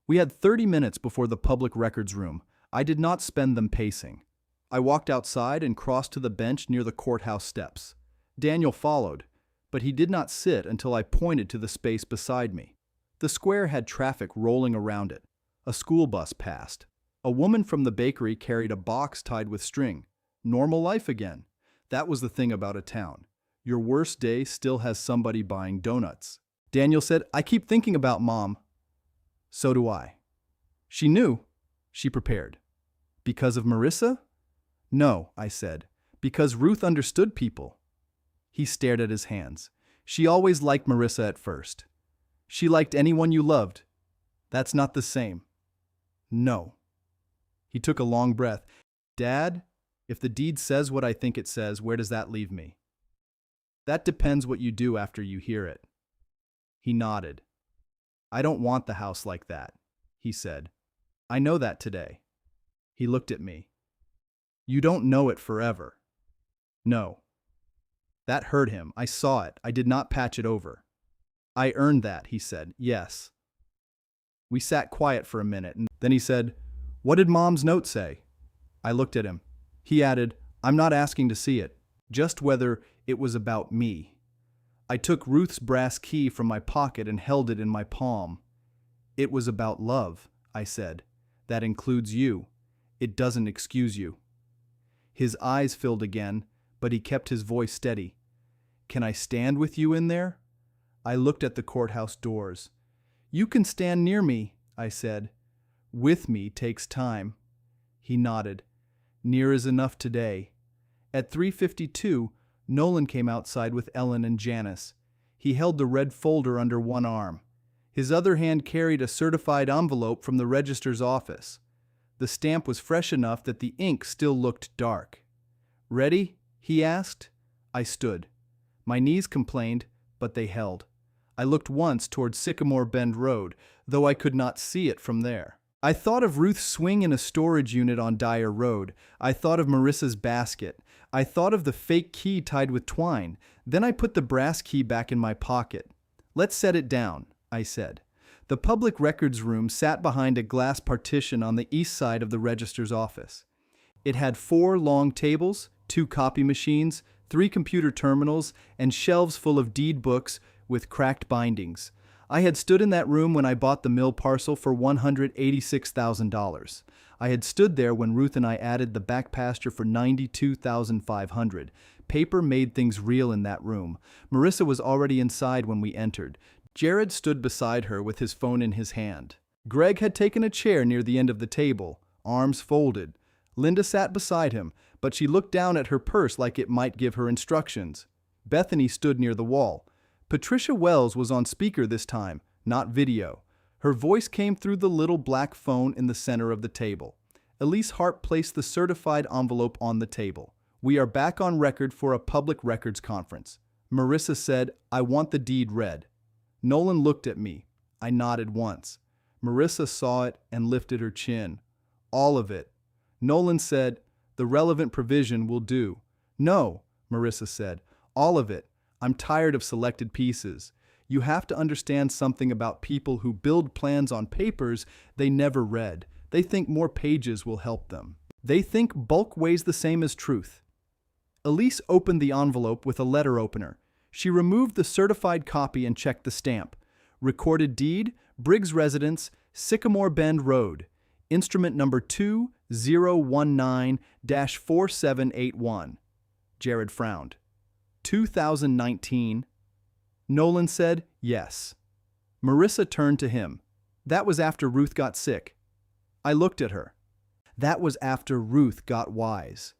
We had 30 minutes before the public records room. I did not spend them pacing. I walked outside and crossed to the bench near the courthouse steps. Daniel followed, but he did not sit until I pointed to the space beside me. The square had traffic rolling around it. A school bus passed. A woman from the bakery carried a box tied with string. Normal life again. That was the thing about a town. Your worst day still has somebody buying donuts. Daniel said, I keep thinking about Mom. So do I. She knew. She prepared. Because of Marissa? No, I said. Because Ruth understood people. He stared at his hands. She always liked Marissa at first. She liked anyone you loved. That's not the same. No. He took a long breath. Dad, if the deed says what I think it says, where does that leave me? That depends what you do after you hear it. He nodded. I don't want the house like that, he said. I know that today. He looked at me. You don't know it forever. No. That hurt him. I saw it. I did not patch it over. I earned that, he said. Yes. We sat quiet for a minute, and then he said, What did Mom's note say? I looked at him. He added, I'm not asking to see it, just whether it was about me. I took Ruth's brass key from my pocket and held it in my palm. It was about love, I said. That includes you. It doesn't excuse you. His eyes filled again, but he kept his voice steady. Can I stand with you in there? I looked at the courthouse doors. You can stand near me, I said. With me takes time. He nodded. Near is enough today. At 3:52, Nolan came outside with Ellen and Janice. He held the red folder under one arm. His other hand carried a certified envelope from the registrar's office. The stamp was fresh enough that the ink still looked dark. Ready? He asked. I stood. My knees complained, but they held. I looked once toward Sycamore Bend Road, though I could not see it from there. I thought of Ruth's swing in a storage unit on Dyer Road. I thought of Marissa's basket. I thought of the fake key tied with twine. Then I put the brass key back in my pocket. Let's set it down, I said. The public records room sat behind a glass partition on the east side of the registrar's office. It had 4 long tables, 2 copy machines, 3 computer terminals, and shelves full of deed books with cracked bindings. I had stood in that room when I bought the mill parcel for $186,000. I had stood there when Ruth and I added the back pasture for $92,500. Paper made things real in that room. Marissa was already inside when we entered. Jared stood beside her with his phone in his hand. Greg had taken a chair near the end of the table, arms folded. Linda sat beside him, but she looked down at her purse like it might give her instructions. Bethany stood near the wall. Patricia Wells was on speaker this time, not video. Her voice came through the little black phone in the center of the table. Elise Hart placed the certified envelope on the table. We are back on record for a public records conference. Marissa said, I want the deed read. Nolan looked at me. I nodded once. Marissa saw it and lifted her chin. All of it. Nolan said, the relevant provision will do. No, Marissa said, all of it. I'm tired of selected pieces. You have to understand something about people who build plans on papers they never read. They think more pages will help them. They think bulk weighs the same as truth. Elise opened the envelope with a letter opener. She removed the certified copy and checked the stamp. Recorded deed, Briggs Residence, Sycamore Bend Road. Instrument number 2019-4781. Jared frowned. 2019. Nolan said, yes. Marissa turned to him. That was after Ruth got sick. I looked at her. That was after Ruth got wise.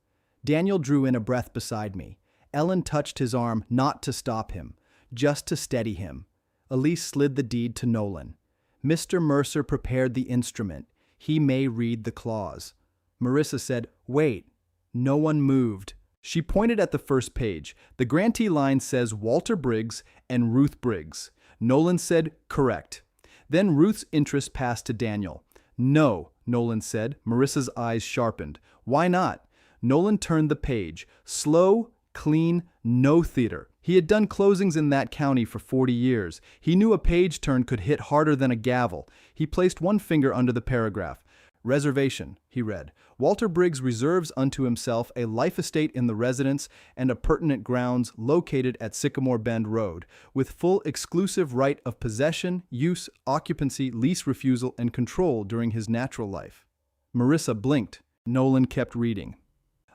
Daniel drew in a breath beside me. Ellen touched his arm not to stop him, just to steady him. Elise slid the deed to Nolan. Mr. Mercer prepared the instrument. He may read the clause. Marissa said, "Wait." No one moved. She pointed at the first page. The grantee line says Walter Briggs and Ruth Briggs. Nolan said, "Correct." Then Ruth's interest passed to Daniel. "No," Nolan said. Marissa's eyes sharpened. "Why not?" Nolan turned the page. Slow, clean, no theater. He had done closings in that county for 40 years. He knew a page turn could hit harder than a gavel. He placed one finger under the paragraph. "Reservation," he read. "Walter Briggs reserves unto himself a life estate in the residence and appurtenant grounds located at Sycamore Bend Road, with full exclusive right of possession, use, occupancy, lease refusal, and control during his natural life." Marissa blinked. Nolan kept reading.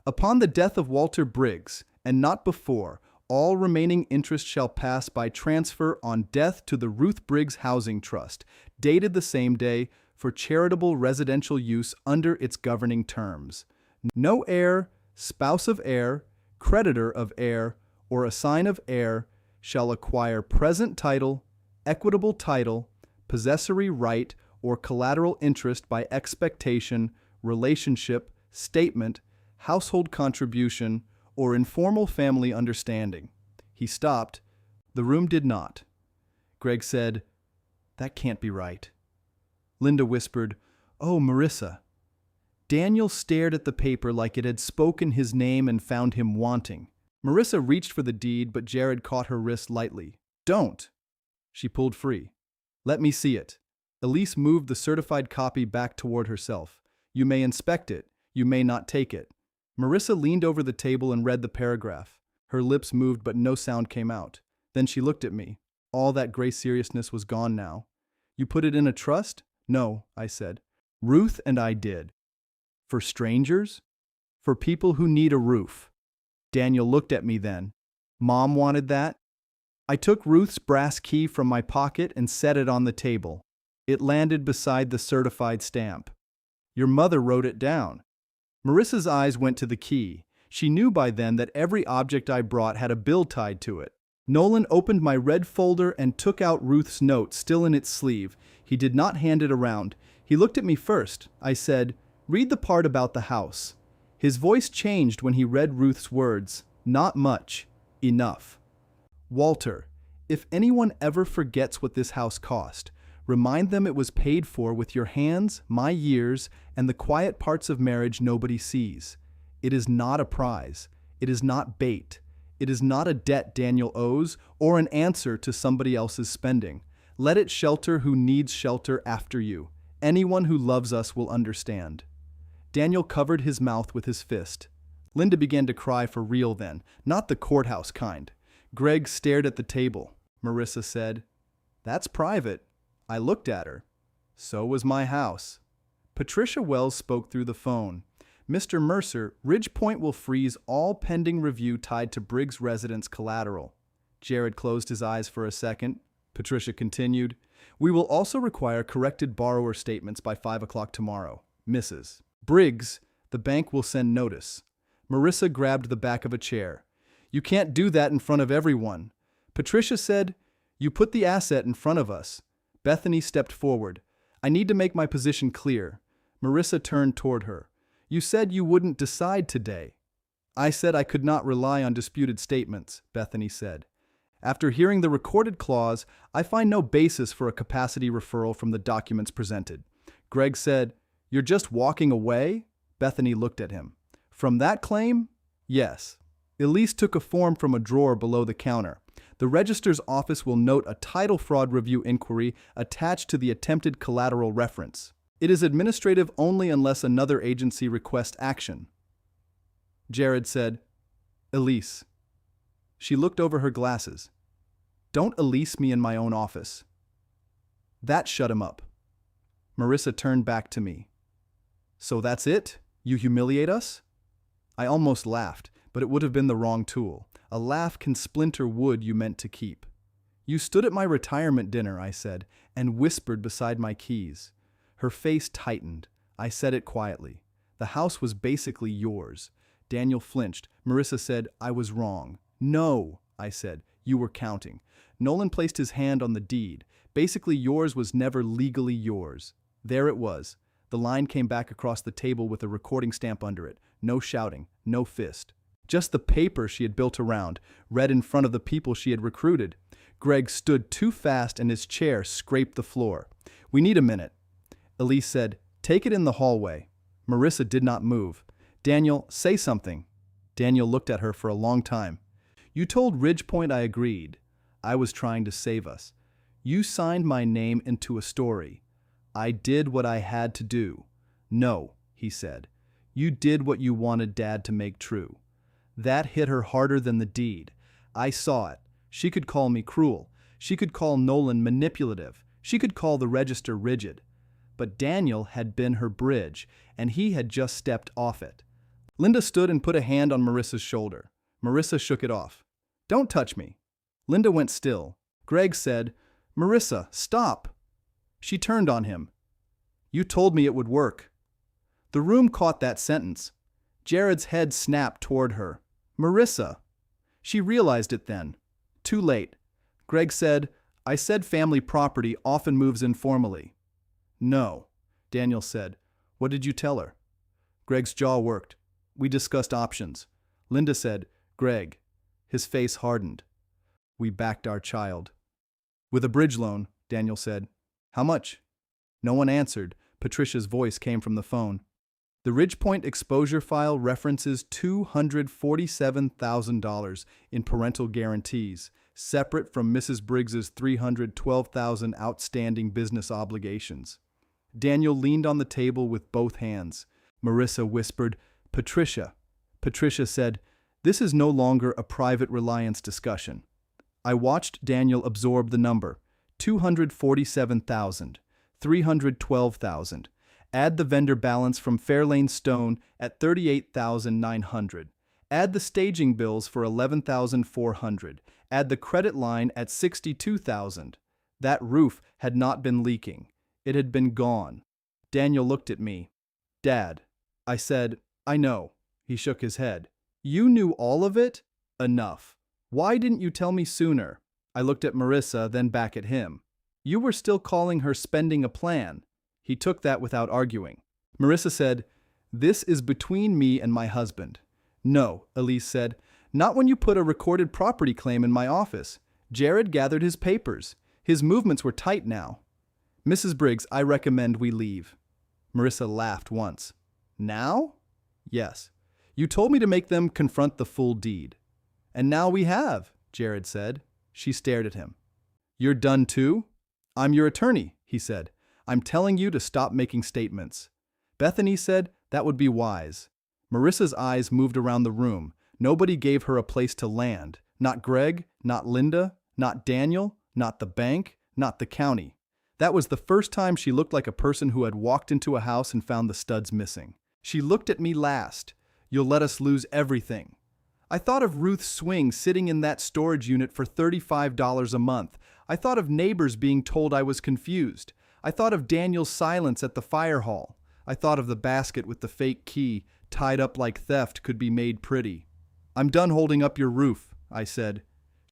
"Upon the death of Walter Briggs, and not before, all remaining interest shall pass by transfer on death to the Ruth Briggs Housing Trust, dated the same day, for charitable residential use under its governing terms. No heir, spouse of heir, creditor of heir, or assign of heir shall acquire present title, equitable title, possessory right, or collateral interest by expectation, relationship, statement, household contribution, or informal family understanding." He stopped. The room did not. Greg said, "That can't be right." Linda whispered, "Oh, Marissa." Daniel stared at the paper like it had spoken his name and found him wanting. Marissa reached for the deed, but Jared caught her wrist lightly. "Don't!" She pulled free. "Let me see it." Elise moved the certified copy back toward herself. "You may inspect it. You may not take it." Marissa leaned over the table and read the paragraph. Her lips moved, but no sound came out. Then she looked at me. All that gray seriousness was gone now. "You put it in a trust?" "No," I said. "Ruth and I did." "For strangers?" "For people who need a roof." Daniel looked at me then. "Mom wanted that?" I took Ruth's brass key from my pocket and set it on the table. It landed beside the certified stamp. "Your mother wrote it down." Marissa's eyes went to the key. She knew by then that every object I brought had a bill tied to it. Nolan opened my red folder and took out Ruth's note still in its sleeve. He did not hand it around. He looked at me first. I said, "Read the part about the house." His voice changed when he read Ruth's words. "Not much. Enough. Walter, if anyone ever forgets what this house cost, remind them it was paid for with your hands, my years, and the quiet parts of marriage nobody sees. It is not a prize. It is not bait. It is not a debt Daniel owes or an answer to somebody else's spending. Let it shelter who needs shelter after you. Anyone who loves us will understand." Daniel covered his mouth with his fist. Linda began to cry for real then, not the courthouse kind. Greg stared at the table. Marissa said, "That's private." I looked at her. "So was my house." Patricia Wells spoke through the phone. "Mr. Mercer, Ridgepoint will freeze all pending review tied to Briggs' residence collateral." Jared closed his eyes for a second. Patricia continued, "We will also require corrected borrower statements by 5 o'clock tomorrow. Mrs. Briggs, the bank will send notice." Marissa grabbed the back of a chair. "You can't do that in front of everyone." Patricia said, "You put the asset in front of us." Bethany stepped forward. "I need to make my position clear." Marissa turned toward her. "You said you wouldn't decide today." "I said I could not rely on disputed statements," Bethany said. "After hearing the recorded clause, I find no basis for a capacity referral from the documents presented." Greg said, "You're just walking away?" Bethany looked at him. "From that claim? Yes." Elise took a form from a drawer below the counter. "The Register's office will note a title fraud review inquiry attached to the attempted collateral reference. It is administrative only unless another agency requests action." Jared said, "Elise." She looked over her glasses. "Don't Elise me in my own office." That shut him up. Marissa turned back to me. "So that's it? You humiliate us?" I almost laughed, but it would have been the wrong tool. A laugh can splinter wood you meant to keep. "You stood at my retirement dinner," I said, "and whispered beside my keys." Her face tightened. I said it quietly. "The house was basically yours." Daniel flinched. Marissa said, "I was wrong." No, I said. You were counting. Nolan placed his hand on the deed. Basically, yours was never legally yours. There it was. The line came back across the table with a recording stamp under it. No shouting, no fist. Just the paper she had built around, read in front of the people she had recruited. Greg stood too fast and his chair scraped the floor. We need a minute. Elise said, take it in the hallway. Marissa did not move. Daniel, say something. Daniel looked at her for a long time. You told Ridgepoint I agreed. I was trying to save us. You signed my name into a story. I did what I had to do. No, he said. You did what you wanted Dad to make true. That hit her harder than the deed. I saw it. She could call me cruel. She could call Nolan manipulative. She could call the register rigid. But Daniel had been her bridge, and he had just stepped off it. Linda stood and put a hand on Marissa's shoulder. Marissa shook it off. Don't touch me. Linda went still. Greg said, Marissa, stop. She turned on him. You told me it would work. The room caught that sentence. Jared's head snapped toward her. Marissa. She realized it then. Too late. Greg said, I said family property often moves informally. No, Daniel said. What did you tell her? Greg's jaw worked. We discussed options. Linda said, Greg. His face hardened. We backed our child. With a bridge loan, Daniel said. How much? No one answered. Patricia's voice came from the phone. The Ridgepoint exposure file references $247,000 in parental guarantees, separate from Mrs. Briggs's $312,000 outstanding business obligations. Daniel leaned on the table with both hands. Marissa whispered, Patricia. Patricia said, This is no longer a private reliance discussion. I watched Daniel absorb the number. $247,000, $312,000. Add the vendor balance from Fairlane Stone at $38,900. Add the staging bills for $11,400. Add the credit line at $62,000. That roof had not been leaking. It had been gone. Daniel looked at me. Dad. I said, I know. He shook his head. You knew all of it? Enough. Why didn't you tell me sooner? I looked at Marissa, then back at him. You were still calling her spending a plan. He took that without arguing. Marissa said, This is between me and my husband. No, Elise said, not when you put a recorded property claim in my office. Jared gathered his papers. His movements were tight now. Mrs. Briggs, I recommend we leave. Marissa laughed once. Now? Yes. You told me to make them confront the full deed. And now we have, Jared said. She stared at him. You're done too? I'm your attorney, he said. I'm telling you to stop making statements. Bethany said that would be wise. Marissa's eyes moved around the room. Nobody gave her a place to land. Not Greg, not Linda, not Daniel, not the bank, not the county. That was the first time she looked like a person who had walked into a house and found the studs missing. She looked at me last. You'll let us lose everything. I thought of Ruth Swing sitting in that storage unit for $35 a month. I thought of neighbors being told I was confused. I thought of Daniel's silence at the fire hall. I thought of the basket with the fake key, tied up like theft could be made pretty. I'm done holding up your roof, I said.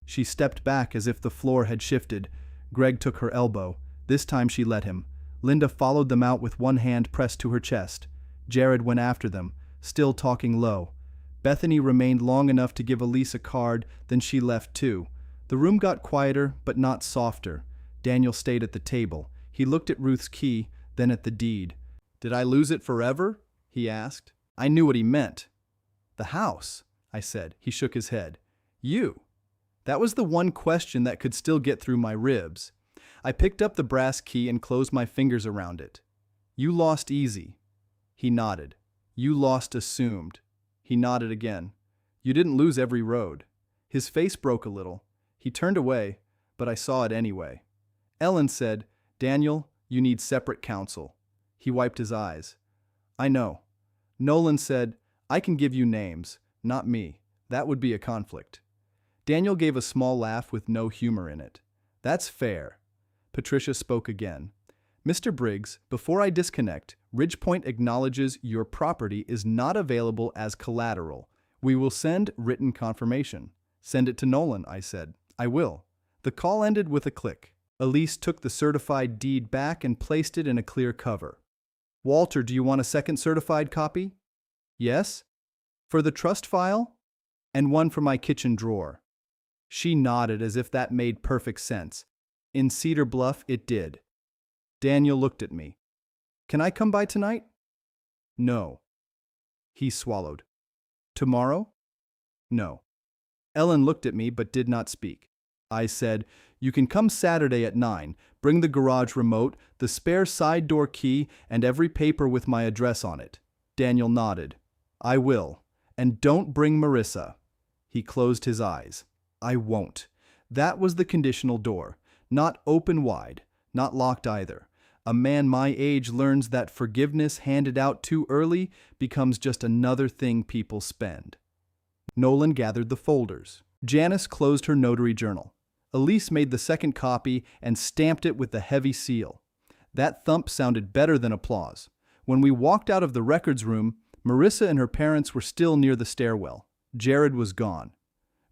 She stepped back as if the floor had shifted. Greg took her elbow. This time she let him. Linda followed them out with one hand pressed to her chest. Jared went after them, still talking low. Bethany remained long enough to give Elise a card, then she left too. The room got quieter, but not softer. Daniel stayed at the table. He looked at Ruth's key, then at the deed. Did I lose it forever? He asked. I knew what he meant. The house, I said. He shook his head. You. That was the one question that could still get through my ribs. I picked up the brass key and closed my fingers around it. You lost easy. He nodded. You lost assumed. He nodded again. You didn't lose every road. His face broke a little. He turned away, but I saw it anyway. Ellen said, Daniel, you need separate counsel. He wiped his eyes. I know. Nolan said, I can give you names, not me. That would be a conflict. Daniel gave a small laugh with no humor in it. That's fair. Patricia spoke again. Mr. Briggs, before I disconnect, Ridgepoint acknowledges your property is not available as collateral. We will send written confirmation. Send it to Nolan, I said. I will. The call ended with a click. Elise took the certified deed back and placed it in a clear cover. Walter, do you want a second certified copy? Yes. For the trust file? And one for my kitchen drawer. She nodded as if that made perfect sense. In Cedar Bluff, it did. Daniel looked at me. Can I come by tonight? No. He swallowed. Tomorrow? No. Ellen looked at me but did not speak. I said, you can come Saturday at 9. Bring the garage remote, the spare side door key, and every paper with my address on it. Daniel nodded. I will. And don't bring Marissa. He closed his eyes. I won't. That was the conditional door. Not open wide, not locked either. A man my age learns that forgiveness handed out too early becomes just another thing people spend. Nolan gathered the folders. Janice closed her notary journal. Elise made the second copy and stamped it with the heavy seal. That thump sounded better than applause. When we walked out of the records room, Marissa and her parents were still near the stairwell. Jared was gone.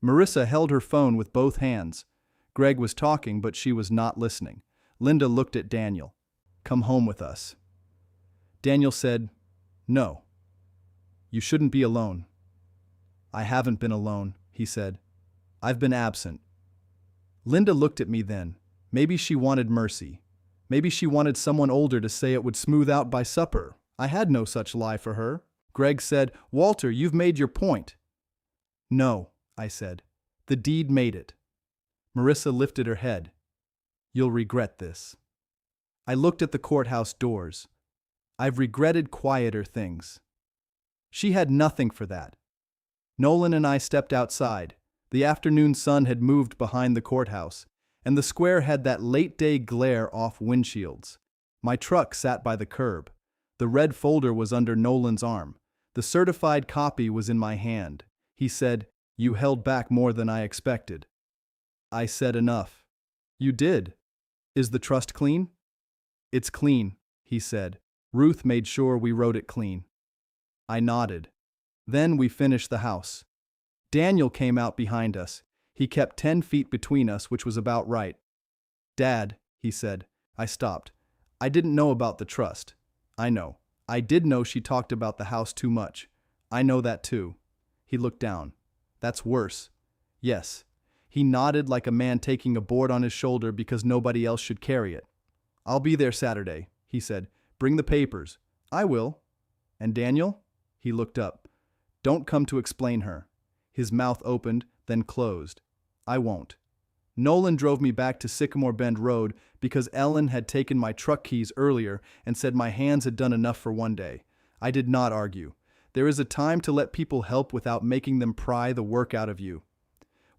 Marissa held her phone with both hands. Greg was talking, but she was not listening. Linda looked at Daniel. Come home with us. Daniel said, No. You shouldn't be alone. I haven't been alone, he said. I've been absent. Linda looked at me then. Maybe she wanted mercy. Maybe she wanted someone older to say it would smooth out by supper. I had no such lie for her. Greg said, Walter, you've made your point. No, I said. The deed made it. Marissa lifted her head. You'll regret this. I looked at the courthouse doors. I've regretted quieter things. She had nothing for that. Nolan and I stepped outside. The afternoon sun had moved behind the courthouse, and the square had that late-day glare off windshields. My truck sat by the curb. The red folder was under Nolan's arm. The certified copy was in my hand. He said, You held back more than I expected. I said enough. You did. Is the trust clean? It's clean, he said. Ruth made sure we wrote it clean. I nodded. Then we finished the house. Daniel came out behind us. He kept 10 feet between us, which was about right. Dad, he said. I stopped. I didn't know about the trust. I know. I did know she talked about the house too much. I know that too. He looked down. That's worse. Yes. He nodded like a man taking a board on his shoulder because nobody else should carry it. I'll be there Saturday, he said. Bring the papers. I will. And Daniel? He looked up. Don't come to explain her. His mouth opened, then closed. I won't. Nolan drove me back to Sycamore Bend Road because Ellen had taken my truck keys earlier and said my hands had done enough for one day. I did not argue. There is a time to let people help without making them pry the work out of you.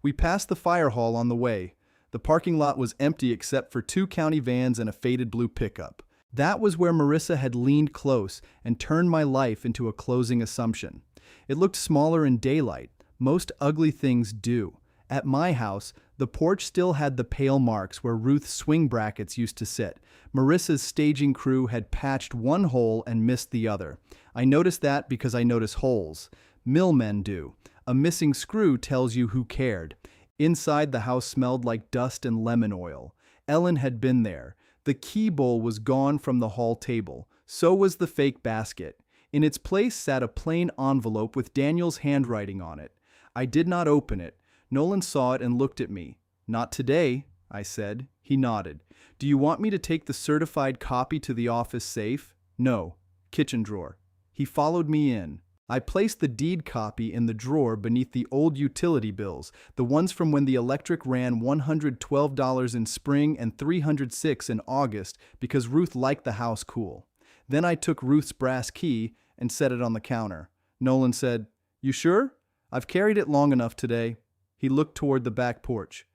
We passed the fire hall on the way. The parking lot was empty except for 2 county vans and a faded blue pickup. That was where Marissa had leaned close and turned my life into a closing assumption. It looked smaller in daylight. Most ugly things do. At my house, the porch still had the pale marks where Ruth's swing brackets used to sit. Marissa's staging crew had patched one hole and missed the other. I noticed that because I notice holes. Millmen do. A missing screw tells you who cared. Inside, the house smelled like dust and lemon oil. Ellen had been there. The key bowl was gone from the hall table. So was the fake basket. In its place sat a plain envelope with Daniel's handwriting on it. I did not open it. Nolan saw it and looked at me. Not today, I said. He nodded. Do you want me to take the certified copy to the office safe? No. Kitchen drawer. He followed me in. I placed the deed copy in the drawer beneath the old utility bills, the ones from when the electric ran $112 in spring and $306 in August because Ruth liked the house cool. Then I took Ruth's brass key and set it on the counter. Nolan said, You sure? I've carried it long enough today. He looked toward the back porch.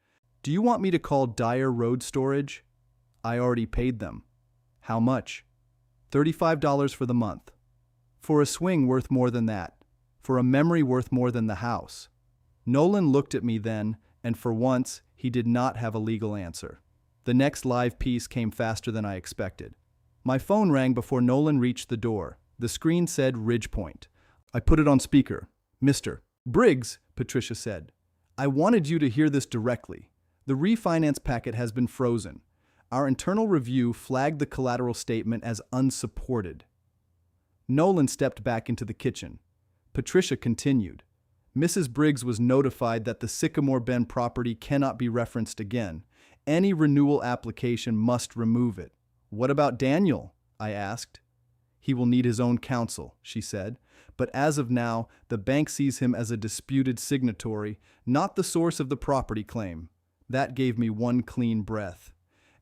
Do you want me to call Dyer Road Storage? I already paid them. How much? $35 for the month. For a swing worth more than that. For a memory worth more than the house. Nolan looked at me then, and for once, he did not have a legal answer. The next live piece came faster than I expected. My phone rang before Nolan reached the door. The screen said Ridgepoint. I put it on speaker. Mr. Briggs, Patricia said. I wanted you to hear this directly. The refinance packet has been frozen. Our internal review flagged the collateral statement as unsupported. Nolan stepped back into the kitchen. Patricia continued. Mrs. Briggs was notified that the Sycamore Bend property cannot be referenced again. Any renewal application must remove it. What about Daniel? I asked. He will need his own counsel, she said. But as of now, the bank sees him as a disputed signatory, not the source of the property claim. That gave me one clean breath.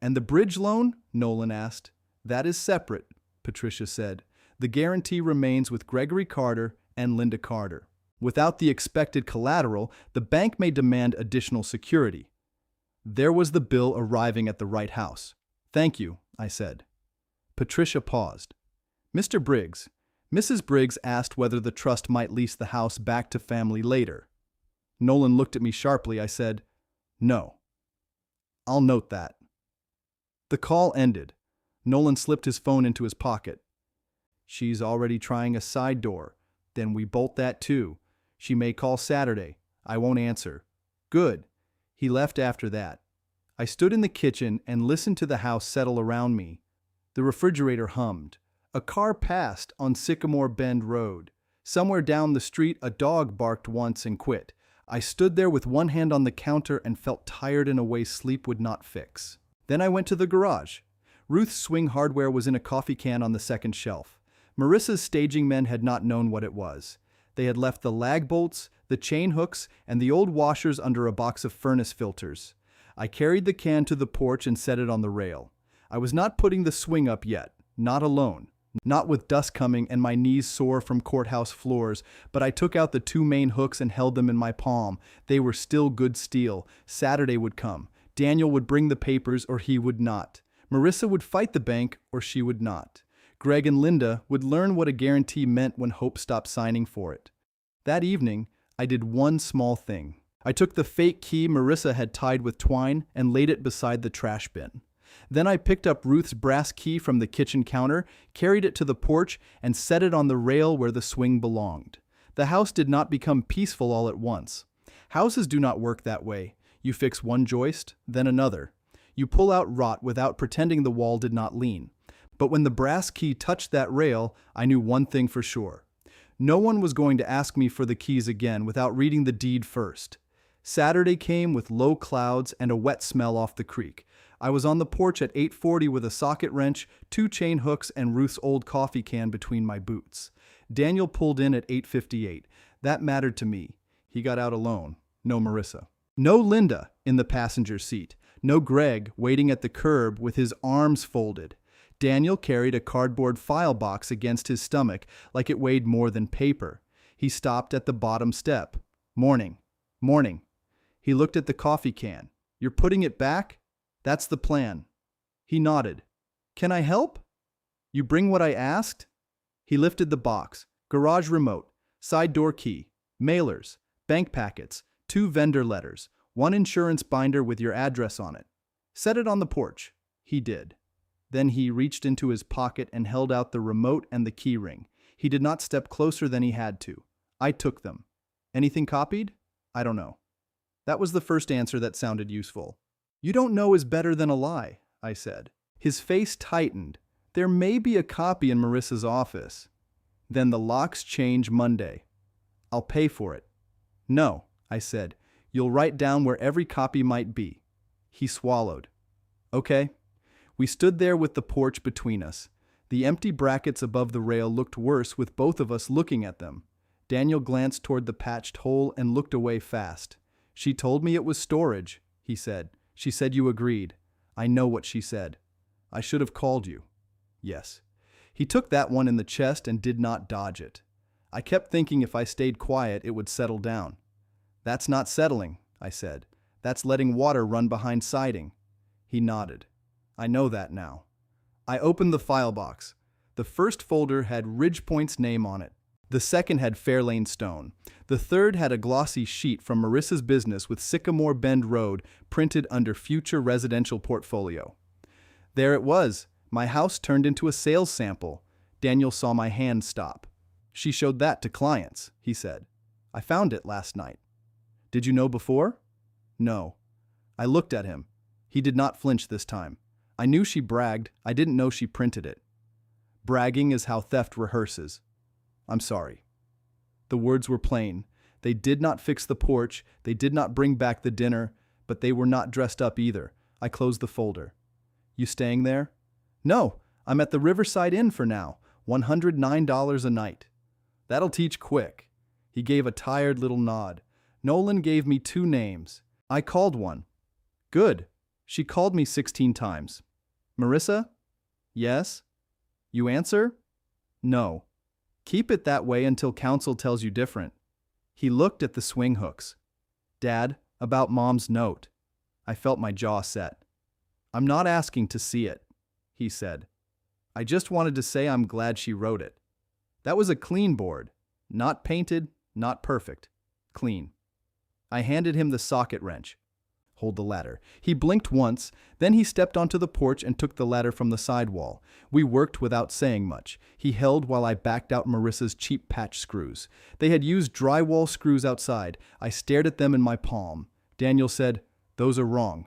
And the bridge loan? Nolan asked. That is separate, Patricia said. The guarantee remains with Gregory Carter and Linda Carter. Without the expected collateral, the bank may demand additional security. There was the bill arriving at the right house. Thank you, I said. Patricia paused. Mr. Briggs, Mrs. Briggs asked whether the trust might lease the house back to family later. Nolan looked at me sharply. I said, No. I'll note that. The call ended. Nolan slipped his phone into his pocket. She's already trying a side door. Then we bolt that too. She may call Saturday. I won't answer. Good. He left after that. I stood in the kitchen and listened to the house settle around me. The refrigerator hummed. A car passed on Sycamore Bend Road. Somewhere down the street, a dog barked once and quit. I stood there with one hand on the counter and felt tired in a way sleep would not fix. Then I went to the garage. Ruth's Swing Hardware was in a coffee can on the second shelf. Marissa's staging men had not known what it was. They had left the lag bolts, the chain hooks, and the old washers under a box of furnace filters. I carried the can to the porch and set it on the rail. I was not putting the swing up yet, not alone. Not with dust coming and my knees sore from courthouse floors, but I took out the two main hooks and held them in my palm. They were still good steel. Saturday would come. Daniel would bring the papers or he would not. Marissa would fight the bank or she would not. Greg and Linda would learn what a guarantee meant when Hope stopped signing for it. That evening, I did one small thing. I took the fake key Marissa had tied with twine and laid it beside the trash bin. Then I picked up Ruth's brass key from the kitchen counter, carried it to the porch, and set it on the rail where the swing belonged. The house did not become peaceful all at once. Houses do not work that way. You fix one joist, then another. You pull out rot without pretending the wall did not lean. But when the brass key touched that rail, I knew one thing for sure. No one was going to ask me for the keys again without reading the deed first. Saturday came with low clouds and a wet smell off the creek. I was on the porch at 8:40 with a socket wrench, two chain hooks, and Ruth's old coffee can between my boots. Daniel pulled in at 8:58. That mattered to me. He got out alone. No Marissa. No Linda in the passenger seat. No Greg waiting at the curb with his arms folded. Daniel carried a cardboard file box against his stomach like it weighed more than paper. He stopped at the bottom step. Morning. Morning. He looked at the coffee can. You're putting it back? That's the plan. He nodded. Can I help? You bring what I asked? He lifted the box. Garage remote, side door key, mailers, bank packets, 2 vendor letters, 1 insurance binder with your address on it. Set it on the porch. He did. Then he reached into his pocket and held out the remote and the key ring. He did not step closer than he had to. I took them. Anything copied? I don't know. That was the first answer that sounded useful. You don't know is better than a lie, I said. His face tightened. There may be a copy in Marissa's office. Then the locks change Monday. I'll pay for it. No, I said. You'll write down where every copy might be. He swallowed. Okay. We stood there with the porch between us. The empty brackets above the rail looked worse with both of us looking at them. Daniel glanced toward the patched hole and looked away fast. She told me it was storage, he said. She said you agreed. I know what she said. I should have called you. Yes. He took that one in the chest and did not dodge it. I kept thinking if I stayed quiet, it would settle down. That's not settling, I said. That's letting water run behind siding. He nodded. I know that now. I opened the file box. The first folder had Ridgepoint's name on it. The second had Fairlane Stone. The third had a glossy sheet from Marissa's business with Sycamore Bend Road printed under Future Residential Portfolio. There it was. My house turned into a sales sample. Daniel saw my hand stop. She showed that to clients, he said. I found it last night. Did you know before? No. I looked at him. He did not flinch this time. I knew she bragged, I didn't know she printed it. Bragging is how theft rehearses. I'm sorry. The words were plain. They did not fix the porch, they did not bring back the dinner, but they were not dressed up either. I closed the folder. You staying there? No, I'm at the Riverside Inn for now, $109 a night. That'll teach quick. He gave a tired little nod. Nolan gave me 2 names. I called one. Good. She called me 16 times. Marissa? Yes? You answer? No. Keep it that way until counsel tells you different. He looked at the swing hooks. Dad, about Mom's note. I felt my jaw set. I'm not asking to see it, he said. I just wanted to say I'm glad she wrote it. That was a clean board. Not painted, not perfect. Clean. I handed him the socket wrench. Hold the ladder. He blinked once, then he stepped onto the porch and took the ladder from the sidewall. We worked without saying much. He held while I backed out Marissa's cheap patch screws. They had used drywall screws outside. I stared at them in my palm. Daniel said, "Those are wrong.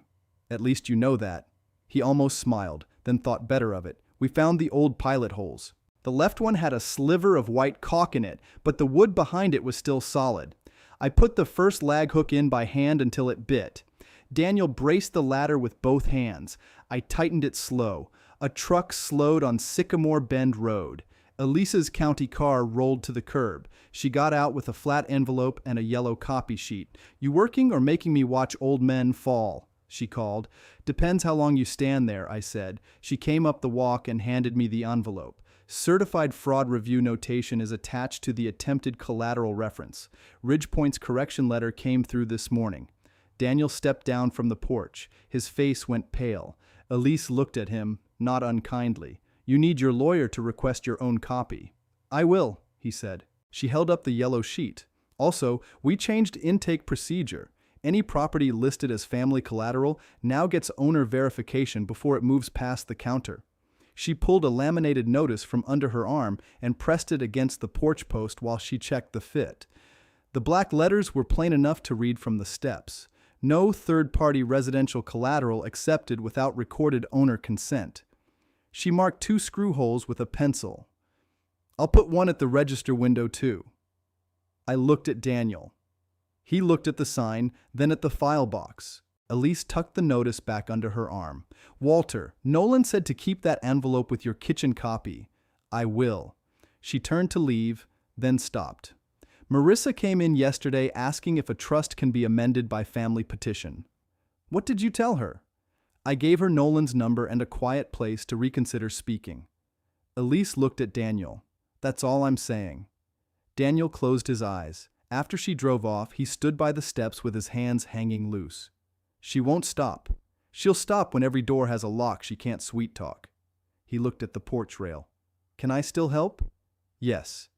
At least you know that." He almost smiled, then thought better of it. We found the old pilot holes. The left one had a sliver of white caulk in it, but the wood behind it was still solid. I put the first lag hook in by hand until it bit. Daniel braced the ladder with both hands. I tightened it slow. A truck slowed on Sycamore Bend Road. Elisa's county car rolled to the curb. She got out with a flat envelope and a yellow copy sheet. "You working or making me watch old men fall?" she called. "Depends how long you stand there," I said. She came up the walk and handed me the envelope. Certified fraud review notation is attached to the attempted collateral reference. Ridgepoint's correction letter came through this morning. Daniel stepped down from the porch. His face went pale. Elise looked at him, not unkindly. "You need your lawyer to request your own copy." "I will," he said. She held up the yellow sheet. "Also, we changed intake procedure. Any property listed as family collateral now gets owner verification before it moves past the counter." She pulled a laminated notice from under her arm and pressed it against the porch post while she checked the fit. The black letters were plain enough to read from the steps. No third-party residential collateral accepted without recorded owner consent. She marked 2 screw holes with a pencil. "I'll put one at the register window too." I looked at Daniel. He looked at the sign, then at the file box. Elise tucked the notice back under her arm. "Walter, Nolan said to keep that envelope with your kitchen copy." "I will." She turned to leave, then stopped. "Marissa came in yesterday asking if a trust can be amended by family petition." "What did you tell her?" I gave her Nolan's number and a quiet place to reconsider speaking. Elise looked at Daniel. "That's all I'm saying." Daniel closed his eyes. After she drove off, he stood by the steps with his hands hanging loose. "She won't stop. She'll stop when every door has a lock she can't sweet-talk." He looked at the porch rail. "Can I still help?" "Yes."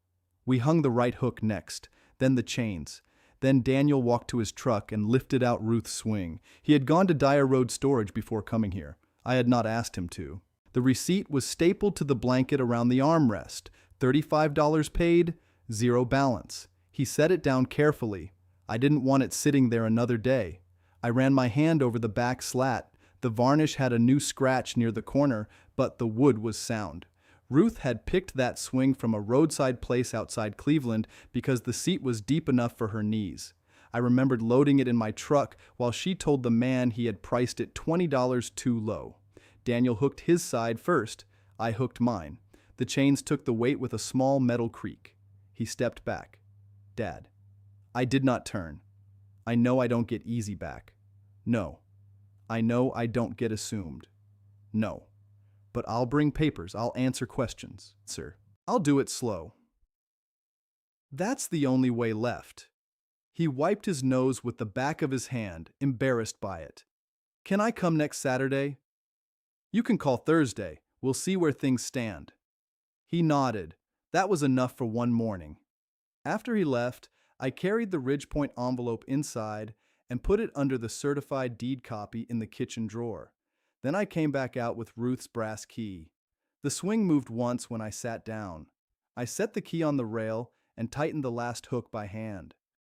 We hung the right hook next, then the chains. Then Daniel walked to his truck and lifted out Ruth's swing. He had gone to Dyer Road Storage before coming here. I had not asked him to. The receipt was stapled to the blanket around the armrest. $35 paid, 0 balance. He set it down carefully. I didn't want it sitting there another day. I ran my hand over the back slat. The varnish had a new scratch near the corner, but the wood was sound. Ruth had picked that swing from a roadside place outside Cleveland because the seat was deep enough for her knees. I remembered loading it in my truck while she told the man he had priced it $20 too low. Daniel hooked his side first. I hooked mine. The chains took the weight with a small metal creak. He stepped back. "Dad." I did not turn. "I know I don't get easy back." "No." "I know I don't get assumed." "No. But I'll bring papers. I'll answer questions, sir. I'll do it slow." That's the only way left. He wiped his nose with the back of his hand, embarrassed by it. "Can I come next Saturday?" "You can call Thursday. We'll see where things stand." He nodded. That was enough for one morning. After he left, I carried the Ridgepoint envelope inside and put it under the certified deed copy in the kitchen drawer. Then I came back out with Ruth's brass key. The swing moved once when I sat down. I set the key on the rail and tightened the last hook by hand.